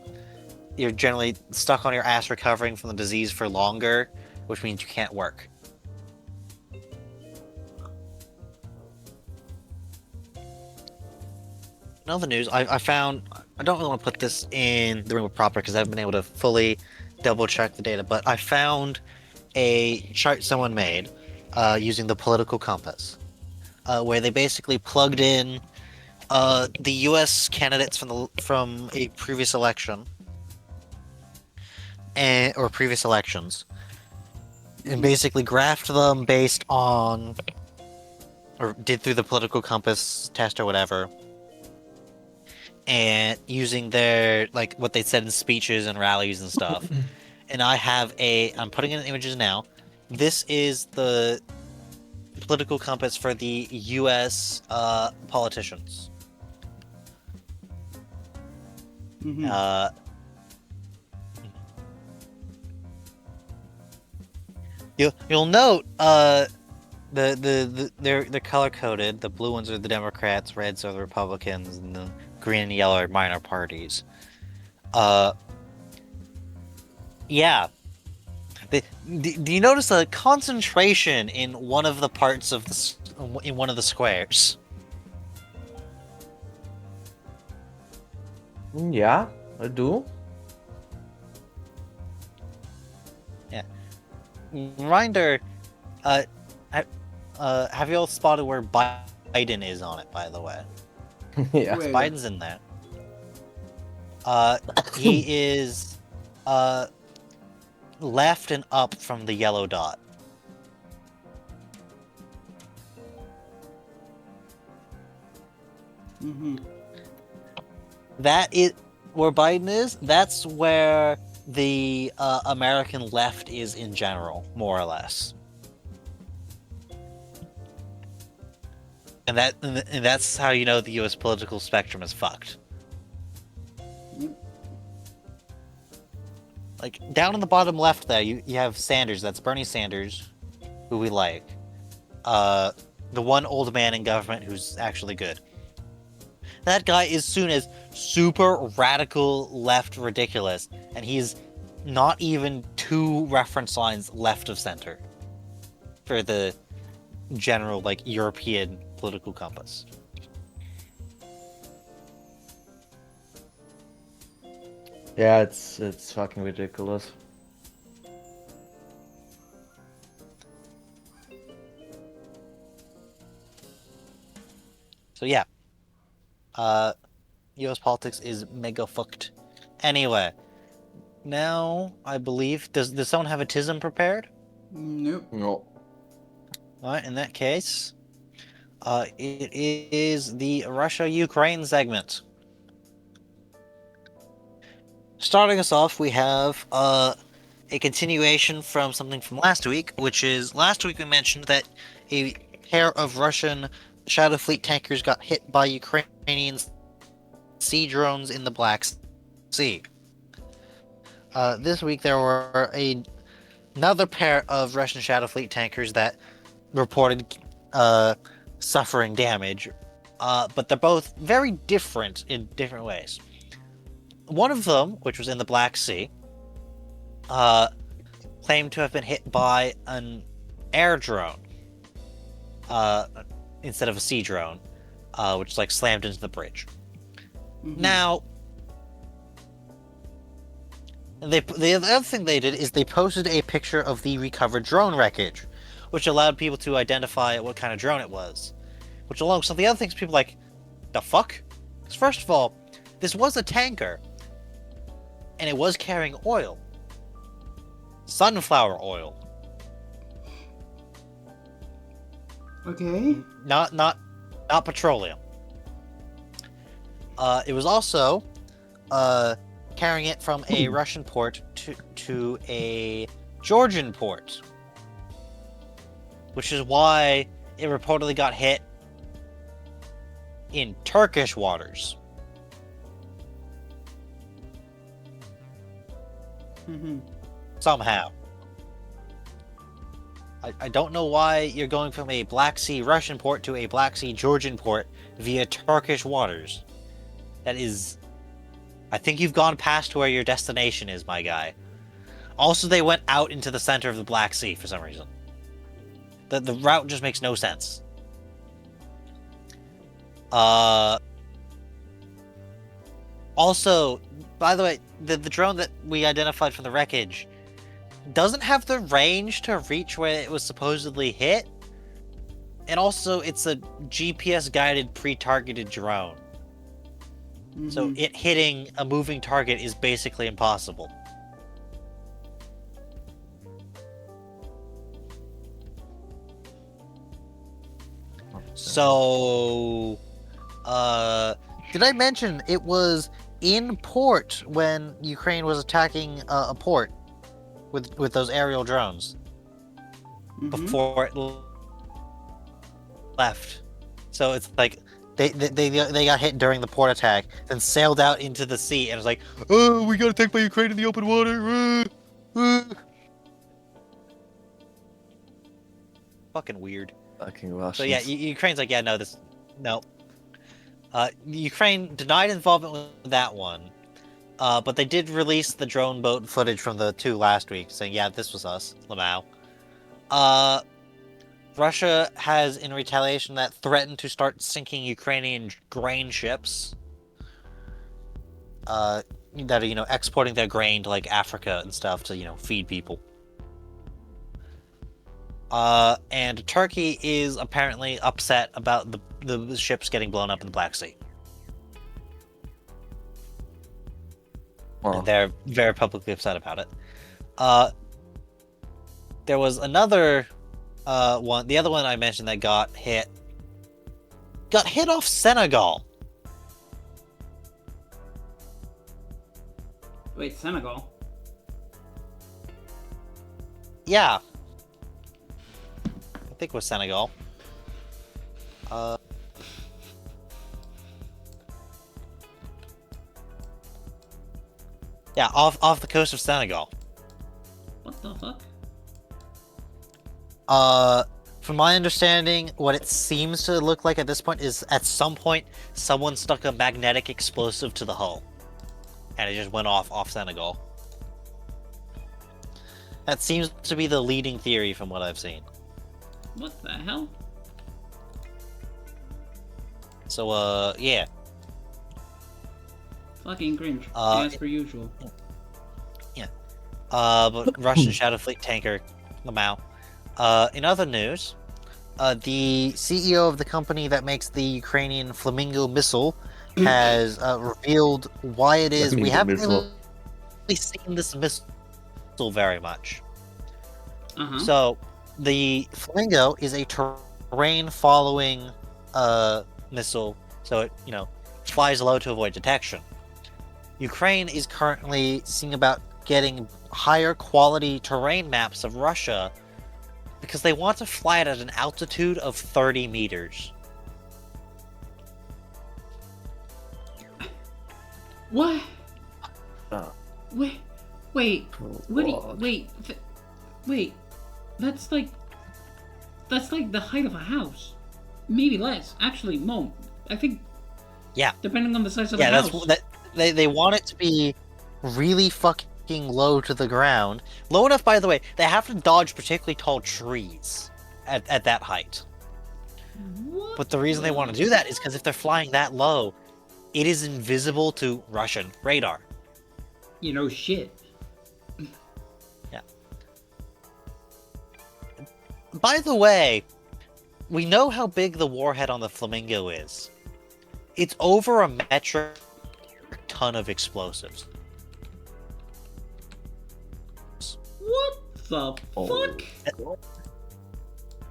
you're generally stuck on your ass recovering from the disease for longer, which means you can't work. In other news, I found, I don't really want to put this in the room proper because I haven't been able to fully double check the data, but I found a chart someone made using the political compass, where they basically plugged in the U.S. candidates from a previous election, or previous elections, and basically graphed them based on, or did through the political compass test or whatever, and using their, like, what they said in speeches and rallies and stuff. And I'm putting in images now. This is the political compass for the U.S. Politicians. Mm-hmm. You'll note they're color coded. The blue ones are the Democrats, reds are the Republicans, and the green and yellow are minor parties. Yeah. Do you notice a concentration in one of the parts of in one of the squares? Yeah, I do. Yeah. Reminder, have you all spotted where Biden is on it, by the way? Yeah. Wait. Biden's in there. He is left and up from the yellow dot. Mm-hmm. That is where Biden is. That's where the American left is in general, more or less. And that's how you know the U.S. political spectrum is fucked. Like down in the bottom left there, you have Sanders. That's Bernie Sanders. who we like. The one old man in government who's actually good. That guy is soon as super radical left ridiculous, and he's not even 2 reference lines left of center for the general, like, European political compass. Yeah, it's fucking ridiculous. So yeah, U.S. politics is mega fucked. Anyway, now I believe does someone have a tism prepared? Nope. No. All right, in that case, it is the Russia-Ukraine segment. Starting us off, we have a continuation from something from last week, which is last week we mentioned that a pair of Russian Shadow Fleet tankers got hit by Ukrainian sea drones in the Black Sea. This week there were another pair of Russian Shadow Fleet tankers that reported suffering damage, but they're both very different in different ways. One of them, which was in the Black Sea, claimed to have been hit by an air drone instead of a sea drone, which like slammed into the bridge. Mm-hmm. Now, the other thing they did is they posted a picture of the recovered drone wreckage, which allowed people to identify what kind of drone it was. Which along with some of the other things, people were like, the fuck? Because first of all, this was a tanker, and it was carrying oil. Sunflower oil. Okay. Not petroleum. It was also carrying it from a Russian port to a Georgian port, which is why it reportedly got hit in Turkish waters. Mm-hmm. Somehow. I don't know why you're going from a Black Sea Russian port to a Black Sea Georgian port via Turkish waters. That is... I think you've gone past where your destination is, my guy. Also, they went out into the center of the Black Sea for some reason. The route just makes no sense. Also, by the way, the drone that we identified from the wreckage doesn't have the range to reach where it was supposedly hit. And also, it's a GPS-guided pre-targeted drone. Mm-hmm. So it hitting a moving target is basically impossible. So, did I mention it was in port when Ukraine was attacking a port with those aerial drones before it left? So it's like they got hit during the port attack, then sailed out into the sea, and it was like, oh, we got attacked by Ukraine in the open water. Fucking weird. Fucking Russians. So yeah, Ukraine's like, yeah, no. Ukraine denied involvement with that one, but they did release the drone boat footage from the 2 last week, saying, yeah, this was us, Lamau. Russia has, in retaliation, that threatened to start sinking Ukrainian grain ships that are, exporting their grain to, like, Africa and stuff to, feed people. And Turkey is apparently upset about the ships getting blown up in the Black Sea. Oh. And they're very publicly upset about it. There was another one, the other one I mentioned that got hit off Senegal. Wait, Senegal? Yeah. I think it was Senegal. Yeah, off the coast of Senegal. What the fuck? From my understanding, what it seems to look like at this point is at some point someone stuck a magnetic explosive to the hull, and it just went off Senegal. That seems to be the leading theory from what I've seen. What the hell? So, yeah. Fucking cringe. As per usual. But Russian Shadow Fleet tanker, Lamau. In other news, the CEO of the company that makes the Ukrainian Flamingo missile has revealed why it is we Flamingo haven't missile. really seen this missile very much. Uh-huh. So, the Flamingo is a terrain-following missile, so it, flies low to avoid detection. Ukraine is currently seeing about getting higher quality terrain maps of Russia because they want to fly it at an altitude of 30 meters. What? Oh. Wait. Wait. That's like the height of a house. Maybe less. Actually, no. I think. Yeah. Depending on the size of the house. They want it to be really fucking low to the ground. Low enough, by the way, they have to dodge particularly tall trees at that height. What? But the reason they want to do that is because if they're flying that low, it is invisible to Russian radar. You know shit. Yeah. By the way, we know how big the warhead on the Flamingo is. It's over a metric ton of explosives. What the fuck?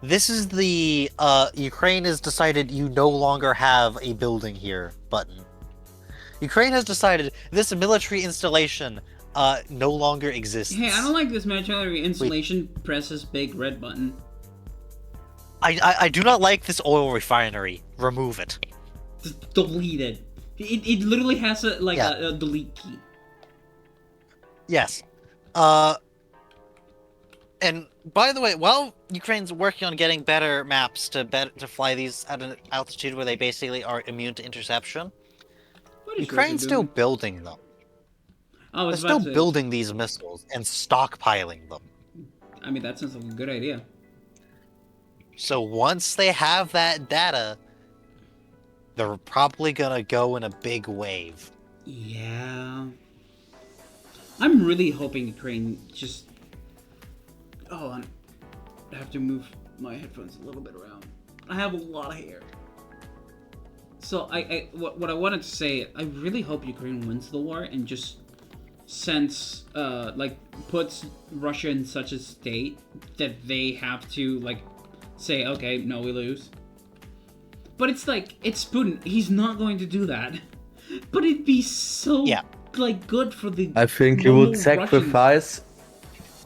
This is the Ukraine has decided you no longer have a building here button. Ukraine has decided this military installation no longer exists. Hey, I don't like this military installation. Press this big red button. I do not like this oil refinery. Remove it. Just delete it. It literally has a delete key. Yes. And by the way, while Ukraine's working on getting better maps to fly these at an altitude where they basically are immune to interception, What is Ukraine's Russia still doing? building them. Oh, They're it's still building these missiles and stockpiling them. I mean, that sounds like a good idea. So once they have that data, they're probably gonna go in a big wave. Yeah. I'm really hoping Ukraine just... Hold on. I have to move my headphones a little bit around. I have a lot of hair. So what I wanted to say, I really hope Ukraine wins the war and just sends, puts Russia in such a state that they have to, say, okay, no, we lose. But it's it's Putin. He's not going to do that. But it'd be so, good for the I think he normal would sacrifice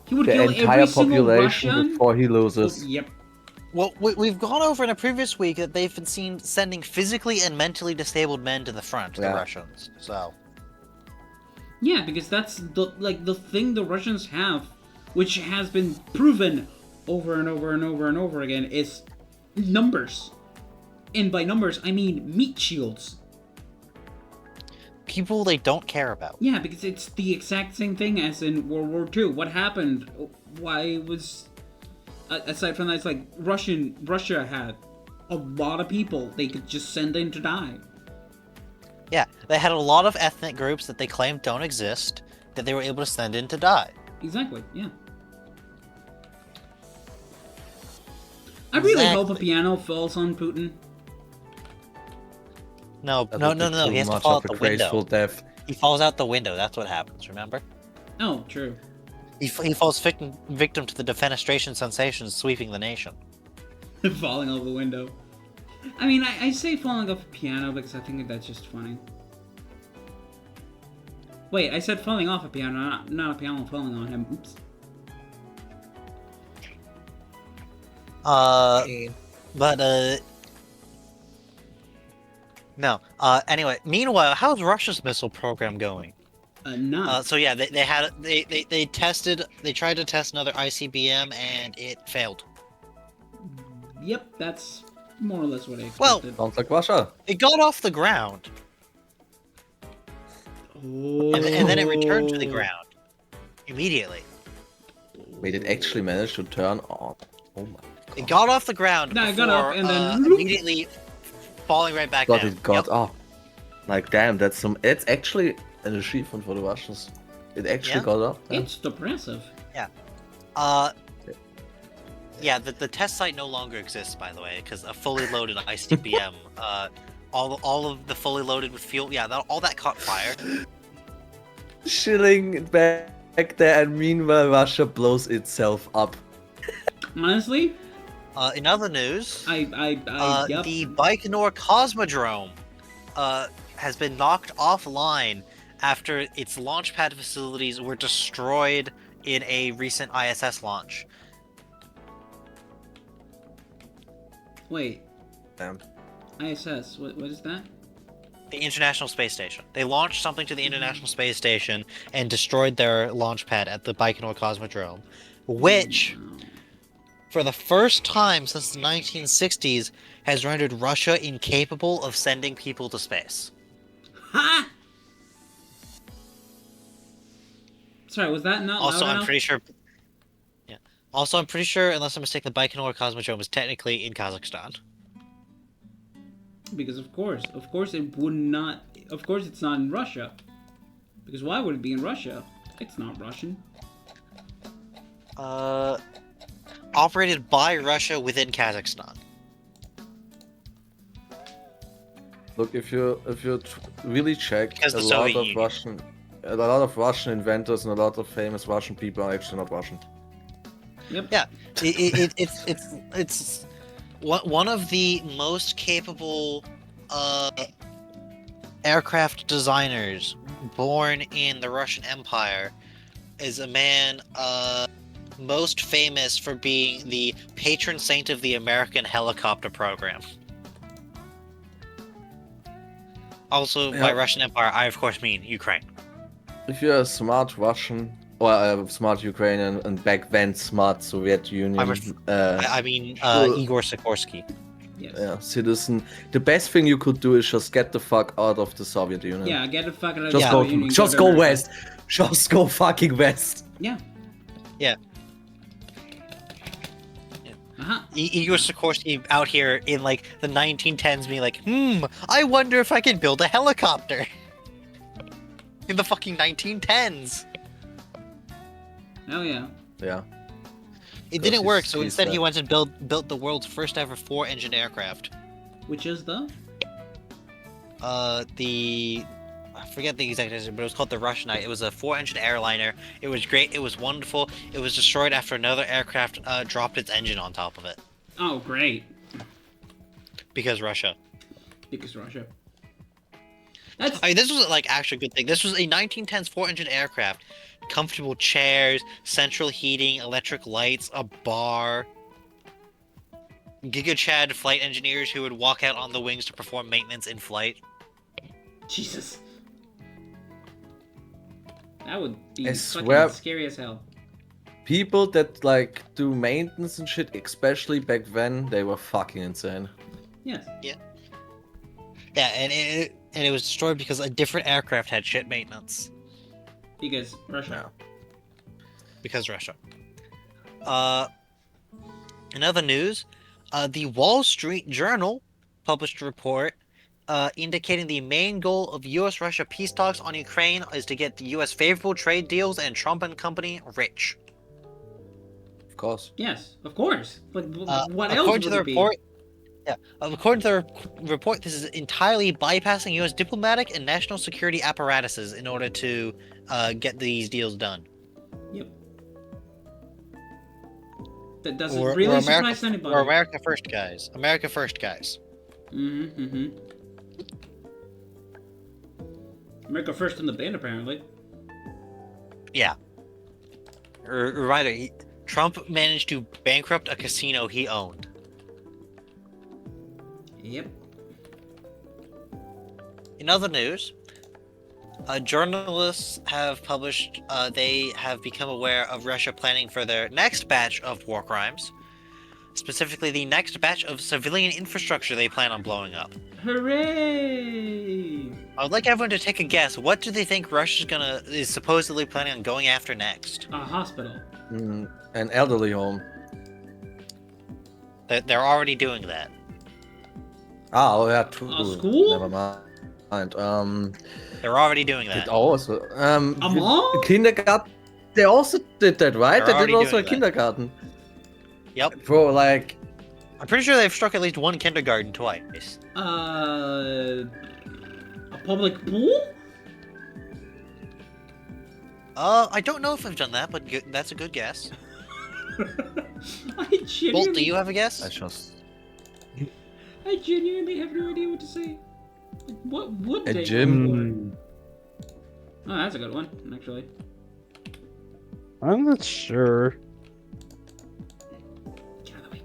He would the kill entire every single population Russian before he loses. Oh, yep. Well, we've gone over in a previous week that they've been seen sending physically and mentally disabled men to the front, the Russians. So. Yeah, because that's the thing the Russians have, which has been proven over and over and over and over again, is numbers. And by numbers, I mean meat shields. People they don't care about. Yeah, because it's the exact same thing as in World War II. What happened? Why was... Aside from that, it's like Russia had a lot of people they could just send in to die. Yeah, they had a lot of ethnic groups that they claimed don't exist that they were able to send in to die. Exactly, yeah. I really hope a piano falls on Putin. No. That would be He has too to much fall of out a the window. graceful death. He falls out the window. That's what happens. Remember? Oh, true. He falls victim to the defenestration sensations sweeping the nation. Falling off the window. I mean, I say falling off a piano because I think that's just funny. Wait, I said falling off a piano, not a piano falling on him. Oops. No. Anyway, meanwhile, how's Russia's missile program going? Not. So yeah, they tried to test another ICBM and it failed. Yep, that's more or less what I Well- expected. Sounds like Russia. It got off the ground, and then it returned to the ground immediately. Wait, it actually managed to turn on. Oh my god. It got off the ground No, it got before up and then- immediately falling right back God, down. it got Yep. up. Like, damn, that's some. It's actually an achievement for the Russians. It actually Yeah? got up. Yeah. It's depressive. Yeah, the test site no longer exists, by the way, because a fully loaded ICBM, all of the fully loaded with fuel, yeah, all that caught fire. Chilling back there, and meanwhile, Russia blows itself up. Honestly, In other news, yep. the Baikonur Cosmodrome has been knocked offline after its launch pad facilities were destroyed in a recent ISS launch. Wait, Damn. ISS, what is that? The International Space Station. They launched something to the International Space Station and destroyed their launch pad at the Baikonur Cosmodrome, which, for the first time since the 1960s, has rendered Russia incapable of sending people to space. Ha! Sorry, was that not Also, loud I'm enough? pretty sure. Yeah. Also, I'm pretty sure, unless I'm mistaken, the Baikonur Cosmodrome is technically in Kazakhstan. Because of course it would not. Of course, it's not in Russia. Because why would it be in Russia? It's not Russian. Operated by Russia within Kazakhstan. Look, if you really check, Because a the lot Soviet of Union. a lot of Russian inventors and a lot of famous Russian people are actually not Russian. Yep. Yeah, it's one of the most capable aircraft designers born in the Russian Empire is a man most famous for being the patron saint of the American helicopter program. Also, by Yeah. Russian Empire, I of course mean Ukraine. If you're a smart Russian or a smart Ukrainian, and back then smart Soviet Union I mean Sure. Igor Sikorsky. Yes. citizen, the best thing you could do is just get the fuck out of the Soviet Union. Yeah, get the fuck out of Just the go, Soviet Union, just to go America. west. Just go fucking west. Yeah. Yeah. Uh-huh. Igor Sikorsky out here in like the 1910s being like, I wonder if I can build a helicopter. In the fucking 1910s. Oh yeah. Yeah. It Because didn't work, he's- so he's instead he that- went and built the world's first ever 4-engine aircraft. Which is the? I forget the exact name, but it was called the Russianite. It was a 4-engine airliner. It was great. It was wonderful. It was destroyed after another aircraft dropped its engine on top of it. Oh great. Because Russia. Because Russia. That's I mean, this was like actually a good thing. This was a 1910s 4-engine aircraft. Comfortable chairs, central heating, electric lights, a bar. Giga Chad flight engineers who would walk out on the wings to perform maintenance in flight. Jesus. That would be I fucking swear- scary as hell. People that like do maintenance and shit, especially back then, they were fucking insane. Yes. Yeah, and it was destroyed because a different aircraft had shit maintenance. Because Russia. Because Russia. In other news, the Wall Street Journal published a report indicating the main goal of U.S.-Russia peace talks on Ukraine is to get the U.S. favorable trade deals and Trump and company rich. Of course. Yes, of course. But what else According would to the it be? report, according to the report, this is entirely bypassing U.S. diplomatic and national security apparatuses in order to get these deals done. Yep. That doesn't We're really America, surprise anybody. we're America first, guys. America first, guys. Mm-hmm. America first in the band, apparently. Yeah. Reminder, Trump managed to bankrupt a casino he owned. Yep. In other news, journalists have published, they have become aware of Russia planning for their next batch of war crimes. Specifically, the next batch of civilian infrastructure they plan on blowing up. Hooray! I would like everyone to take a guess. What do they think is supposedly planning on going after next? A hospital. An elderly home. They're already doing that. Oh, yeah, true. A school? Never mind. They're already doing It that. also A mall? kindergarten. They also did that, right? They're They already did also a doing that. kindergarten. Yep. Bro, like, I'm pretty sure they've struck at least one kindergarten twice. A public pool? I don't know if I've done that, but that's a good guess. I Bolt, genuinely, do you have a guess? I just I genuinely have no idea what to say. What would a they gym. go for? Oh, that's a good one, actually. I'm not sure. Get out of the way.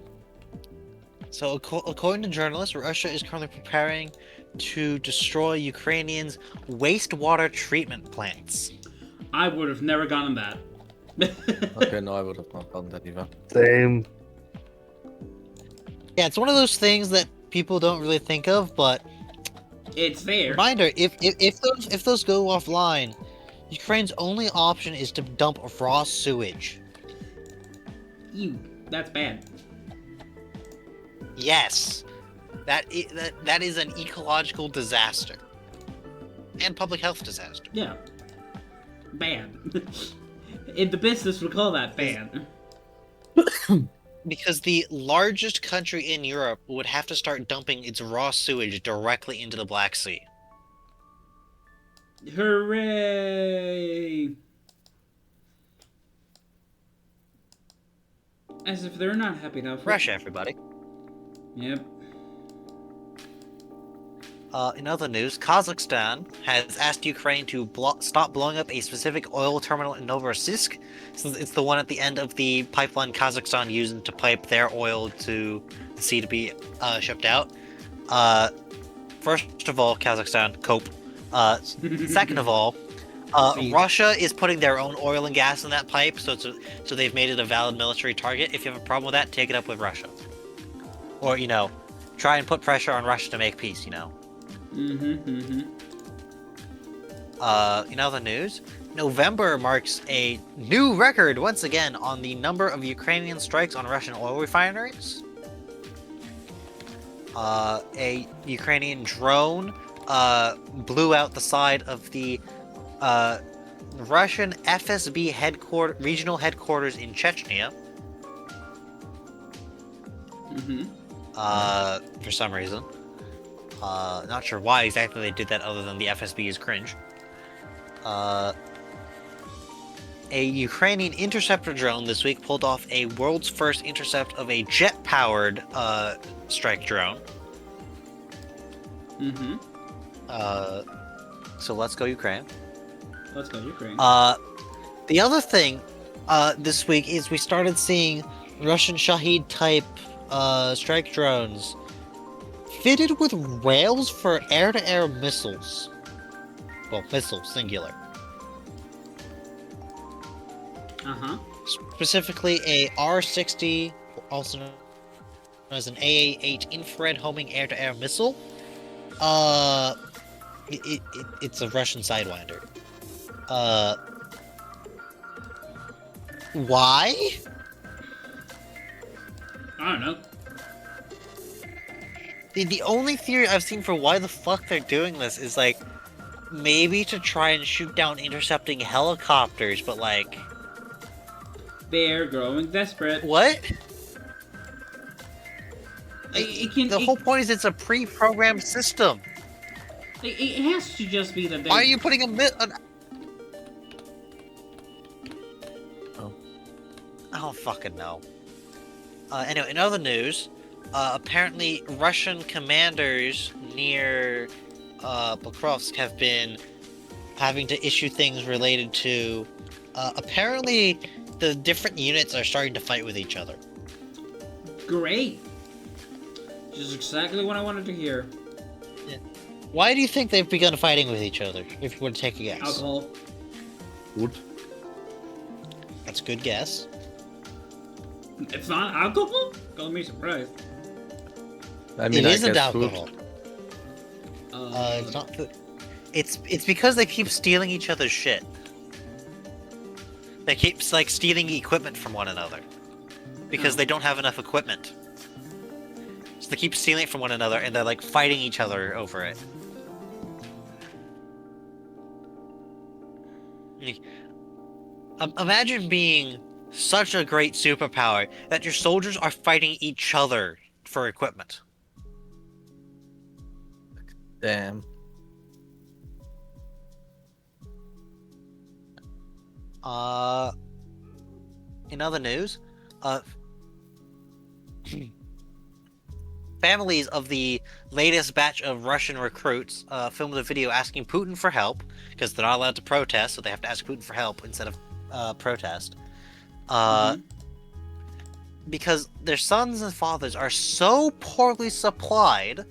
So, according to journalists, Russia is currently preparing to destroy Ukrainians' wastewater treatment plants. I would have never gotten that. Okay, no, I would have not done that either. Same. Yeah, it's one of those things that people don't really think of, but It's there. reminder: if those go offline, Ukraine's only option is to dump raw sewage. Ew, that's bad. Yes, that is an ecological disaster and public health disaster. Yeah. Bad. In the business, we call that bad. Because the largest country in Europe would have to start dumping its raw sewage directly into the Black Sea. Hooray! As if they're not happy enough. Russia, everybody. Yep. In other news, Kazakhstan has asked Ukraine to stop blowing up a specific oil terminal in Novorossiysk, since it's the one at the end of the pipeline Kazakhstan using to pipe their oil to the sea to be shipped out. First of all, Kazakhstan, cope. Second of all, Russia is putting their own oil and gas in that pipe, so they've made it a valid military target. If you have a problem with that, take it up with Russia. Or, try and put pressure on Russia to make peace, In other news, November marks a new record once again on the number of Ukrainian strikes on Russian oil refineries. A Ukrainian drone blew out the side of the Russian FSB regional headquarters in Chechnya. For some reason. Not sure why exactly they did that other than the FSB is cringe. A Ukrainian interceptor drone this week pulled off a world's first intercept of a jet-powered strike drone. So let's go Ukraine. Let's go, Ukraine. The other thing this week is we started seeing Russian Shahed type strike drones fitted with rails for air-to-air missiles. Well, missiles, singular. Specifically a R-60, also known as an AA-8 infrared homing air-to-air missile. It's a Russian Sidewinder. Why? I don't know. The only theory I've seen for why the fuck they're doing this is, maybe to try and shoot down intercepting helicopters, but, They're growing desperate. what? The whole point is it's a pre-programmed system. It has to just be that they... Why are you putting Oh. I don't fucking know. Anyway, in other news, apparently Russian commanders near Pokrovsk have been having to issue things related to... apparently the different units are starting to fight with each other. Great. Just exactly what I wanted to hear. Why do you think they've begun fighting with each other, if you were to take a guess? Alcohol. Good. That's a good guess. It's not alcohol? Call me surprised. I mean, It I isn't guess alcohol. food. It's not food. It's because they keep stealing each other's shit. They keep like stealing equipment from one another because they don't have enough equipment. So they keep stealing it from one another, and they're like fighting each other over it. Imagine being such a great superpower that your soldiers are fighting each other for equipment. Damn. In other news, families of the latest batch of Russian recruits filmed a video asking Putin for help because they're not allowed to protest, so they have to ask Putin for help instead of protest. Because their sons and fathers are so poorly supplied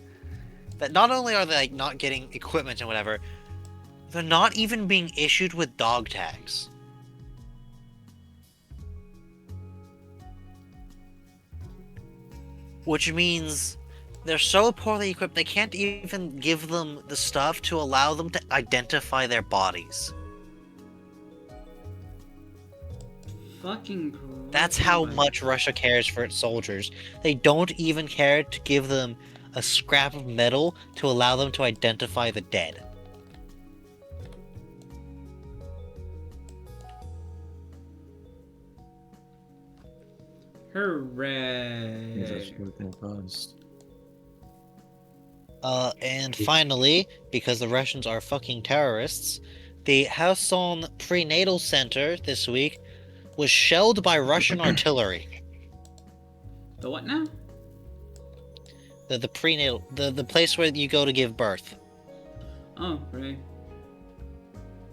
that not only are they like not getting equipment and whatever, they're not even being issued with dog tags. Which means they're so poorly equipped they can't even give them the stuff to allow them to identify their bodies. Fucking. That's how much Russia cares for its soldiers. They don't even care to give them a scrap of metal to allow them to identify the dead. Hooray! And finally, because the Russians are fucking terrorists, the Kherson prenatal center this week was shelled by Russian artillery. The what now? The prenatal, the place where you go to give birth. Oh, right.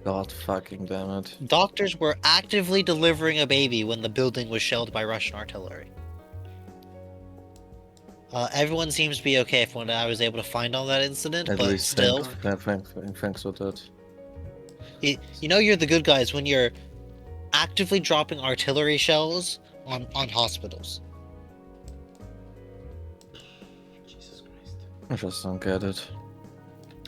God fucking damn it. Doctors were actively delivering a baby when the building was shelled by Russian artillery. Everyone seems to be okay from what I was able to find on that incident, At but least still, thanks for that. you know you're the good guys when you're actively dropping artillery shells on hospitals. Jesus Christ. I just don't get it.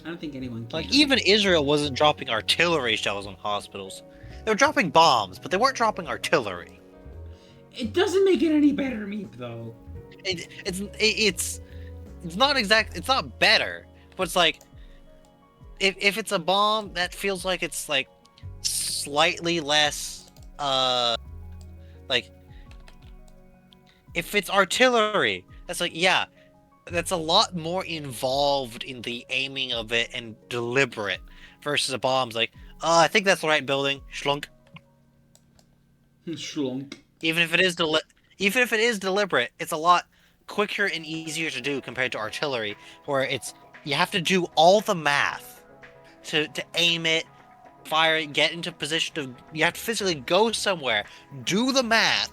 I don't think anyone can. Like, even Israel wasn't dropping artillery shells on hospitals. They were dropping bombs, but they weren't dropping artillery. It doesn't make it any better, Meep, though. It's not better, but it's like, if it's a bomb, that feels like it's like slightly less, like, if it's artillery, that's like, yeah, that's a lot more involved in the aiming of it and deliberate versus a bomb's like, I think that's the right building, schlunk. Schlunk. Even if it is deliberate, it's a lot quicker and easier to do compared to artillery, where you have to do all the math to aim it, fire it, get into position you have to physically go somewhere, do the math,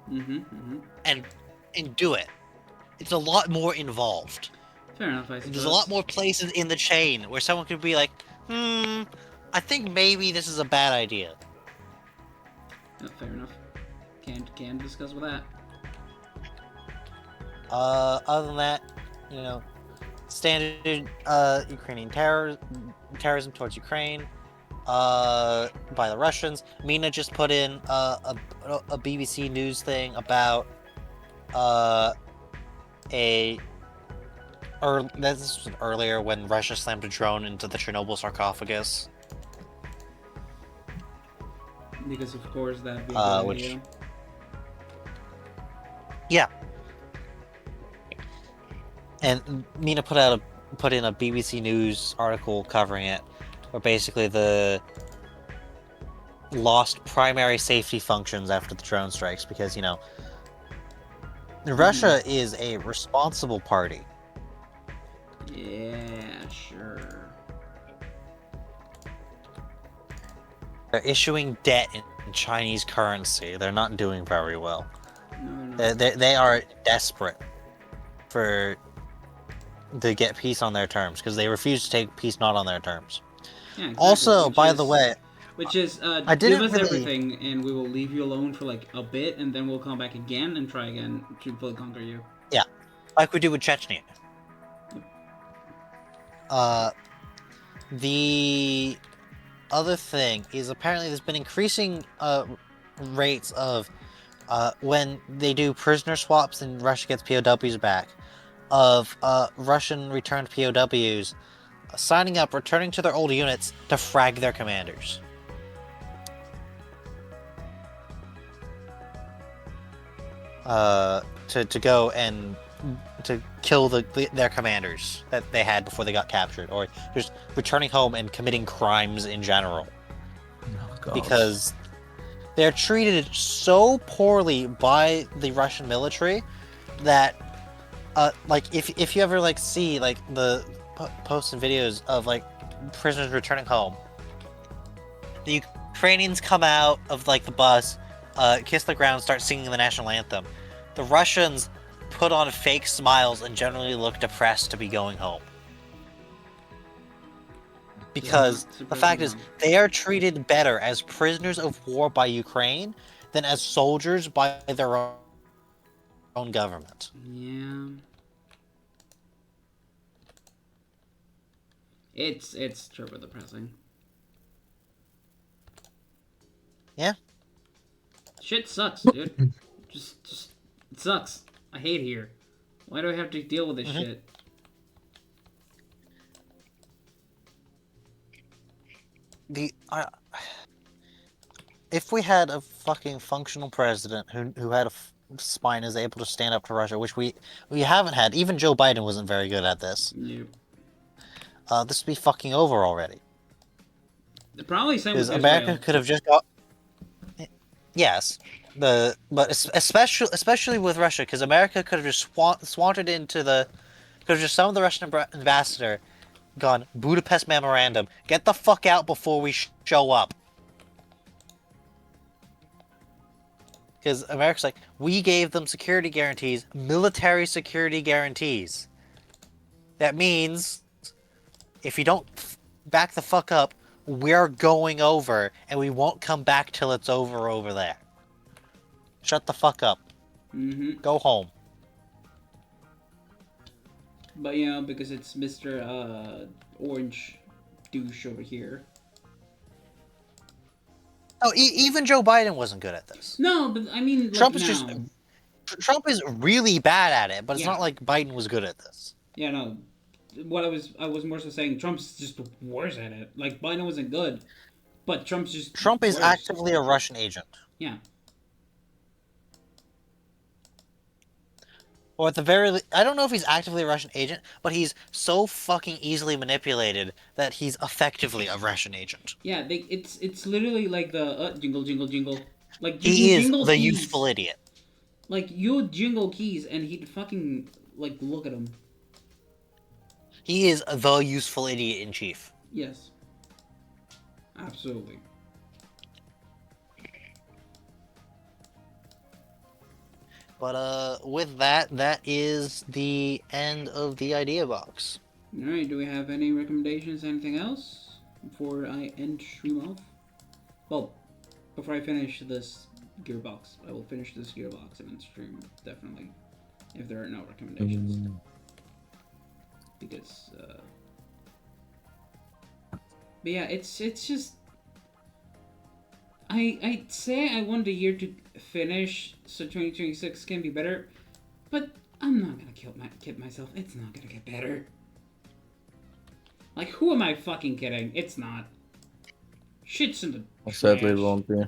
and do it. It's a lot more involved. Fair enough, I suppose. There's a lot more places in the chain where someone could be like, I think maybe this is a bad idea. Oh, fair enough. Can discuss with that. Other than that, standard Ukrainian terrorism towards Ukraine by the Russians. Mina just put in a BBC News thing about this was earlier when Russia slammed a drone into the Chernobyl sarcophagus. Because of course that'd be which yeah. And Mina put in a BBC News article covering it, where basically the lost primary safety functions after the drone strikes because, Russia is a responsible party. Yeah, sure. They're issuing debt in Chinese currency. They're not doing very well. No, they're not. They are desperate to get peace on their terms because they refuse to take peace not on their terms. Yeah, exactly, Also, which by is the way, which is I give didn't us really- everything, and we will leave you alone for like a bit, and then we'll come back again and try again to fully conquer you. like we do with Chechnya. The other thing is apparently there's been increasing rates of when they do prisoner swaps and Russia gets POWs back, of Russian returned POWs signing up, returning to their old units to frag their commanders. To go and to kill their commanders that they had before they got captured, or just returning home and committing crimes in general. Oh, God. Because they're treated so poorly by the Russian military that, like, if you ever like see like the posts and videos of like prisoners returning home, the Ukrainians come out of like the bus, kiss the ground, start singing the national anthem. The Russians put on fake smiles and generally look depressed to be going home. Because the fact is, they are treated better as prisoners of war by Ukraine than as soldiers by their own government. Yeah. It's turbo depressing. Yeah. Shit sucks, dude. just it sucks. I hate here. Why do I have to deal with this shit? If we had a fucking functional president who had a spine, is able to stand up to Russia, which we haven't had. Even Joe Biden wasn't very good at this. Yep. This would be fucking over already. Probably same with Because America Israel. could have just got. Yes, but especially with Russia, because America could have just swanted into the, could have just summoned the Russian ambassador, gone Budapest memorandum, get the fuck out before we show up. Because America's like, we gave them security guarantees, military security guarantees. That means, if you don't back the fuck up, we're going over, and we won't come back till it's over there. Shut the fuck up. Mm-hmm. Go home. But you know, because it's Mr. Orange douche over here. Oh, even Joe Biden wasn't good at this. No, but I mean, like Trump is now. just Trump is really bad at it, but it's Yeah. not like Biden was good at this. Yeah, no. What I was more so saying, Trump's just worse at it. Like Biden wasn't good, but Trump's just Trump is worse. actively a Russian agent. Yeah. Or at the very I don't know if he's actively a Russian agent, but he's so fucking easily manipulated that he's effectively a Russian agent. Yeah, it's literally like the jingle jingle jingle. Like He is jingle the keys. useful idiot. Like you jingle keys and he'd fucking like look at him. He is the useful idiot in chief. Yes. Absolutely. But with that is the end of the idea box. Alright, do we have any recommendations, anything else before I end stream off? Well, before I finish this gearbox, I will finish this gearbox and then stream, definitely, if there are no recommendations. Because, but yeah, it's just, I'd say I want the year to finish so 2026 can be better, but I'm not gonna kid myself, it's not gonna get better. Like, who am I fucking kidding? It's not. Shit's in the Sadly, it trash. won't be.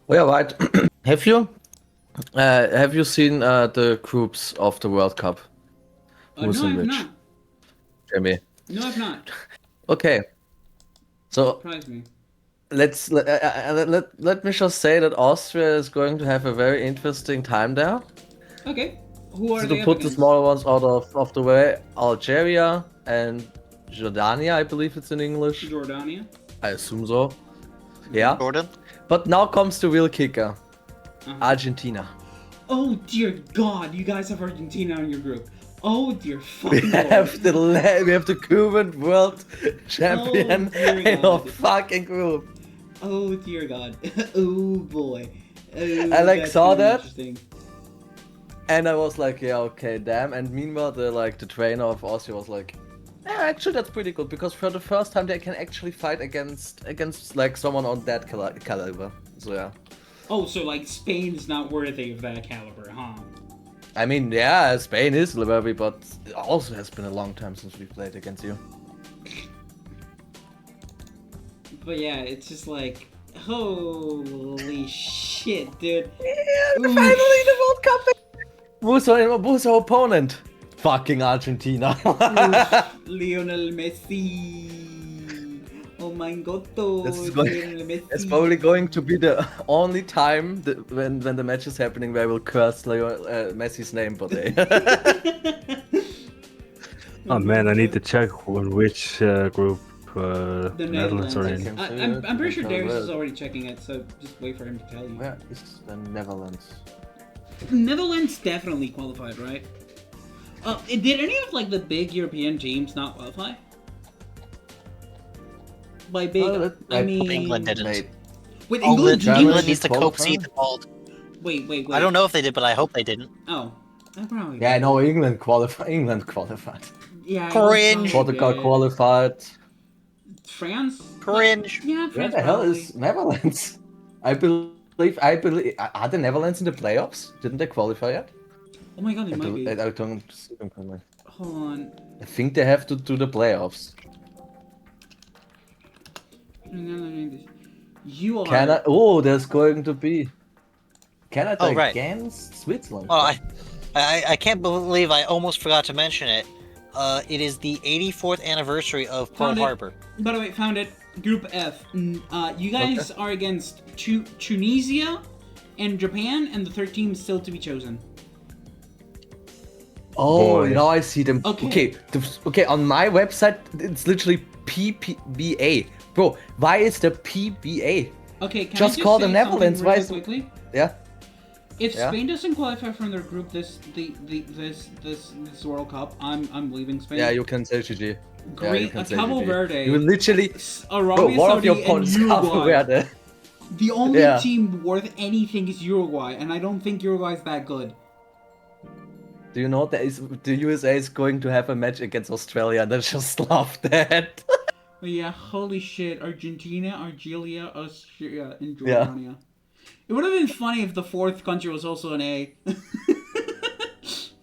Well, right. Have you seen the groups of the World Cup? Who's No, in I've which? not. Jamie. No, I've not. Okay. So Surprise me. let me just say that Austria is going to have a very interesting time there. Okay. Who are So they to up put the against? smaller ones out of the way, Algeria and Jordania, I believe it's in English. Jordania. I assume so. Yeah. Jordan? But now comes the real kicker. Uh-huh. Argentina. Oh dear God! You guys have Argentina in your group. Oh dear We fucking have lord. we have the current world champion dear in our God. fucking group. Oh dear God. Oh boy. Oh, I like that's saw gonna be that. interesting. And I was like, yeah, okay, damn. And meanwhile, the trainer of Austria was like, yeah, actually that's pretty good because for the first time they can actually fight against like someone on that caliber. So yeah. Oh, so like Spain's not worthy of that caliber, huh? I mean, yeah, Spain is worthy, but it also has been a long time since we played against you. But yeah, it's just like, holy shit, dude. Yeah, Oof. finally the World Cup. Who's our opponent? Fucking Argentina. Oof, Lionel Messi. Oh my god, This is going- Lionel Messi. It's probably going to be the only time when the match is happening where I will curse Messi's name, but Oh man, I need to check on which group The Netherlands are Netherlands. in. I'm pretty sure Darius is already checking it, so just wait for him to tell you. Where is the Netherlands? Netherlands definitely qualified, right? Did any of like the big European teams not qualify? By big, I mean England didn't. Wait, With England, England, England needs to qualified? cope see the world. Wait. I don't know if they did, but I hope they didn't. Oh, I probably. yeah, I did. know England qualified. England qualified. Yeah. Cringe. Portugal qualified. France. Cringe. Yeah, Where France the hell probably. is Netherlands? I believe. Are the Netherlands in the playoffs? Didn't they qualify yet? Oh my god, they might be. I don't see them coming. Hold on. I think they have to do the playoffs. You are. Canada. Oh, there's going to be Canada Oh, right. against Switzerland. Oh, I can't believe I almost forgot to mention it. It is the 84th anniversary of Pearl Found it. Harbor. By the way, found it. Group F. You guys are against Tunisia and Japan, and the third team is still to be chosen. Oh, Boy. now I see them. Okay. Okay, on my website it's literally PBA. Bro, why is the PBA? Okay, can Just I call say the Netherlands, something why really is- quickly? Yeah. If Yeah. Spain doesn't qualify from their group this World Cup, I'm leaving Spain. Yeah, you can say GG. Yeah, you Great, can say Cabo GG. Verde, You literally, bro, Arabia one of your Saudi, and opponents Cabo Uruguay. Verde. The only Yeah. team worth anything is Uruguay, and I don't think Uruguay's that good. Do you know the USA is going to have a match against Australia? And I just love that. But yeah, holy shit, Argentina, Algeria, Austria, and Yeah. Jordania. It would have been funny if the fourth country was also an A.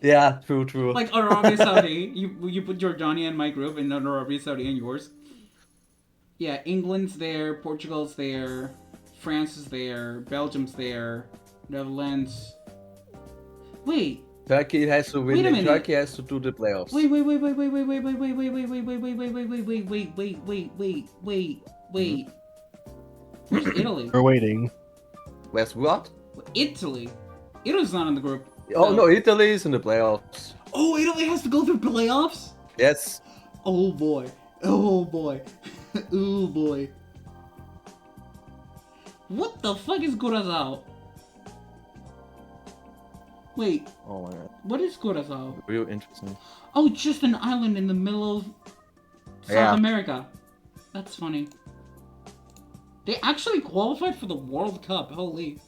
Yeah, true. Like Arabia Saudi, you put Jordania in my group, and then Arabia Saudi in yours. Yeah, England's there, Portugal's there, France is there, Belgium's there, Netherlands. Wait, Turkey has to Wait win. a minute. Turkey has to do the playoffs. wait. Where's Italy? We're waiting. Where's what? Italy. Italy's not in the group. Oh no, Italy is in the playoffs. Oh, Italy has to go through playoffs? Yes. Oh boy. Oh boy. Oh boy. What the fuck is Curacao? Wait, Oh my god. what is Curacao? Real interesting. Oh, it's just an island in the middle of South Yeah. America. That's funny. They actually qualified for the World Cup. Holy.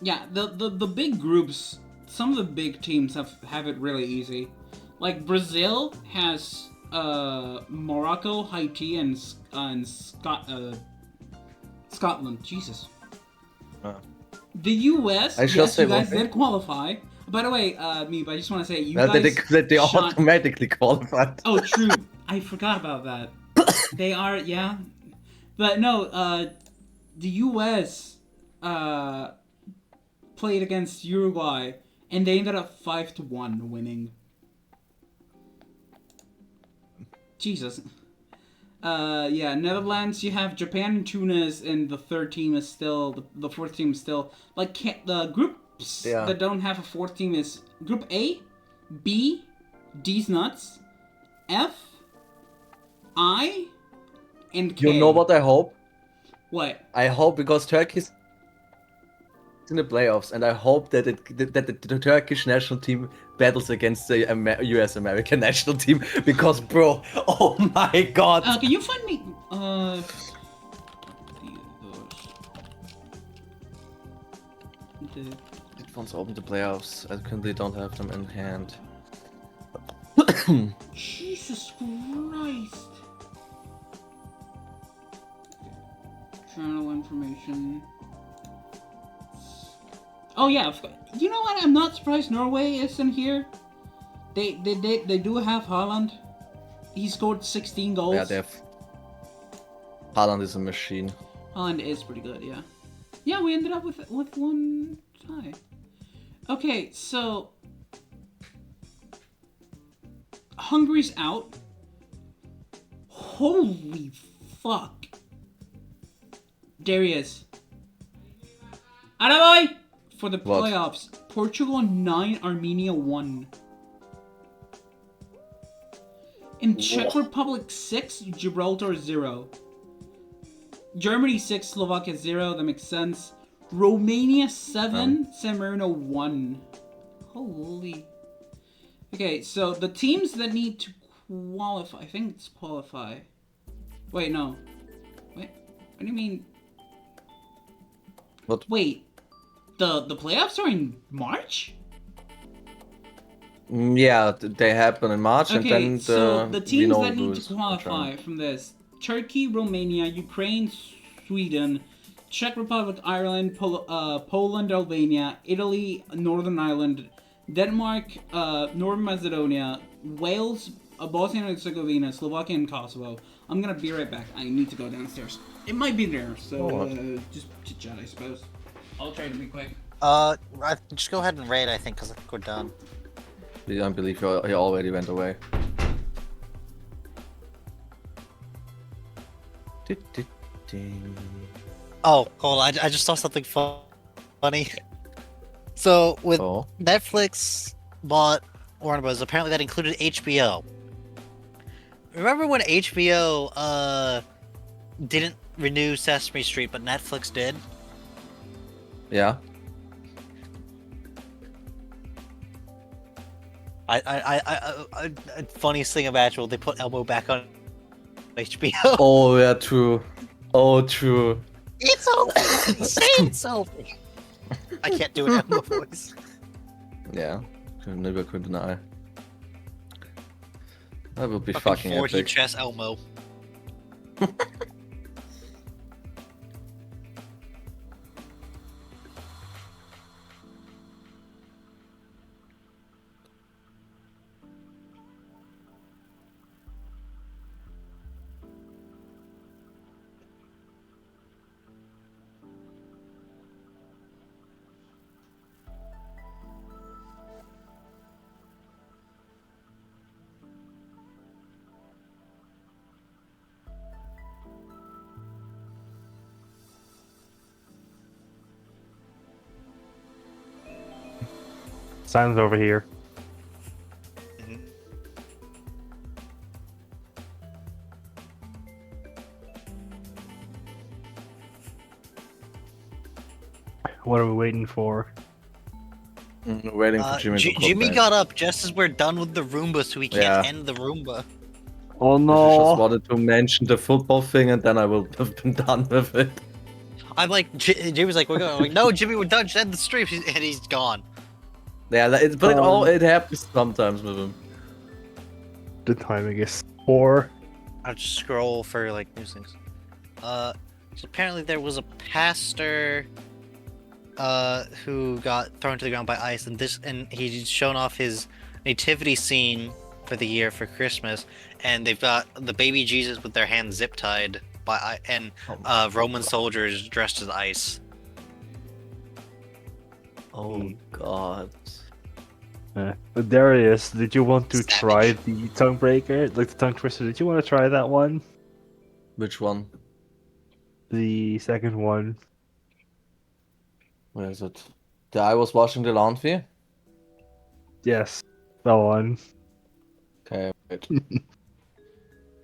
Yeah, the big groups, some of the big teams have it really easy. Like Brazil has Morocco, Haiti, and Scotland. Jesus. The U.S. I shall yes, say you one guys thing. did qualify. By the way, Meep, I just want to say you Well, guys they shot- automatically qualified. Oh, true. I forgot about that. They are, yeah. But no, the U.S. Played against Uruguay, and they ended up 5-1 winning. Jesus. Yeah, Netherlands, you have Japan and Tunis, and the third team is still, the fourth team is still, like, the groups Yeah. that don't have a fourth team is Group A, B, D's nuts, F, I, and K. You know what I hope? What? I hope because Turkey's in the playoffs, and I hope that the Turkish national team battles against the U.S. American national team because, bro, oh my god. Can you find me? It wants to open the playoffs. I currently don't have them in hand. Jesus Christ. Journal information. Oh yeah, you know what? I'm not surprised Norway isn't here. They do have Haaland. He scored 16 goals. Yeah, they have. Haaland is a machine. Haaland is pretty good, yeah. Yeah, we ended up with one tie. Okay, so Hungary's out. Holy fuck. There he is. Attaboy! For the What? playoffs. Portugal 9, Armenia 1. In Czech Republic 6, Gibraltar 0. Germany 6, Slovakia 0, that makes sense. Romania 7, San Marino 1. Holy. Okay, so the teams that need to qualify, I think it's qualify. Wait, no. Wait, what do you mean? What? Wait, the playoffs are in March? Yeah, they happen in March, and Okay, then so the teams that need lose to qualify from this: Turkey, Romania, Ukraine, Sweden, Czech Republic, Ireland, Poland, Albania, Italy, Northern Ireland, Denmark, North Macedonia, Wales, Bosnia and Herzegovina, Slovakia, and Kosovo. I'm gonna be right back. I need to go downstairs. It might be there, so just chit chat, I suppose. I'll try to be quick. Just go ahead and raid, I think, because I think we're done. I don't believe he already went away. Oh, hold on. I just saw something funny. So, with Netflix bought Warner Bros., apparently that included HBO. Remember when HBO didn't renew Sesame Street, but Netflix did? Yeah. Funniest thing about it, they put Elmo back on HBO. Oh, yeah, true. Oh, true. It's over! Say it's over! I can't do an Elmo voice. Yeah, never could deny. That would be fucking 40 epic. chess Elmo. Simon's over here. What are we waiting for? Waiting for Jimmy to Jimmy back. got up just as we're done with the Roomba, so we can't end the Roomba. Oh I no! just wanted to mention the football thing, and then I will have been done with it. I'm like, Jimmy's like, we're going. I'm like, no, Jimmy, we're done. Just end the stream, and he's gone. Yeah, it happens sometimes with him. The timing is 4. I'll just scroll for like news things. So apparently there was a pastor who got thrown to the ground by ice, and he's shown off his nativity scene for the year for Christmas, and they've got the baby Jesus with their hands zip tied and Roman soldiers dressed as ice. Oh god. Darius, did you want to Savage. try the tongue breaker? Like the tongue twister, did you want to try that one? Which one? The second one. Where is it? I was washing the laundry. Yes, that one. Okay, wait.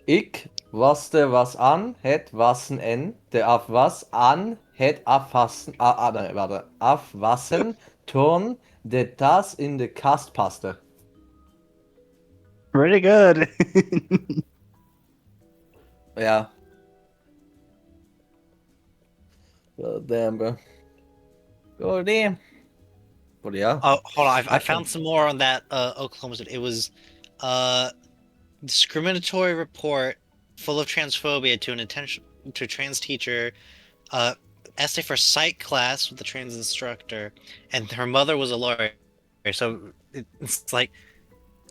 Ik waste was aan, het wassen en, de afwas aan, het afwassen, nee, warte, afwassen, turn, de tas in de kast paste. Pretty good. Ja. Damn, bro. Oh, damn. But yeah. Oh, hold on. I I can. found some more on that Oklahoma. It was discriminatory report full of transphobia to a trans teacher. Essay for psych class with the trans instructor, and her mother was a lawyer. So it's like,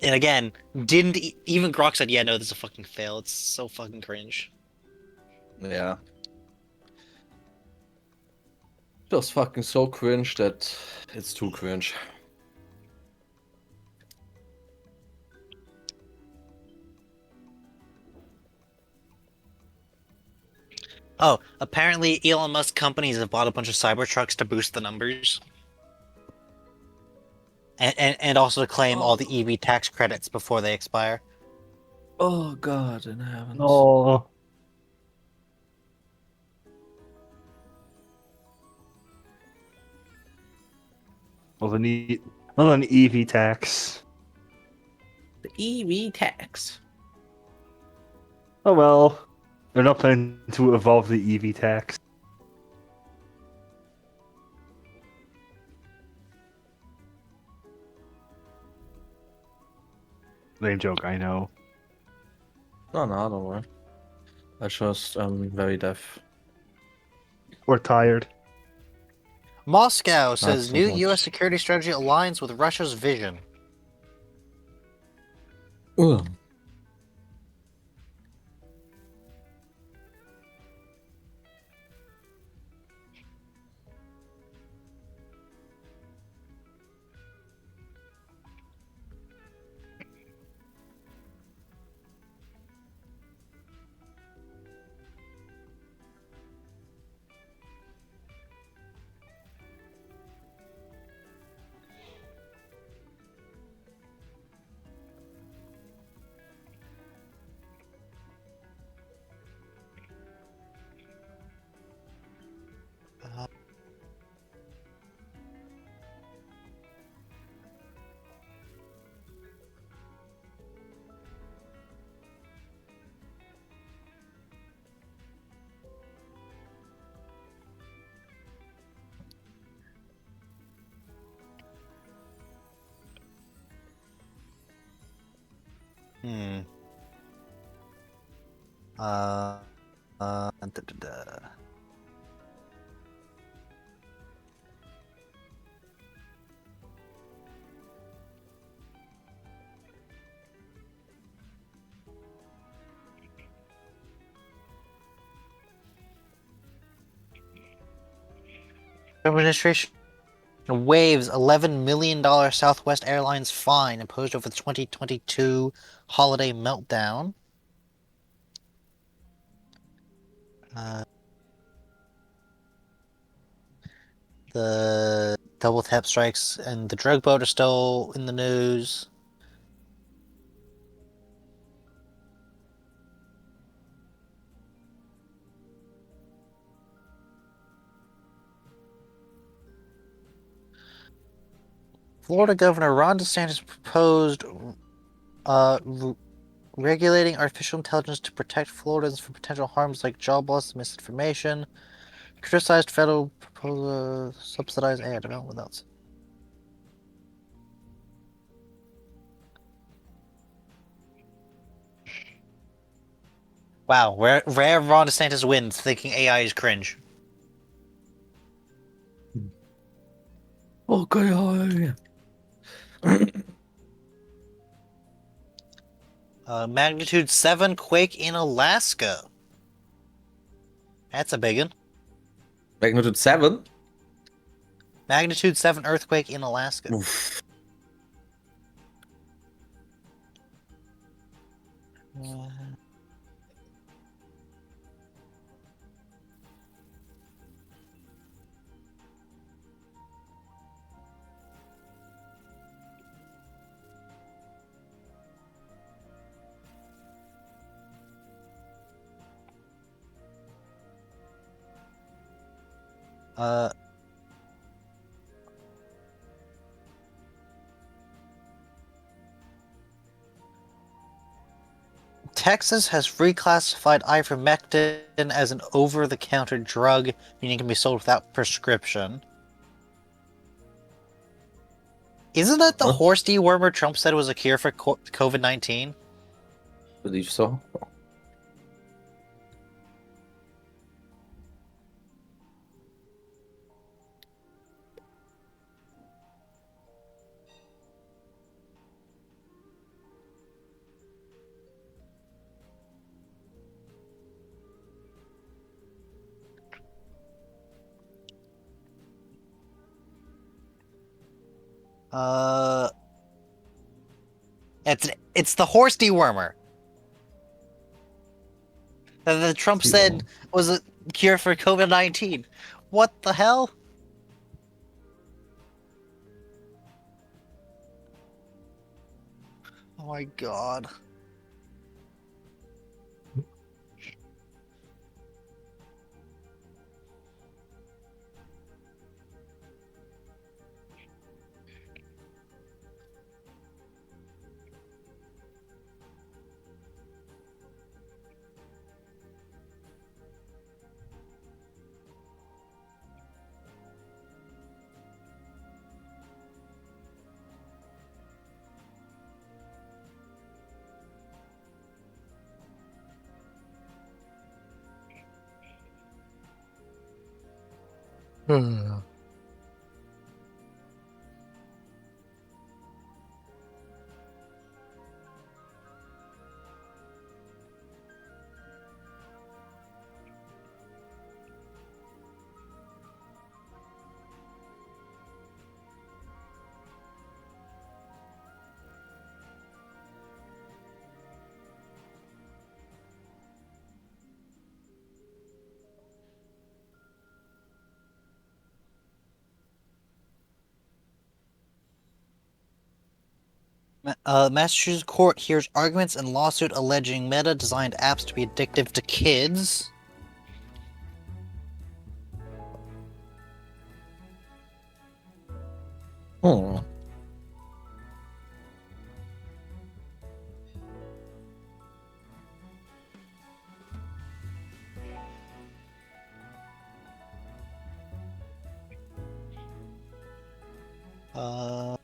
and again, didn't even Grok said, yeah, no, this is a fucking fail. It's so fucking cringe. Yeah. Just fucking so cringe that it's too cringe. Oh, apparently Elon Musk companies have bought a bunch of Cybertrucks to boost the numbers. And also to claim all the EV tax credits before they expire. Oh God in heavens. Oh. Well, an EV tax. The EV tax. Oh well. They're not planning to evolve the EV tax. Lame joke, I know. No, no, don't worry. I just very deaf. Or tired. Moscow says so new much. U.S. security strategy aligns with Russia's vision. Ugh. Hmm. Da, da, da. Administration waives $11 million Southwest Airlines fine imposed over the 2022 holiday meltdown. The double tap strikes and the drug boat are still in the news. Florida Governor Ron DeSantis proposed regulating artificial intelligence to protect Floridians from potential harms like job loss and misinformation. Criticized federal proposal to subsidize AI development. That's wow. Rare Ron DeSantis wins, thinking AI is cringe. Oh God. Magnitude 7 quake in Alaska. That's a big one. Magnitude 7? Magnitude 7 earthquake in Alaska. Oof. Uh, Texas has reclassified ivermectin as an over-the-counter drug, meaning it can be sold without prescription. Isn't that the Huh? horse dewormer Trump said was a cure for COVID-19? Believe so. Uh, it's the horse dewormer that Trump said was a cure for COVID-19. What the hell? Oh my god. Massachusetts court hears arguments in lawsuit alleging Meta designed apps to be addictive to kids. Hmm. Uh,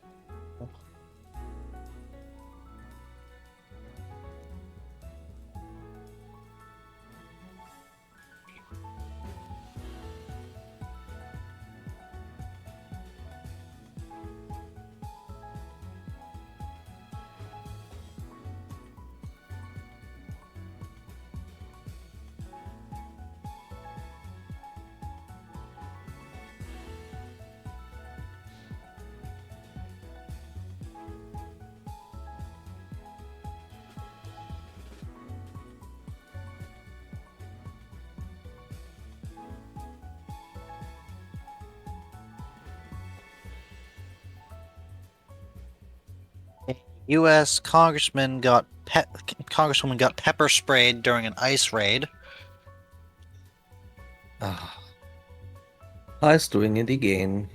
U.S. Congresswoman got pepper sprayed during an ICE raid. Ah. I's doing it again.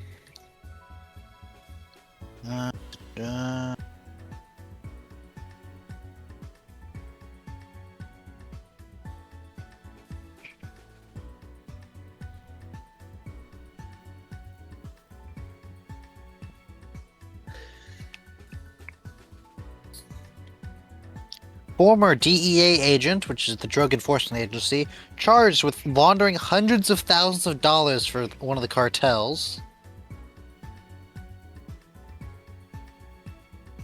Uh, uh, Former DEA agent, which is the Drug Enforcement Agency, charged with laundering hundreds of thousands of dollars for one of the cartels.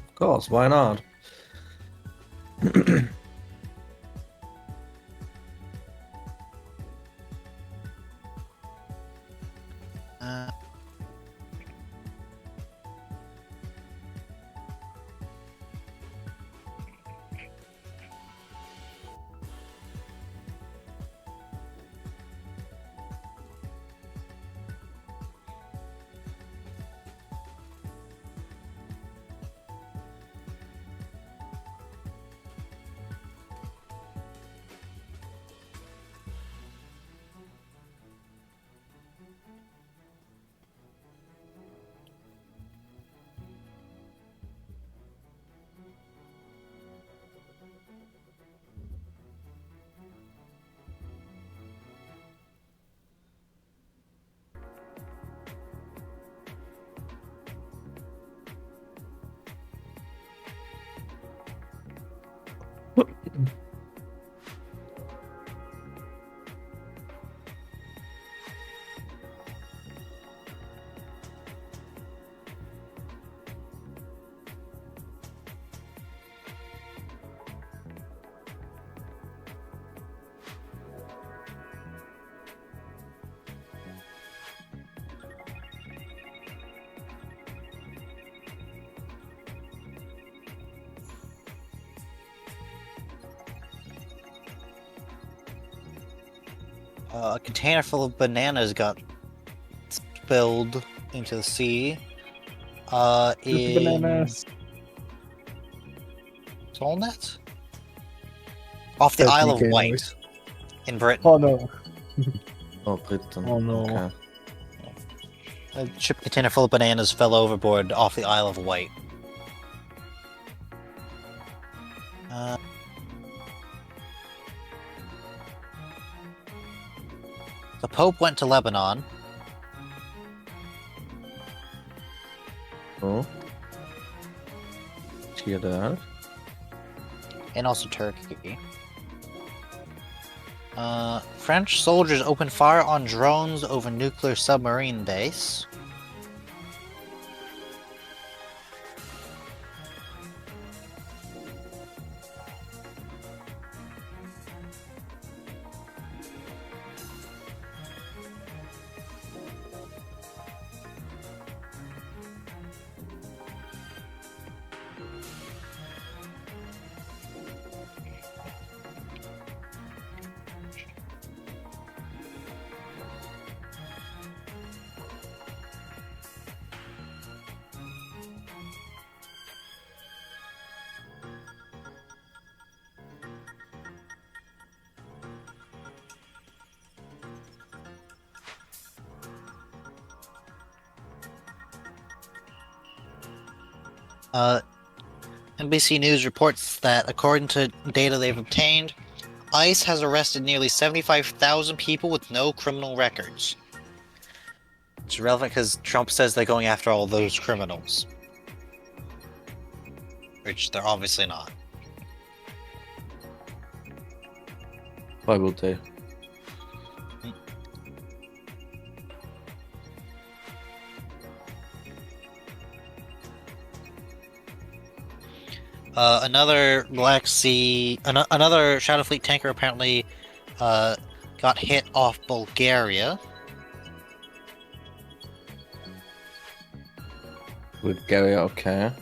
Of course, why not? Uh, A container full of bananas got spilled into the sea. In Bananas. Solnet? Off the That's Isle of UK Wight noise. in Britain. Oh no. Oh, Britain. Oh no. Okay. A ship container full of bananas fell overboard off the Isle of Wight. The Pope went to Lebanon. Oh. Did you hear that? And also Turkey. French soldiers opened fire on drones over nuclear submarine base. NBC News reports that, according to data they've obtained, ICE has arrested nearly 75,000 people with no criminal records. It's relevant because Trump says they're going after all those criminals. Which they're obviously not. Why would they? Another Black Sea, another Shadow Fleet tanker apparently got hit off Bulgaria. Bulgaria, okay.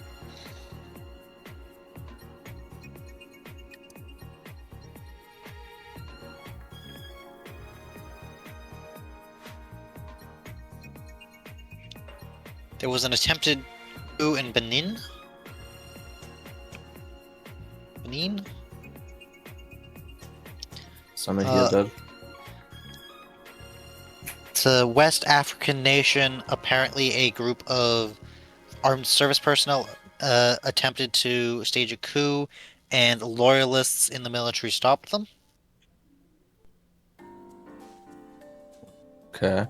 There was an attempted coup in Benin. Benin? I hear that. It's a West African nation. Apparently, a group of armed service personnel attempted to stage a coup, and loyalists in the military stopped them. Okay.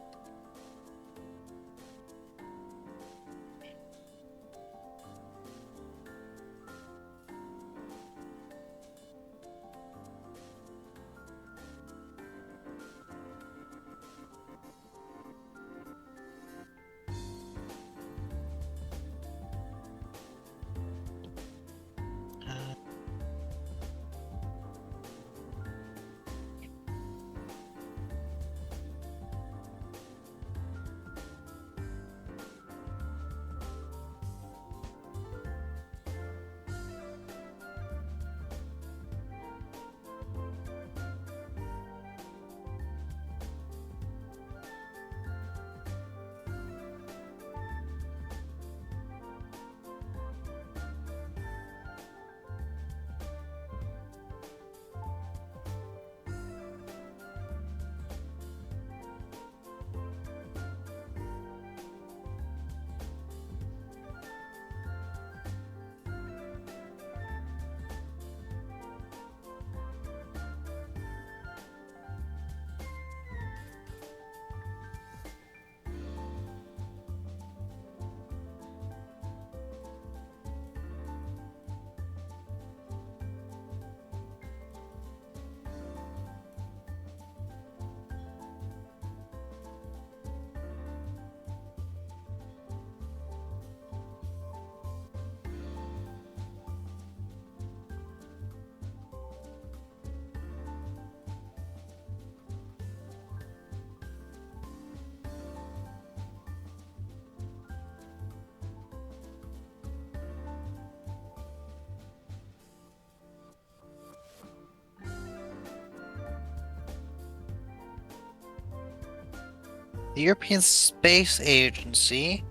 The European Space Agency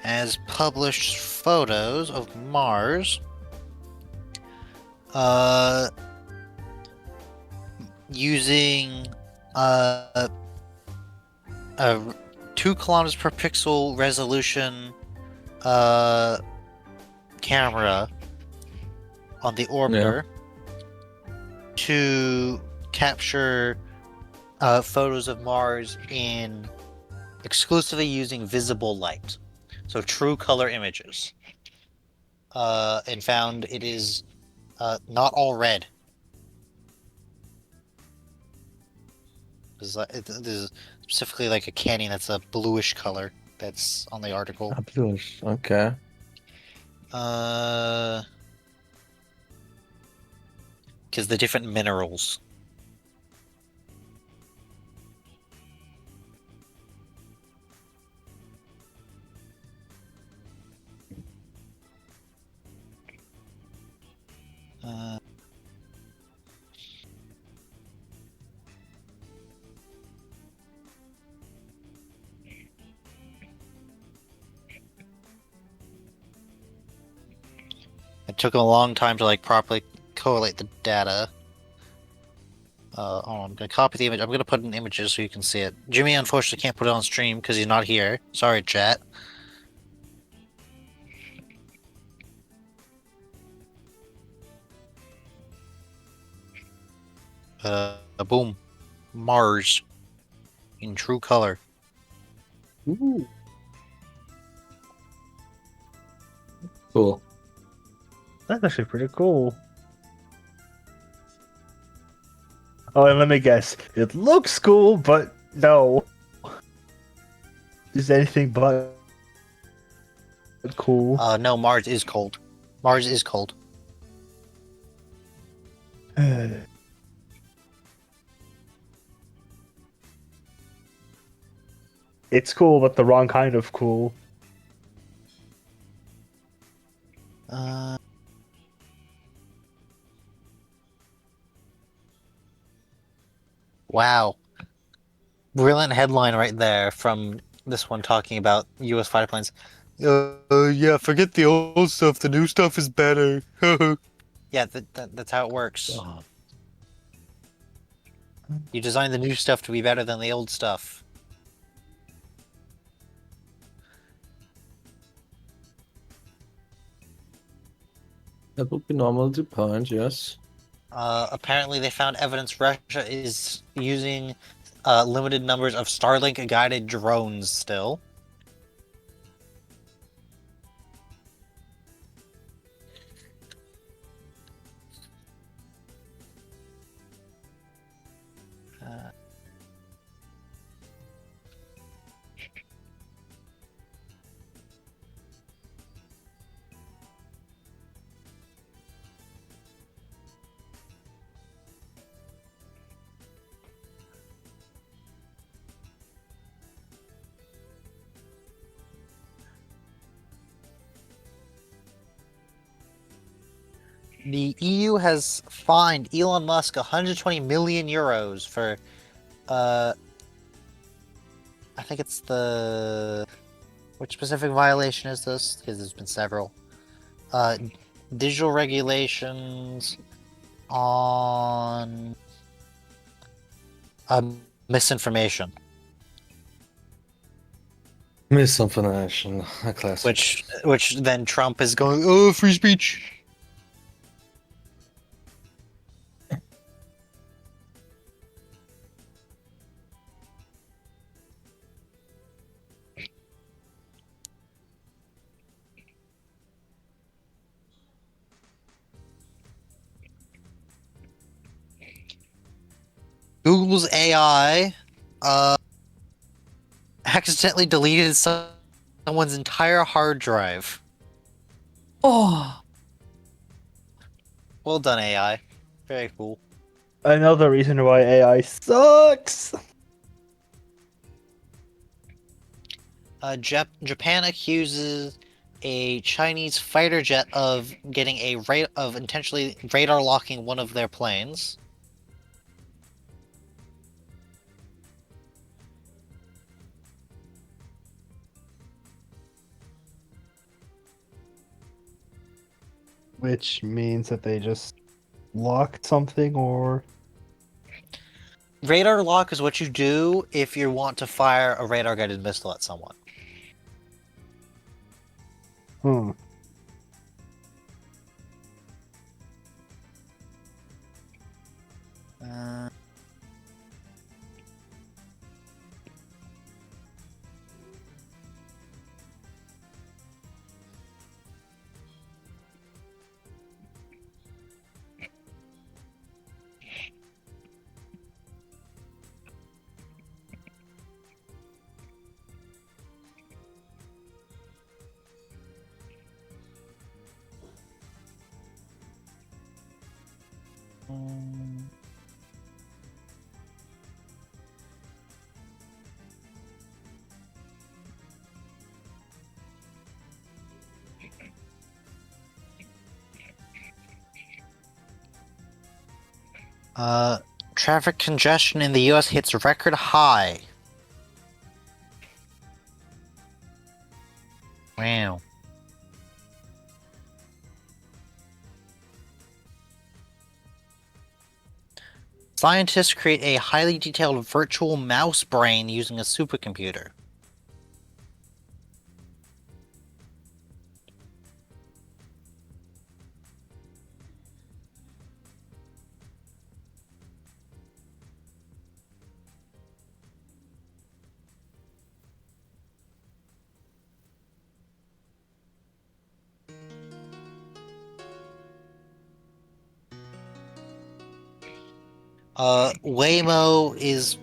has published photos of Mars using a 2 kilometers per pixel resolution camera on the orbiter to capture photos of Mars in exclusively using visible light, so true color images, and found it is not all red. There's specifically like a canyon that's a bluish color that's on the article. Bluish. Okay. Because the different minerals. It took a long time to like properly correlate the data. Hold on, I'm gonna copy the image. I'm gonna put it in images so you can see it. Jimmy unfortunately can't put it on stream because he's not here. Sorry, chat. Boom. Mars in true color. Ooh. Cool. That's actually pretty cool. Oh, and let me guess. It looks cool, but no. Is anything but cool. No, Mars is cold. Mars is cold. It's cool, but the wrong kind of cool. Wow. Brilliant headline right there from this one talking about U.S. fighter planes. Yeah, forget the old stuff. The new stuff is better. Yeah, that's how it works. Oh. You design the new stuff to be better than the old stuff. That would be normal to point, yes. Apparently they found evidence Russia is using limited numbers of Starlink guided drones still. The EU has fined Elon Musk 120 million euros for, I think it's the, which specific violation is this? Because there's been several. Digital regulations on misinformation. Misinformation, a classic. Which then Trump is going, oh, free speech. Google's AI accidentally deleted someone's entire hard drive. Oh! Well done, AI. Very cool. Another reason why AI sucks. Japan accuses a Chinese fighter jet of getting of intentionally radar locking one of their planes. which means that they just locked something or. Radar lock is what you do if you want to fire a radar-guided missile at someone. Hmm. Uh, mm, uh, traffic congestion in the U.S. hits record high. Wow. Scientists create a highly detailed virtual mouse brain using a supercomputer. Waymo is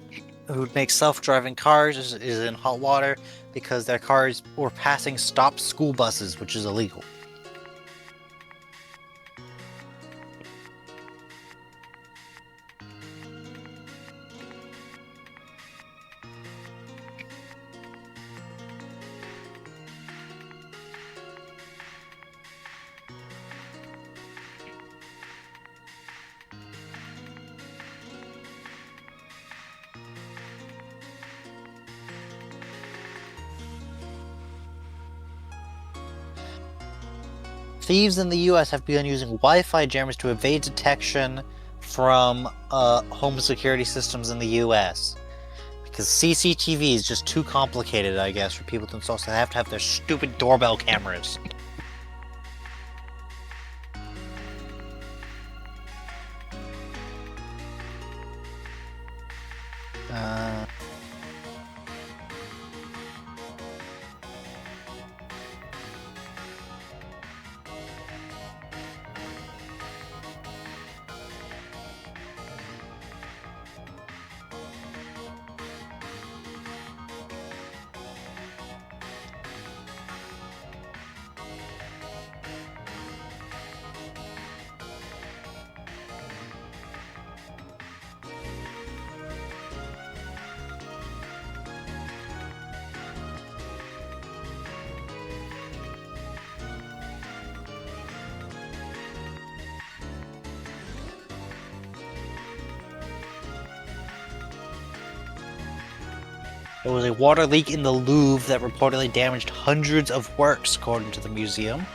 who makes self-driving cars is in hot water because their cars were passing stopped school buses, which is illegal. Thieves in the US have begun using Wi-Fi jammers to evade detection from home security systems in the US. Because CCTV is just too complicated, I guess, for people to install, so they have to have their stupid doorbell cameras. Uh... There was a water leak in the Louvre that reportedly damaged hundreds of works, according to the museum.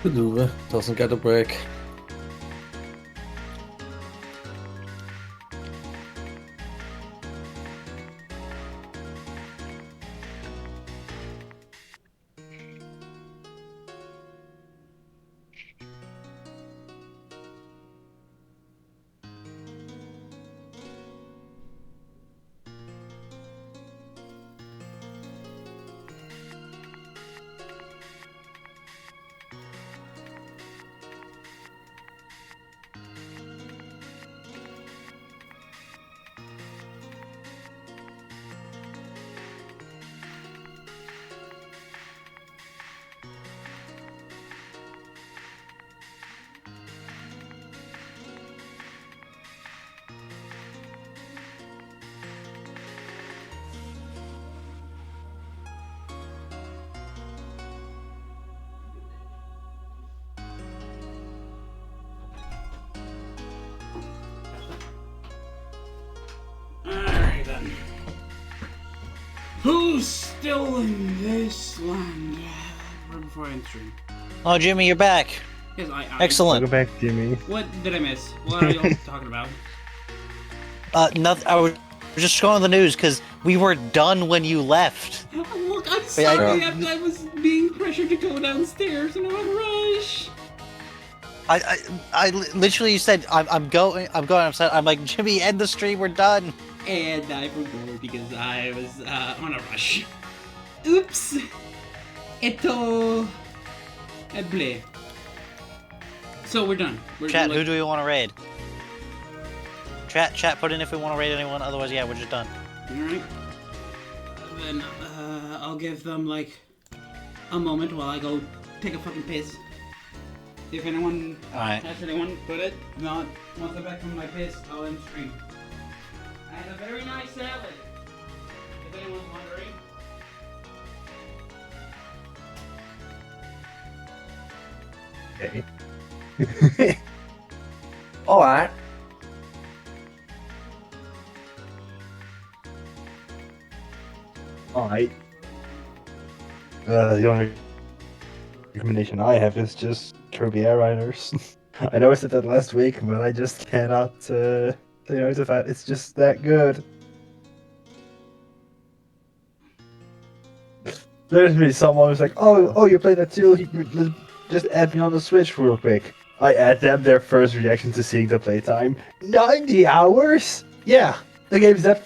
The Louvre doesn't get a break. still in this land. Right before I end stream. Oh, Jimmy, you're back. Yes, I Excellent. Welcome back, Jimmy. What did I miss? What are y'all talking about? Nothing. I was just scrolling the news because we were done when you left. Look, I'm Wait, sorry. I was being pressured to go downstairs in a rush. I literally said I'm going. I'm like, Jimmy, end the stream. We're done. And I forgot because I was on a rush. Oops. Eto. Bleh. So we're done. Chat, who do we want to raid? Chat, put in if we want to raid anyone. Otherwise, yeah, we're just done. Alright. Then I'll give them like a moment while I go take a fucking piss. See if anyone Alright. has anyone put it. Not once I'm back from my piss, I'll end stream. I had a very nice salad. If anyone's wondering. Okay. Alright. Alright. The only recommendation I have is just Kirby Air Riders. I know I said that last week, but I just cannot say no to that. It's just that good. There's me someone who's like, oh, you play that too? Just add me on the Switch real quick. I add them, their first reaction to seeing the playtime. 90 hours? Yeah, the game's that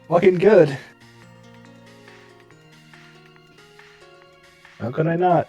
fucking good. How could I not?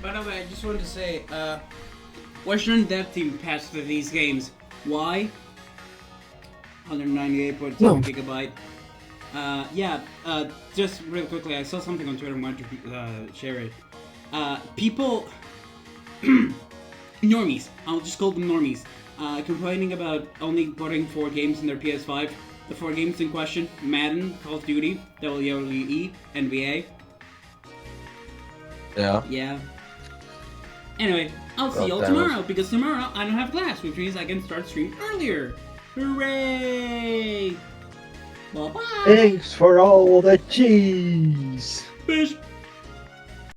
By the way, I just wanted to say, why shouldn't that team pass through these games? Why? 198.7 gigabyte. Just real quickly, I saw something on Twitter and wanted to share it. People, normies, I'll just call them normies, complaining about only putting 4 games in their PS5. The 4 games in question: Madden, Call of Duty, WWE, NBA. Yeah. Anyway, I'll see y'all tomorrow, because tomorrow I don't have class, which means I can start stream earlier. Hooray! Bye-bye! Thanks for all the cheese! Fish!